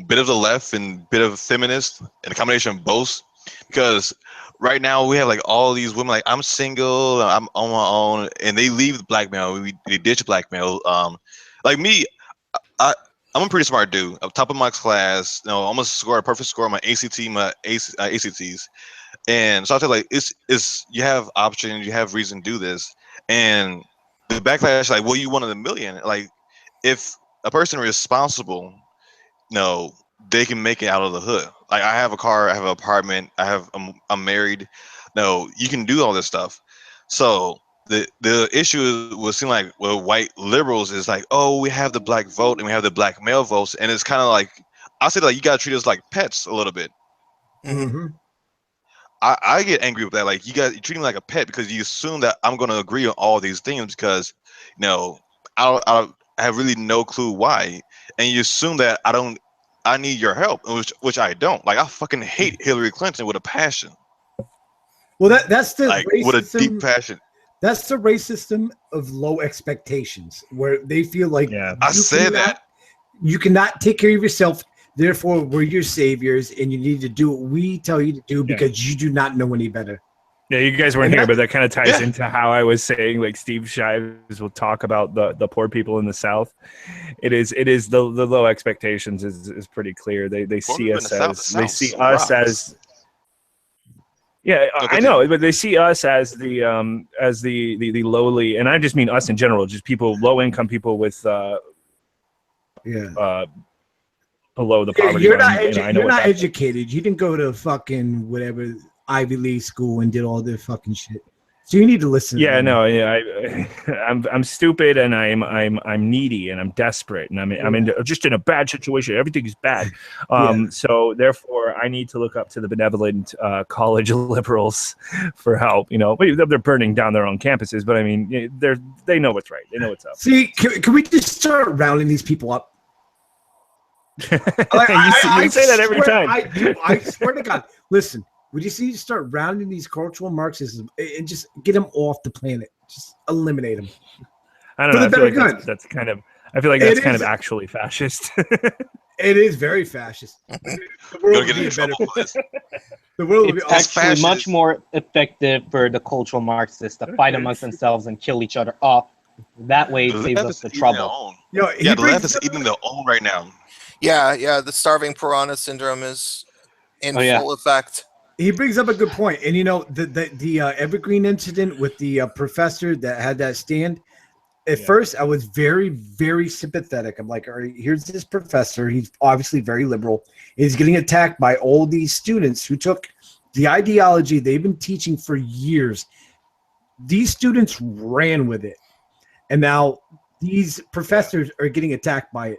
bit of the left and bit of feminist, and a combination of both. Because right now we have like all these women like I'm single, I'm on my own, and they leave the black male, they ditch black male. Like me, I I'm a pretty smart dude. I'm top of my class. You know, almost scored a perfect score on my ACT, ACTs. And so I feel like it's you have options, you have reason to do this, and the backlash like, well, you one in a million. Like, if a person responsible, no, they can make it out of the hood. Like, I have a car, I have an apartment, I'm married. No, you can do all this stuff. So the issue was seem like well, white liberals is like, oh, we have the black vote and we have the black male votes, and it's kind of like I say like you gotta treat us like pets a little bit. Mm-hmm. I get angry with that. Like you treat me like a pet because you assume that I'm going to agree on all these things because, you know, I have really no clue why, and you assume that I need your help, which I don't. Like I fucking hate Hillary Clinton with a passion. Well, that's the like racism, with a deep passion. That's the racism of low expectations, where they feel like I said that you cannot take care of yourself. Therefore, we're your saviors, and you need to do what we tell you to do because you do not know any better. Yeah, you guys weren't here, but that kind of ties into how I was saying, like Steve Shives will talk about the poor people in the South. It is the low expectations is pretty clear. They see us as yeah, I know, but they see us as the lowly, and I just mean us in general, just people, low income people with below the poverty You're line. not, you're not educated. You didn't go to fucking whatever Ivy League school and did all this fucking shit. So you need to listen. Yeah, no, yeah, I'm stupid and I'm needy and I'm desperate and I'm just in a bad situation. Everything is bad. So therefore, I need to look up to the benevolent college liberals for help. You know, they're burning down their own campuses, but I mean, they know what's right. They know what's up. See, can we just start rounding these people up? You say that every time. I swear to God. Listen, we just need to start rounding these cultural Marxism and just get them off the planet. Just eliminate them. I don't know. I feel like that's kind of. I feel like that's kind of actually fascist. It is very fascist. The world would be better. The world would be actually much more effective for the cultural Marxists to fight amongst themselves and kill each other off. That way, it saves us the trouble. The left is eating their own right now. Yeah, the starving piranha syndrome is in full effect. He brings up a good point, and the Evergreen incident with the professor that had that stand. At first, I was very, very sympathetic. I'm like, all right, here's this professor. He's obviously very liberal. He's getting attacked by all these students who took the ideology they've been teaching for years. These students ran with it, and now these professors are getting attacked by it.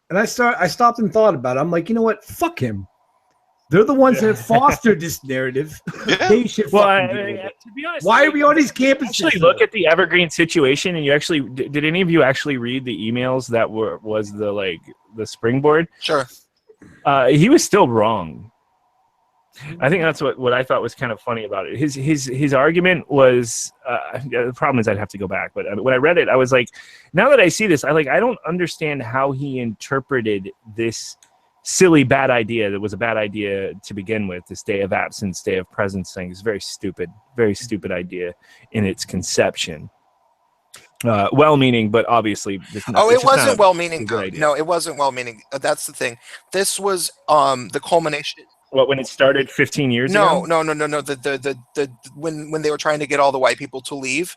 And I stopped and thought about it. I'm like, you know what? Fuck him. They're the ones that fostered this narrative. They should to be honest, why are we on these campuses? Actually, look at the Evergreen situation, and you actually did any of you actually read the emails that was the springboard? Sure. He was still wrong. I think that's what I thought was kind of funny about it. His argument was the problem is I'd have to go back, but when I read it, I was like, now that I see this, I don't understand how he interpreted this silly bad idea that was a bad idea to begin with. This day of absence, day of presence thing is very stupid idea in its conception. Well-meaning, but obviously, it wasn't well-meaning. No, it wasn't well-meaning. That's the thing. This was the culmination. What, when it started 15 years ago? No. The when they were trying to get all the white people to leave.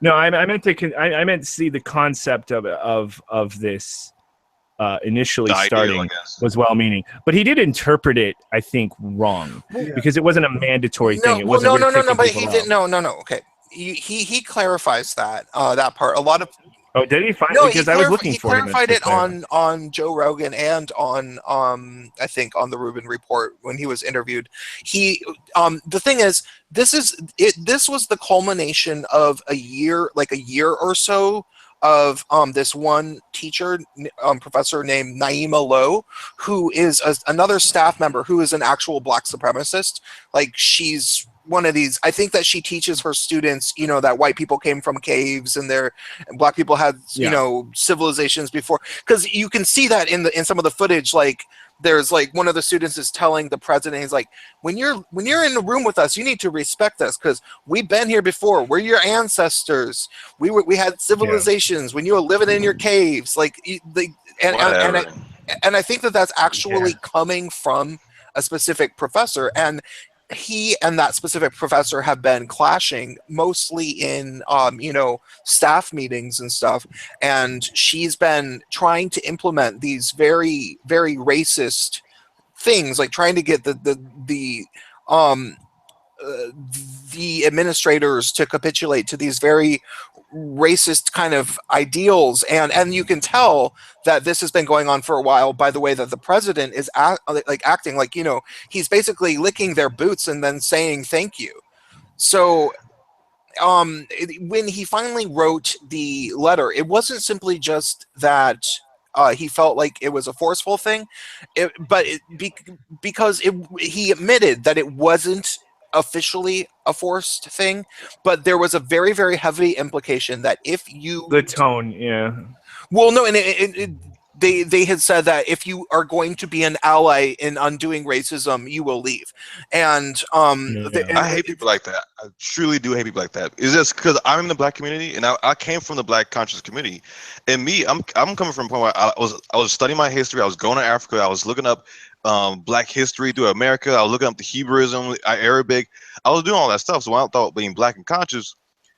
No, I meant to see the concept of this initially starting was well-meaning, but he did interpret it, I think, wrong because it wasn't a mandatory thing. It wasn't. No. But he didn't. No. Okay, he clarifies that part. A lot of. Oh, did he find? No, because I was looking for him. He clarified it on Joe Rogan and on I think on the Rubin Report when he was interviewed. He the thing is, this was the culmination of a year or so of this one teacher, professor named Naima Lowe, who is another staff member who is an actual black supremacist. Like she's one of these. I think that she teaches her students, you know, that white people came from caves and black people had, you know, civilizations before. Because you can see that in some of the footage. Like, there's like one of the students is telling the president, he's like, when you're in the room with us, you need to respect us because we've been here before. We're your ancestors. We had civilizations when you were living in your caves. Like, and I think that that's actually coming from a specific professor, and he and that specific professor have been clashing mostly in you know, staff meetings and stuff, and she's been trying to implement these very, very racist things, like trying to get the administrators to capitulate to these very racist kind of ideals, and you can tell that this has been going on for a while by the way that the president is acting, like, you know, he's basically licking their boots and then saying thank you. So when he finally wrote the letter, it wasn't simply just that he felt like it was a forceful thing, because he admitted that it wasn't officially a forced thing, but there was a very, very heavy implication that if you the tone, well, no, and they had said that if you are going to be an ally in undoing racism, you will leave. And I hate people like that. I truly do hate people like that. It's just because I'm in the black community, and I came from the black conscious community, and I'm coming from a point where I was studying my history. I was going to Africa. I was looking up black history through America. I was looking up the Hebrewism, Arabic. I was doing all that stuff. So when I thought being black and conscious,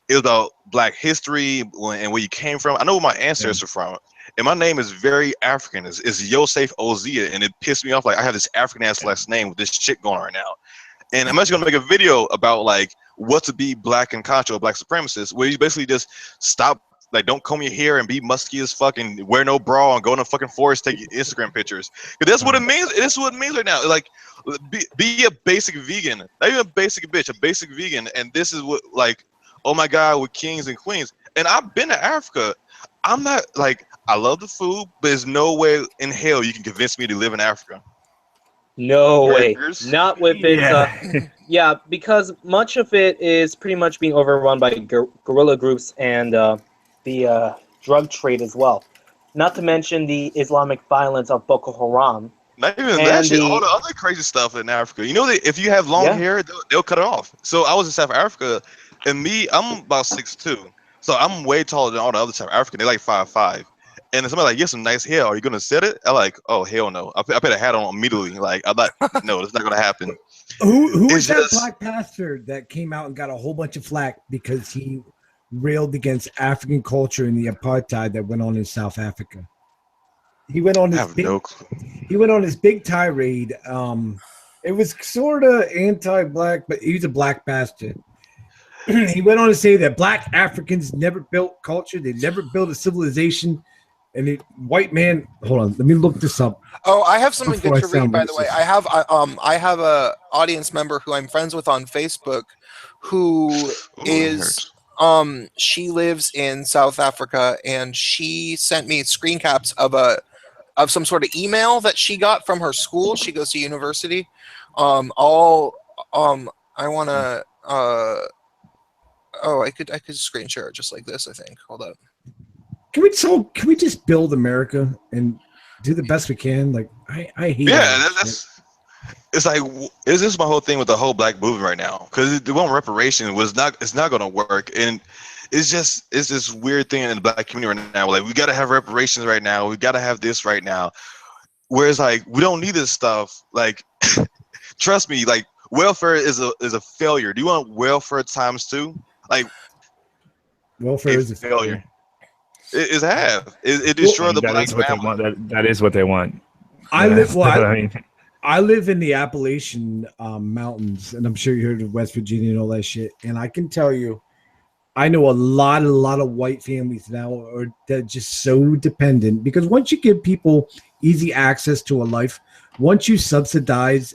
it was about black history and where you came from. I know where my ancestors are from. And my name is very African. It's Yosef Ozia, and it pissed me off. Like, I have this African ass last name with this shit going on right now. And I'm actually gonna make a video about like what to be black and conscious or black supremacist, where you basically just stop, like, don't comb your hair and be musky as fuck and wear no bra and go in the fucking forest, take your Instagram pictures. Because that's what it means. That's what it means right now. Like, be a basic vegan, not even a basic bitch, a basic vegan. And this is what, like, oh my God, with kings and queens. And I've been to Africa. I'm not like, I love the food, but there's no way in hell you can convince me to live in Africa. No way. Burgers? Not with it. Yeah, because much of it is pretty much being overrun by guerrilla groups and the drug trade as well. Not to mention the Islamic violence of Boko Haram. Not even that shit, all the other crazy stuff in Africa. You know that if you have long hair, they'll cut it off. So I was in South Africa, and I'm about 6'2", so I'm way taller than all the other South African. They're like 5'5". And somebody's like, "You have some nice hair. Are you gonna set it?" I'm like, "Oh hell no!" I put a hat on immediately. Like, I'm like, "No, it's not gonna happen." Who is that black pastor that came out and got a whole bunch of flack because he railed against African culture and the apartheid that went on in South Africa? He went on his big tirade. It was sort of anti-black, but he was a black pastor. He went on to say that black Africans never built culture, they never built a civilization. And white man, hold on, let me look this up. Oh, I have something good to read, by the way. I have a audience member who I'm friends with on Facebook, who is she lives in South Africa, and she sent me screen caps of some sort of email that she got from her school. She goes to university. I want to. I could screen share it just like this. I think. Hold up. Can we just build America and do the best we can? Like, I hate. Yeah, it's like, is this my whole thing with the whole black movement right now? Because the one reparation it's not going to work, and it's this weird thing in the black community right now. Like, we got to have reparations right now. We got to have this right now. Whereas, like, we don't need this stuff. Like, trust me, like, welfare is a failure. Do you want welfare times 2? Like, welfare is a failure. It destroyed the black family. That is what they want. I live in the Appalachian Mountains, and I'm sure you heard of West Virginia and all that shit. And I can tell you, I know a lot of white families now that are just so dependent, because once you give people easy access to a life, once you subsidize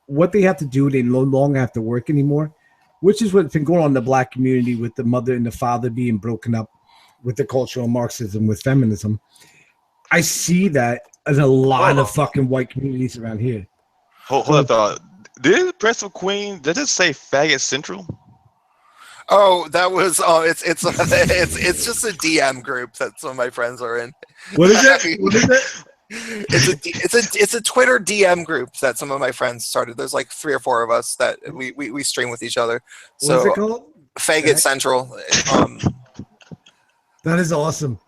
what they have to do, they no longer have to work anymore, which is what's been going on in the black community with the mother and the father being broken up with the cultural Marxism, with feminism. I see that in a lot of fucking white communities around here. Hold up, Did Press of Queen, did it say Faggot Central? Oh, that was it's just a DM group that some of my friends are in. What is it? What is it? It's a Twitter DM group that some of my friends started. There's like 3 or 4 of us that we stream with each other. So What's it called? Faggot Central. That is awesome.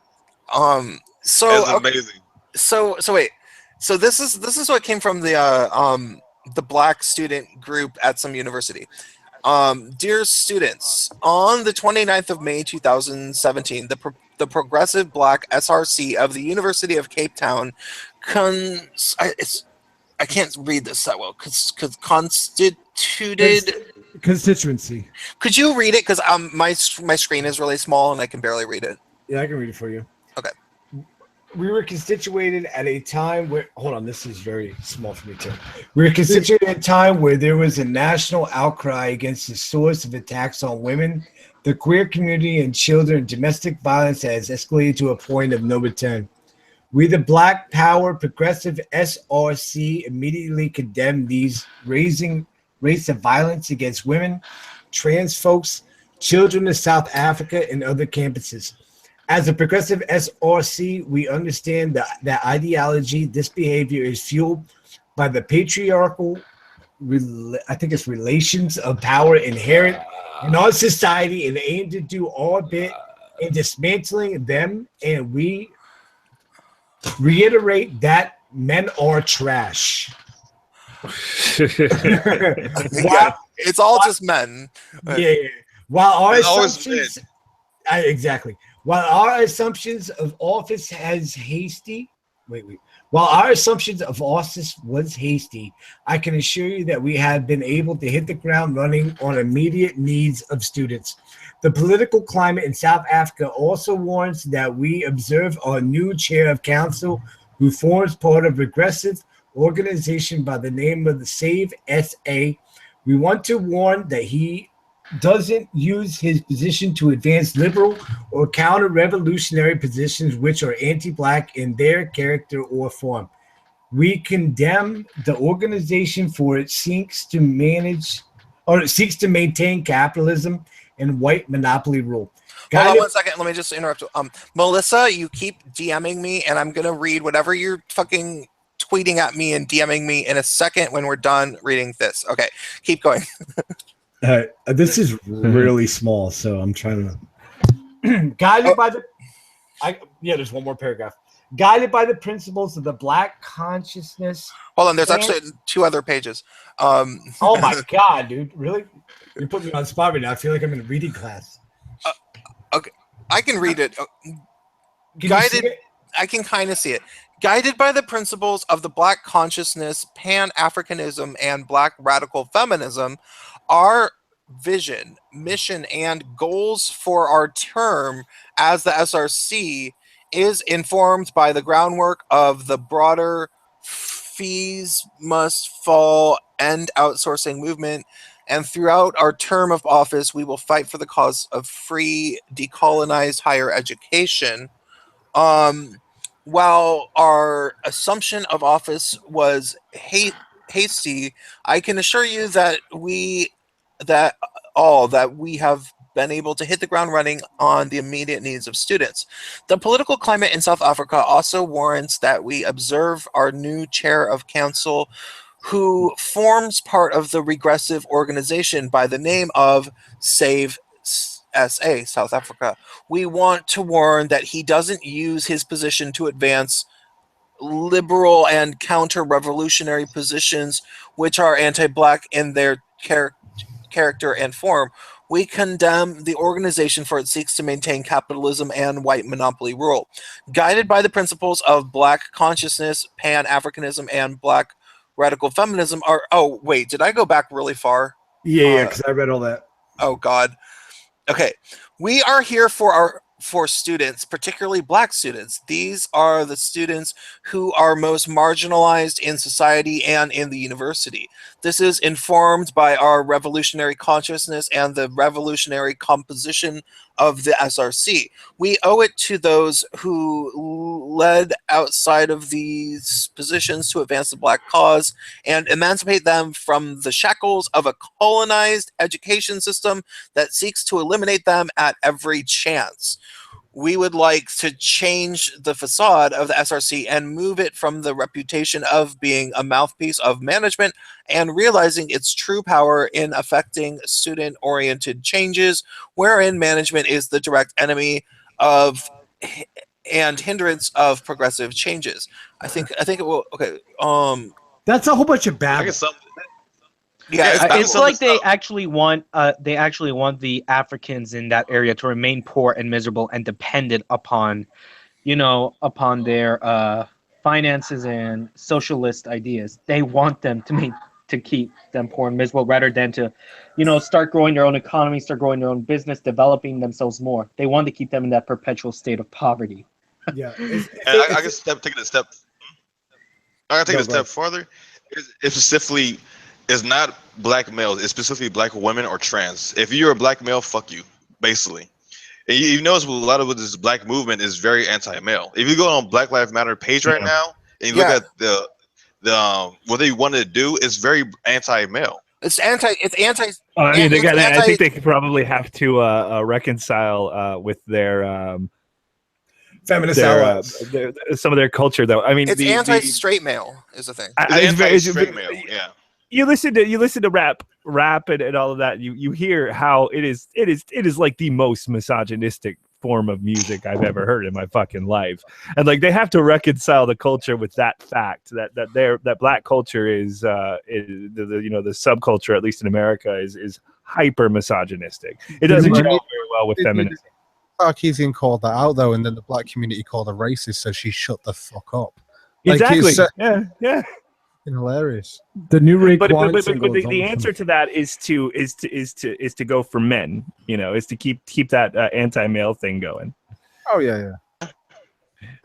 So That's amazing. So wait. So this is what came from the Black student group at some university. Dear students, on the 29th of May 2017, the Progressive Black SRC of the University of Cape Town I can't read this that well. Constituency. Could you read it? Because my screen is really small and I can barely read it. Yeah, I can read it for you. Okay. We were constituted at a time where, hold on, this is very small for me too. We were constituted at a time where there was a national outcry against the source of attacks on women, the queer community, and children. Domestic violence has escalated to a point of no return. We, the Black Power Progressive SRC, immediately condemn these raising rates of violence against women, trans folks, children in South Africa, and other campuses. As a progressive SRC, we understand that ideology, this behavior is fueled by the patriarchal, relations of power inherent in our society and aim to do our bit in dismantling them. And we reiterate that men are trash. It's all just men. Yeah. While our It's always assumptions, exactly. While our assumptions of office has hasty, While our assumptions of office was hasty, I can assure you that we have been able to hit the ground running on immediate needs of students. The political climate in South Africa also warrants that we observe our new chair of council, who forms part of a regressive organization by the name of the Save SA. We want to warn that he doesn't use his position to advance liberal or counter-revolutionary positions which are anti-Black in their character or form. We condemn the organization for it seeks to maintain capitalism and white monopoly rule. Hold on 1 second. Let me just interrupt. Melissa, you keep DMing me, and I'm gonna read whatever you're fucking tweeting at me and DMing me in a second when we're done reading this. Okay, keep going. This is really small, so I'm trying to guided by the there's one more paragraph. Guided by the principles of the Black consciousness. Hold on, there's actually 2 other pages. Oh my god, dude. Really? You're putting me on the spot right now. I feel like I'm in a reading class. Okay, I can read it. Guided, I can kind of see it. Guided by the principles of the Black consciousness, Pan-Africanism, and Black radical feminism, our vision, mission, and goals for our term as the SRC is informed by the groundwork of the broader fees must fall end outsourcing movement. And throughout our term of office, we will fight for the cause of free, decolonized higher education. While our assumption of office was hasty, I can assure you that we have been able to hit the ground running on the immediate needs of students. The political climate in South Africa also warrants that we observe our new chair of council, who forms part of the regressive organization by the name of Save SA, South Africa. We want to warn that he doesn't use his position to advance liberal and counter-revolutionary positions which are anti-Black in their character and form. We condemn the organization for it seeks to maintain capitalism and white monopoly rule. Guided by the principles of Black consciousness, Pan-Africanism, and Black radical feminism are... Oh, wait, did I go back really far? Yeah, because I read all that. Oh, God. Okay. We are here for students, particularly Black students. These are the students who are most marginalized in society and in the university. This is informed by our revolutionary consciousness and the revolutionary composition of the SRC. We owe it to those who led outside of these positions to advance the Black cause and emancipate them from the shackles of a colonized education system that seeks to eliminate them at every chance. We would like to change the facade of the SRC and move it from the reputation of being a mouthpiece of management and realizing its true power in affecting student-oriented changes, wherein management is the direct enemy of and hindrance of progressive changes. I think it will. Okay. That's a whole bunch of I bad. guess some. Yeah, It's like they actually want the Africans in that area to remain poor and miserable and dependent upon, upon their finances and socialist ideas. They want them to keep them poor and miserable rather than to, start growing their own economy, start growing their own business, developing themselves more. They want to keep them in that perpetual state of poverty. Yeah. I guess taking it a step. I gotta take it a step further. It's specifically. It's not black males. It's specifically black women or trans. If you're a black male, fuck you, basically. And you notice a lot of this black movement is very anti-male. If you go on Black Lives Matter page right now and you look at the what they wanted to do, it's very anti-male. It's anti. I mean, I think they could probably have to reconcile with their feminist some of their culture, though. I mean, it's anti-straight male is the thing. It's anti-straight male. Yeah. You listen to rap and all of that. You hear how it is like the most misogynistic form of music I've ever heard in my fucking life. And like they have to reconcile the culture with that fact that black culture is the subculture, at least in America, is hyper misogynistic. It doesn't gel very well with feminism. Sarkeesian called that out though, and then the black community called her racist, so she shut the fuck up. Exactly. Yeah. Hilarious. The new Ray but the answer to that is to go for men. Is to keep that anti-male thing going. Oh yeah.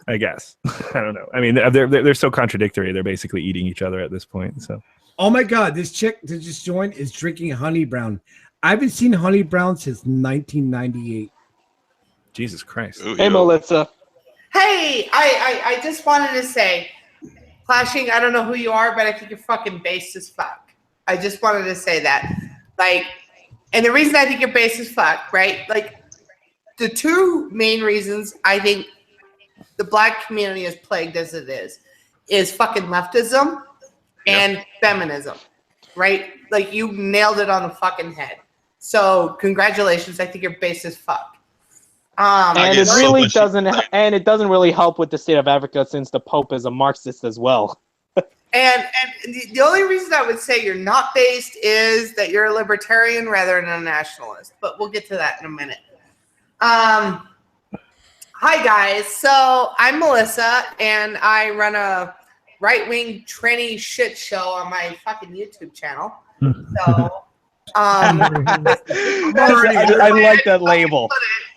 I guess. I don't know. I mean, they're so contradictory. They're basically eating each other at this point. So. Oh my God! This chick that just joined is drinking honey brown. I haven't seen honey brown since 1998. Jesus Christ. Ooh, hey, Melissa. Hey, I just wanted to say. Clashing, I don't know who you are, but I think you're fucking base as fuck. I just wanted to say that. And the reason I think you're base as fuck, right? Like, the two main reasons I think the black community is plagued as it is fucking leftism and feminism, right? Like, you nailed it on the fucking head. So, congratulations. I think you're base as fuck. And it really doesn't, and it doesn't really help with the state of Africa since the Pope is a Marxist as well. and the only reason I would say you're not based is that you're a libertarian rather than a nationalist. But we'll get to that in a minute. Hi guys, so I'm Melissa, and I run a right-wing tranny shit show on my fucking YouTube channel. So. I like that label.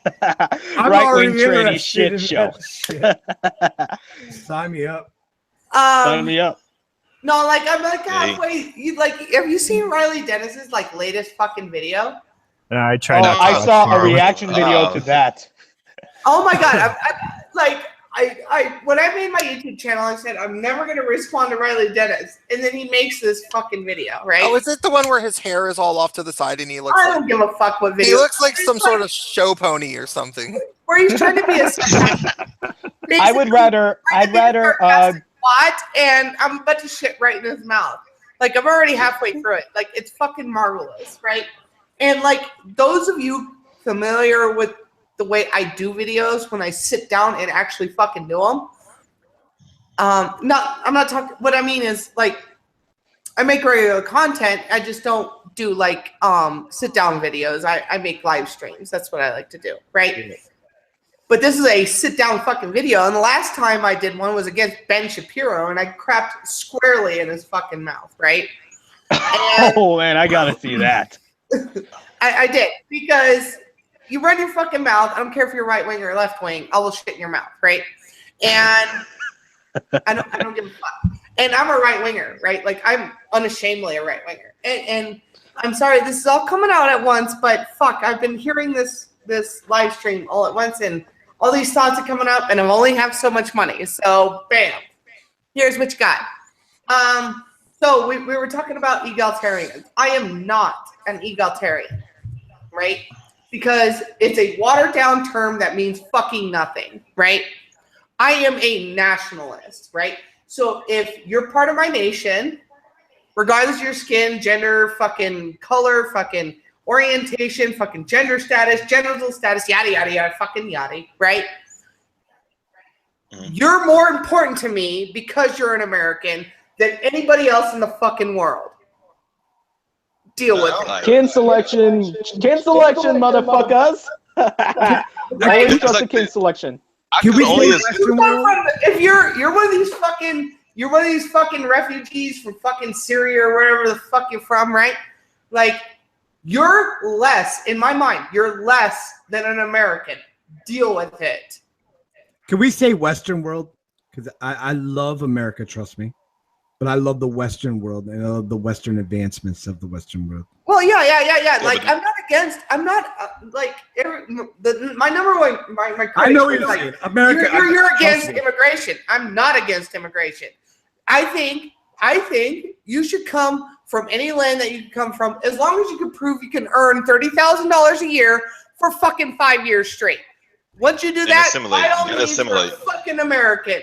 Right-wing tranny shit show. Sign me up. Sign me up. No, I'm halfway. Have you seen Riley Dennis's latest fucking video? I try not to. I saw a reaction video to that. Oh my God! When I made my YouTube channel, I said I'm never gonna respond to Riley Dennis, and then he makes this fucking video, right? Oh, is it the one where his hair is all off to the side and he looks? I don't give a fuck what video. He looks like some sort of show pony or something. Where he's trying to be a. I'd rather. What? And I'm about to shit right in his mouth. I'm already halfway through it. It's fucking marvelous, right? And those of you familiar with the way I do videos when I sit down and actually fucking do them. I'm not talking. What I mean is I make regular content. I just don't do sit down videos. I make live streams. That's what I like to do, right? But this is a sit down fucking video. And the last time I did one was against Ben Shapiro, and I crapped squarely in his fucking mouth, right? And oh man, I gotta see that. I did, because you run your fucking mouth. I don't care if you're right wing or left wing. I will shit in your mouth, right? And I don't give a fuck. And I'm a right winger, right? I'm unashamedly a right winger. And I'm sorry, this is all coming out at once, but fuck, I've been hearing this this live stream all at once, and all these thoughts are coming up, and I only have so much money. So, bam. Here's what you got. So we were talking about egalitarians. I am not an egalitarian, right? Because it's a watered down term that means fucking nothing, right? I am a nationalist, right? So if you're part of my nation, regardless of your skin, gender, fucking color, fucking orientation, fucking gender status, genital status, yada, yada, yada, fucking yada, right? You're more important to me because you're an American than anybody else in the fucking world. Deal with it. Kin selection, motherfuckers. Always trust the kin selection. Can we say if you're one of these fucking refugees from fucking Syria or wherever the fuck you're from, right? Like, you're less, in my mind, you're less than an American. Deal with it. Can we say Western world? Because I love America, trust me. But I love the Western world and I love the Western advancements of the Western world. Well, yeah. Like, I'm not my number one, my I know what you're like, saying. America. You're against immigration. I'm not against immigration. I think you should come from any land that you can come from, as long as you can prove you can earn $30,000 a year for fucking 5 years straight. Once you do that, by all means, you're a fucking American.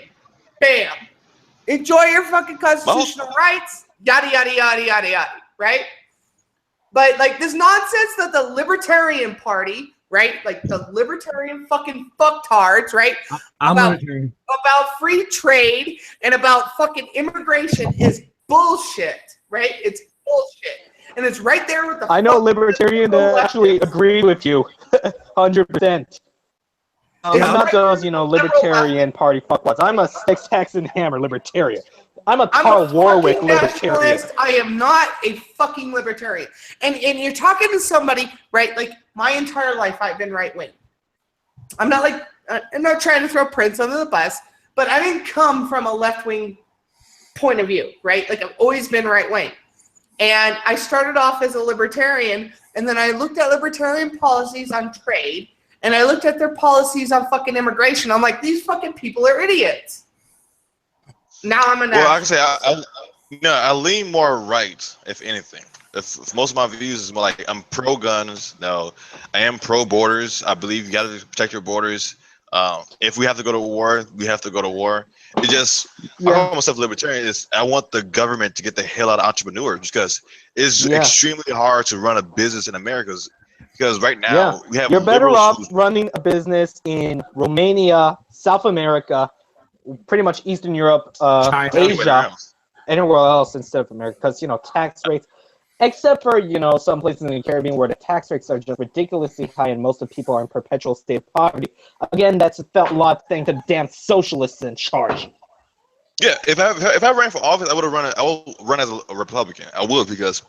Bam. Enjoy your fucking constitutional rights. Yada, yada, yada, yada, yada. Right? But, like, this nonsense that the Libertarian Party, right? Like, the Libertarian fucking fucktards, right? About free trade and about fucking immigration is bullshit, right? It's bullshit. And it's right there with the I know Libertarian actually agree with you 100%. I'm not those, Libertarian Party fuckwads. I'm a Six Saxon Hammer Libertarian. I'm a Karl Warwick Libertarian. I am not a fucking Libertarian. And you're talking to somebody, right? Like, my entire life I've been right wing. I'm not trying to throw Prince under the bus, but I didn't come from a left wing point of view, right? Like, I've always been right wing. And I started off as a libertarian, and then I looked at libertarian policies on trade, and I looked at their policies on fucking immigration. I'm like, these fucking people are idiots. Now I'm a nationalist. Well, I can say I lean more right, if anything. If most of my views is more like I'm pro guns. No, I am pro borders. I believe you got to protect your borders. If we have to go to war, we have to go to war. It just, I call myself libertarian. I want the government to get the hell out of entrepreneurs, because it's extremely hard to run a business in America. Because right now we have. You're better off running a business in Romania, South America, pretty much Eastern Europe, Asia, anywhere else instead of America, because tax rates. Except for, some places in the Caribbean where the tax rates are just ridiculously high and most of the people are in perpetual state of poverty. Again, that's a lot thanks to damn socialists in charge. Yeah, if I ran for office, I will run as a Republican. I would, because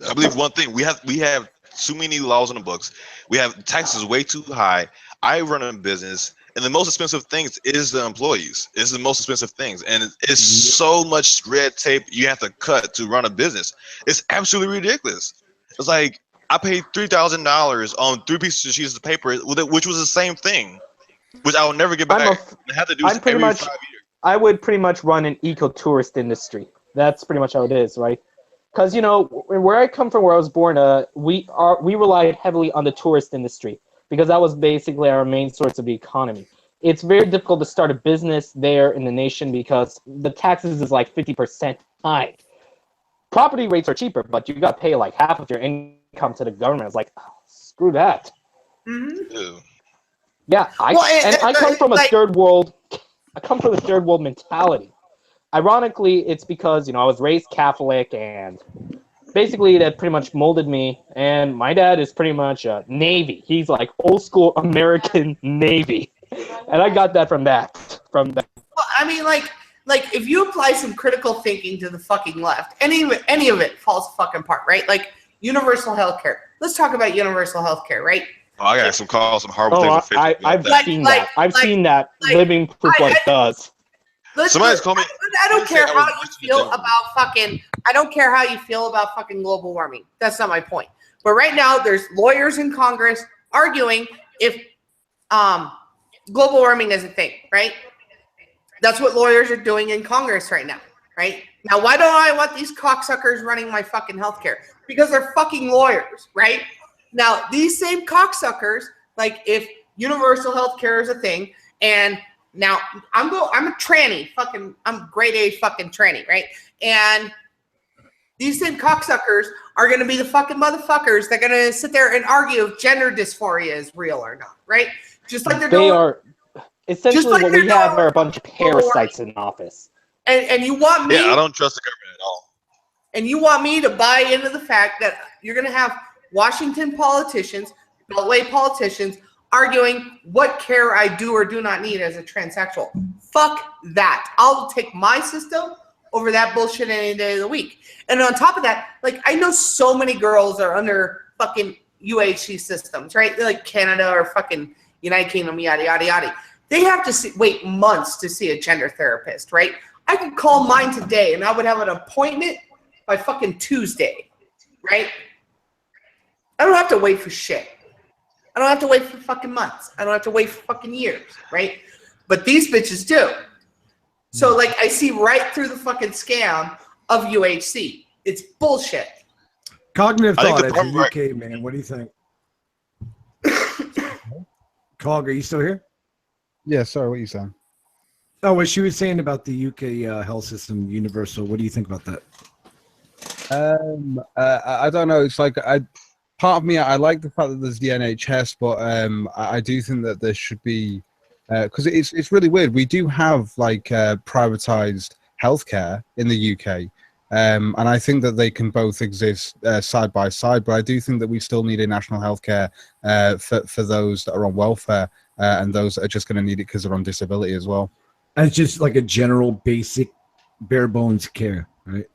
I believe one thing, we have too many laws in the books. We have taxes way too high. I run a business, and the most expensive things is the employees. It's the most expensive things, and it's so much red tape you have to cut to run a business. It's absolutely ridiculous. It's like I paid $3,000 on 3 pieces of sheets of paper, which was the same thing, which I will never get back. I have to do every 5 years. I would pretty much run an eco-tourist industry. That's pretty much how it is, right? Because where I come from, where I was born, we relied heavily on the tourist industry, because that was basically our main source of the economy. It's very difficult to start a business there in the nation because the taxes is like 50% high. Property rates are cheaper, but you got to pay like half of your income to the government. It's like, screw that. Mm-hmm. Yeah, I come from a third world. I come from a third world mentality. Ironically, it's because I was raised Catholic, and basically that pretty much molded me. And my dad is pretty much a Navy. He's like old school American Navy, and I got that from that. Well, I mean, like if you apply some critical thinking to the fucking left, any of it falls fucking apart, right? Like universal healthcare. Let's talk about universal healthcare, right? Oh, I got some horrible things on Facebook. I've seen that. Living proof what it does. Somebody's called me. I don't care how you feel about fucking. I don't care how you feel about fucking global warming. That's not my point. But right now, there's lawyers in Congress arguing if global warming is a thing, right? That's what lawyers are doing in Congress right now, right? Now, why don't I want these cocksuckers running my fucking healthcare? Because they're fucking lawyers, right? Now, these same cocksuckers, like if universal healthcare is a thing, and now I'm a tranny, I'm grade A fucking tranny, right? And these same cocksuckers are going to be the fucking motherfuckers that are going to sit there and argue if gender dysphoria is real or not, right? Just like they are essentially what we have are a bunch of parasites in office. And you want me? Yeah, I don't trust the government at all. And you want me to buy into the fact that you're going to have Washington politicians, Beltway politicians, arguing what care I do or do not need as a transsexual. Fuck that. I'll take my system over that bullshit any day of the week. And on top of that, like, I know so many girls are under fucking UHC systems, right? Like Canada or fucking United Kingdom, yada, yada, yada. They have to wait months to see a gender therapist, right? I could call mine today and I would have an appointment by fucking Tuesday, right? I don't have to wait for shit. I don't have to wait for fucking months. I don't have to wait for fucking years, right? But these bitches do. So, like, I see right through the fucking scam of UHC. It's bullshit. Cognitive thought as a UK man. What do you think? Cog, are you still here? Yeah, sorry, what are you saying? Oh, what she was saying about the UK health system, universal. What do you think about that? I don't know. It's like part of me, I like the fact that there's the NHS, but I do think that there should be, because it's really weird. We do have like privatized healthcare in the UK, and I think that they can both exist side by side. But I do think that we still need a national healthcare for those that are on welfare and those that are just going to need it because they're on disability as well. And it's just like a general, basic, bare bones care, right?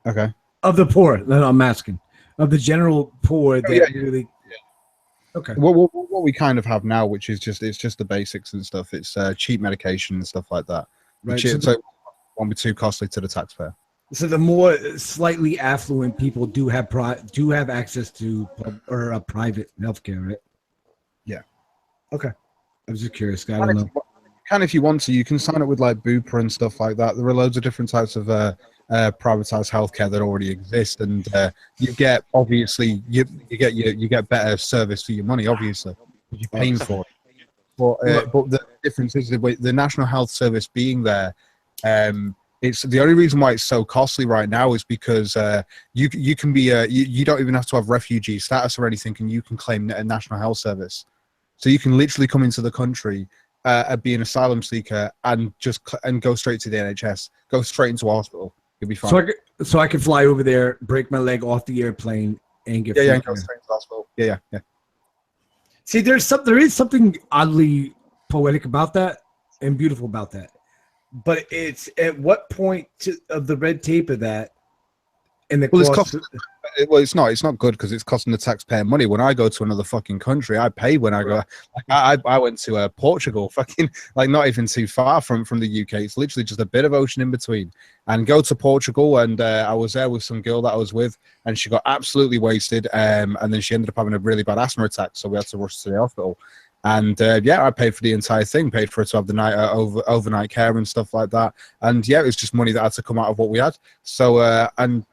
Okay. Of the poor, that I'm asking. Of the general poor that really. Yeah. Okay. What we kind of have now, which is just the basics and stuff. It's cheap medication and stuff like that. Right. So won't be too costly to the taxpayer. So the more slightly affluent people do have access to private healthcare, right? Yeah. Okay. I was just curious. I don't know. If you want to, you can sign up with like Bupa and stuff like that. There are loads of different types of privatized healthcare that already exist, and you get you get better service for your money. Obviously, you're paying for it. But the difference is the National Health Service being there. It's the only reason why it's so costly right now is because you can be you don't even have to have refugee status or anything, and you can claim a National Health Service. So you can literally come into the country. Be an asylum seeker and go straight to the NHS, go straight into a hospital. You'll be fine. So I can fly over there, break my leg off the airplane, and get and go straight to the hospital. Yeah. See, there is something oddly poetic about that and beautiful about that, but it's at what point of the red tape of that and the cost. It's not good because it's costing the taxpayer money. When I go to another fucking country, I pay when I go. Like I went to Portugal, fucking like not even too far from the UK. It's literally just a bit of ocean in between. And go to Portugal, and I was there with some girl that I was with, and she got absolutely wasted, and then she ended up having a really bad asthma attack, so we had to rush to the hospital. And I paid for the entire thing, paid for her to have the night overnight care and stuff like that. And it was just money that had to come out of what we had. So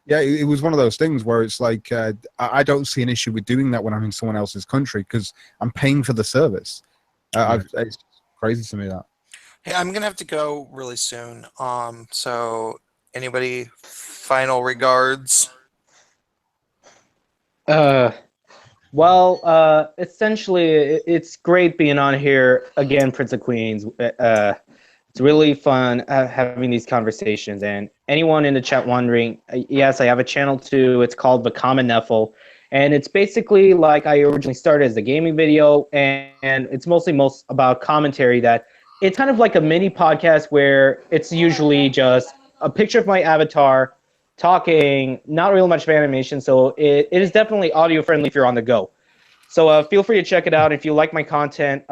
it was one of those things where it's like I don't see an issue with doing that when I'm in someone else's country because I'm paying for the service. It's crazy to me that. Hey, I'm gonna have to go really soon. So anybody final regards? Well, essentially, it's great being on here again, Prince of Queens. It's really fun having these conversations. And anyone in the chat wondering, yes, I have a channel too. It's called The Common Neffel. And it's basically like I originally started as a gaming video, and it's mostly about commentary. That it's kind of like a mini podcast where it's usually just a picture of my avatar talking, not really much of animation, so it is definitely audio friendly if you're on the go. So feel free to check it out if you like my content.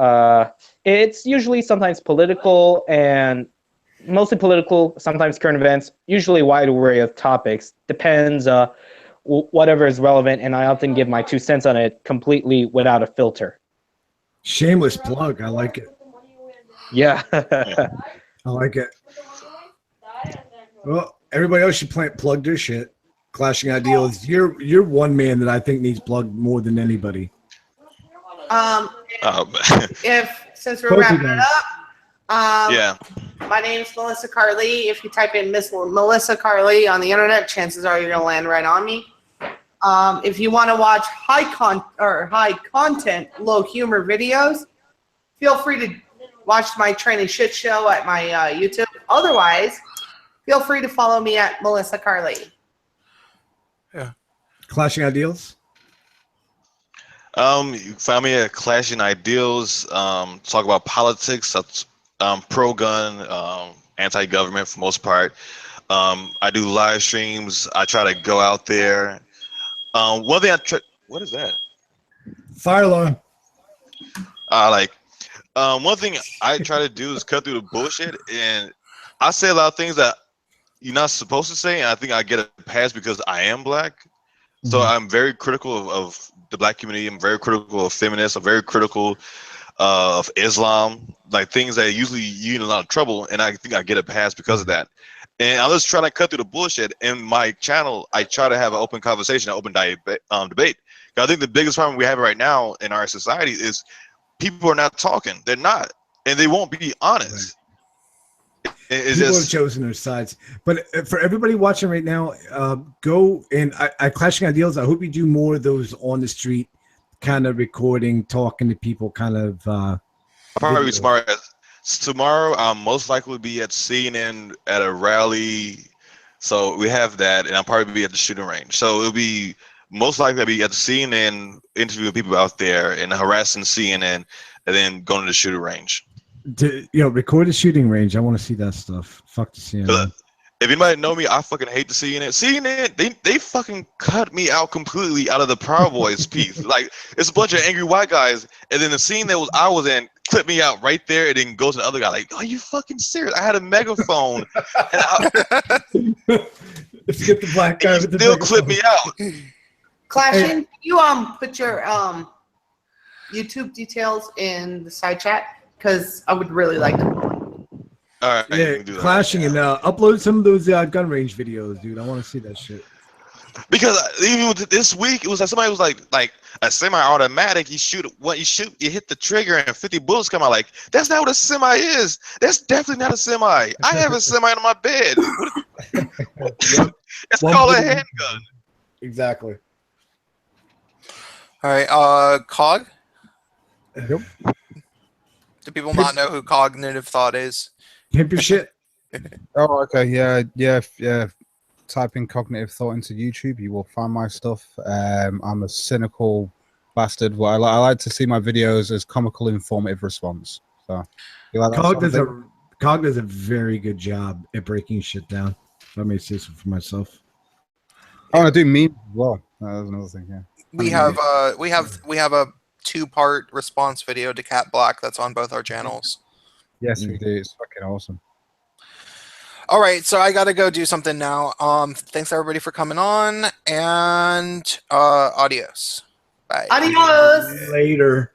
It's usually sometimes political, and mostly political, sometimes current events, usually a wide array of topics. Depends whatever is relevant, and I often give my 2 cents on it completely without a filter. Shameless plug. I like it. Yeah. I like it. Well, everybody else should plug their shit. Clashing Ideals. You're one man that I think needs plugged more than anybody. Since we're Both wrapping you it guys. up, Yeah. my name's Melissa Carly. If you type in Miss Melissa Carly on the internet, chances are you're gonna land right on me. If you want to watch high content, low humor videos, feel free to watch my training shit show at my YouTube. Otherwise, feel free to follow me at Melissa Carly. Yeah. Clashing Ideals. You find me at Clashing Ideals. Talk about politics. That's pro-gun, anti-government for most part. I do live streams. I try to go out there. One thing what is that? Fire alarm. One thing I try to do is cut through the bullshit, and I say a lot of things that you're not supposed to say, and I think I get a pass because I am black. So I'm very critical of the black community. I'm very critical of feminists. I'm very critical of Islam, like things that usually you in a lot of trouble, and I think I get a pass because of that. And I'm just trying to cut through the bullshit. In my channel, I try to have an open conversation, an open debate. I think the biggest problem we have right now in our society is people are not talking. They're not, and they won't be honest. It's People just have chosen their sides. But for everybody watching right now, go and I Clashing Ideals. I hope you do more of those on the street, kind of recording, talking to people, kind of. probably tomorrow. I'll most likely be at CNN at a rally, so we have that, and I'll probably be at the shooting range. So it'll be most likely I'll be at the CNN interviewing people out there and harassing CNN, and then going to the shooting range. Record a shooting range. I want to see that stuff. Fuck the CNN. If anybody know me, I fucking hate the CNN. CNN, they fucking cut me out completely out of the Proud Boys piece. Like, it's a bunch of angry white guys, and then the scene that I was in clipped me out right there, and then goes to the other guy. Like, are you fucking serious? I had a megaphone. Let's get the black guy with the still megaphone. clip me out. Clashing, can you put your YouTube details in the side chat? Because I would really like to. All right, Yeah, Clashing and upload some of those gun range videos, dude. I want to see that shit. Because even this week, it was like somebody was like a semi-automatic. You hit the trigger and 50 bullets come out. Like, that's not what a semi is. That's definitely not a semi. I have a semi on my bed. It's called a handgun. Exactly. All right, Cog. Yep. Do people not know who cognitive thought is? Pimp your shit. Oh, okay. Yeah. Type in cognitive thought into YouTube. You will find my stuff. I'm a cynical bastard. Well, I like to see my videos as comical, informative response. So, you like that Cog does a very good job at breaking shit down. If I may say so for myself. I want to do memes as well. That's another thing. Yeah. We have a 2-part response video to Cat Black that's on both our channels. Yes, we do. It's fucking awesome. All right, so I gotta go do something now. Thanks everybody for coming on, and adios. Bye. Adios. Later.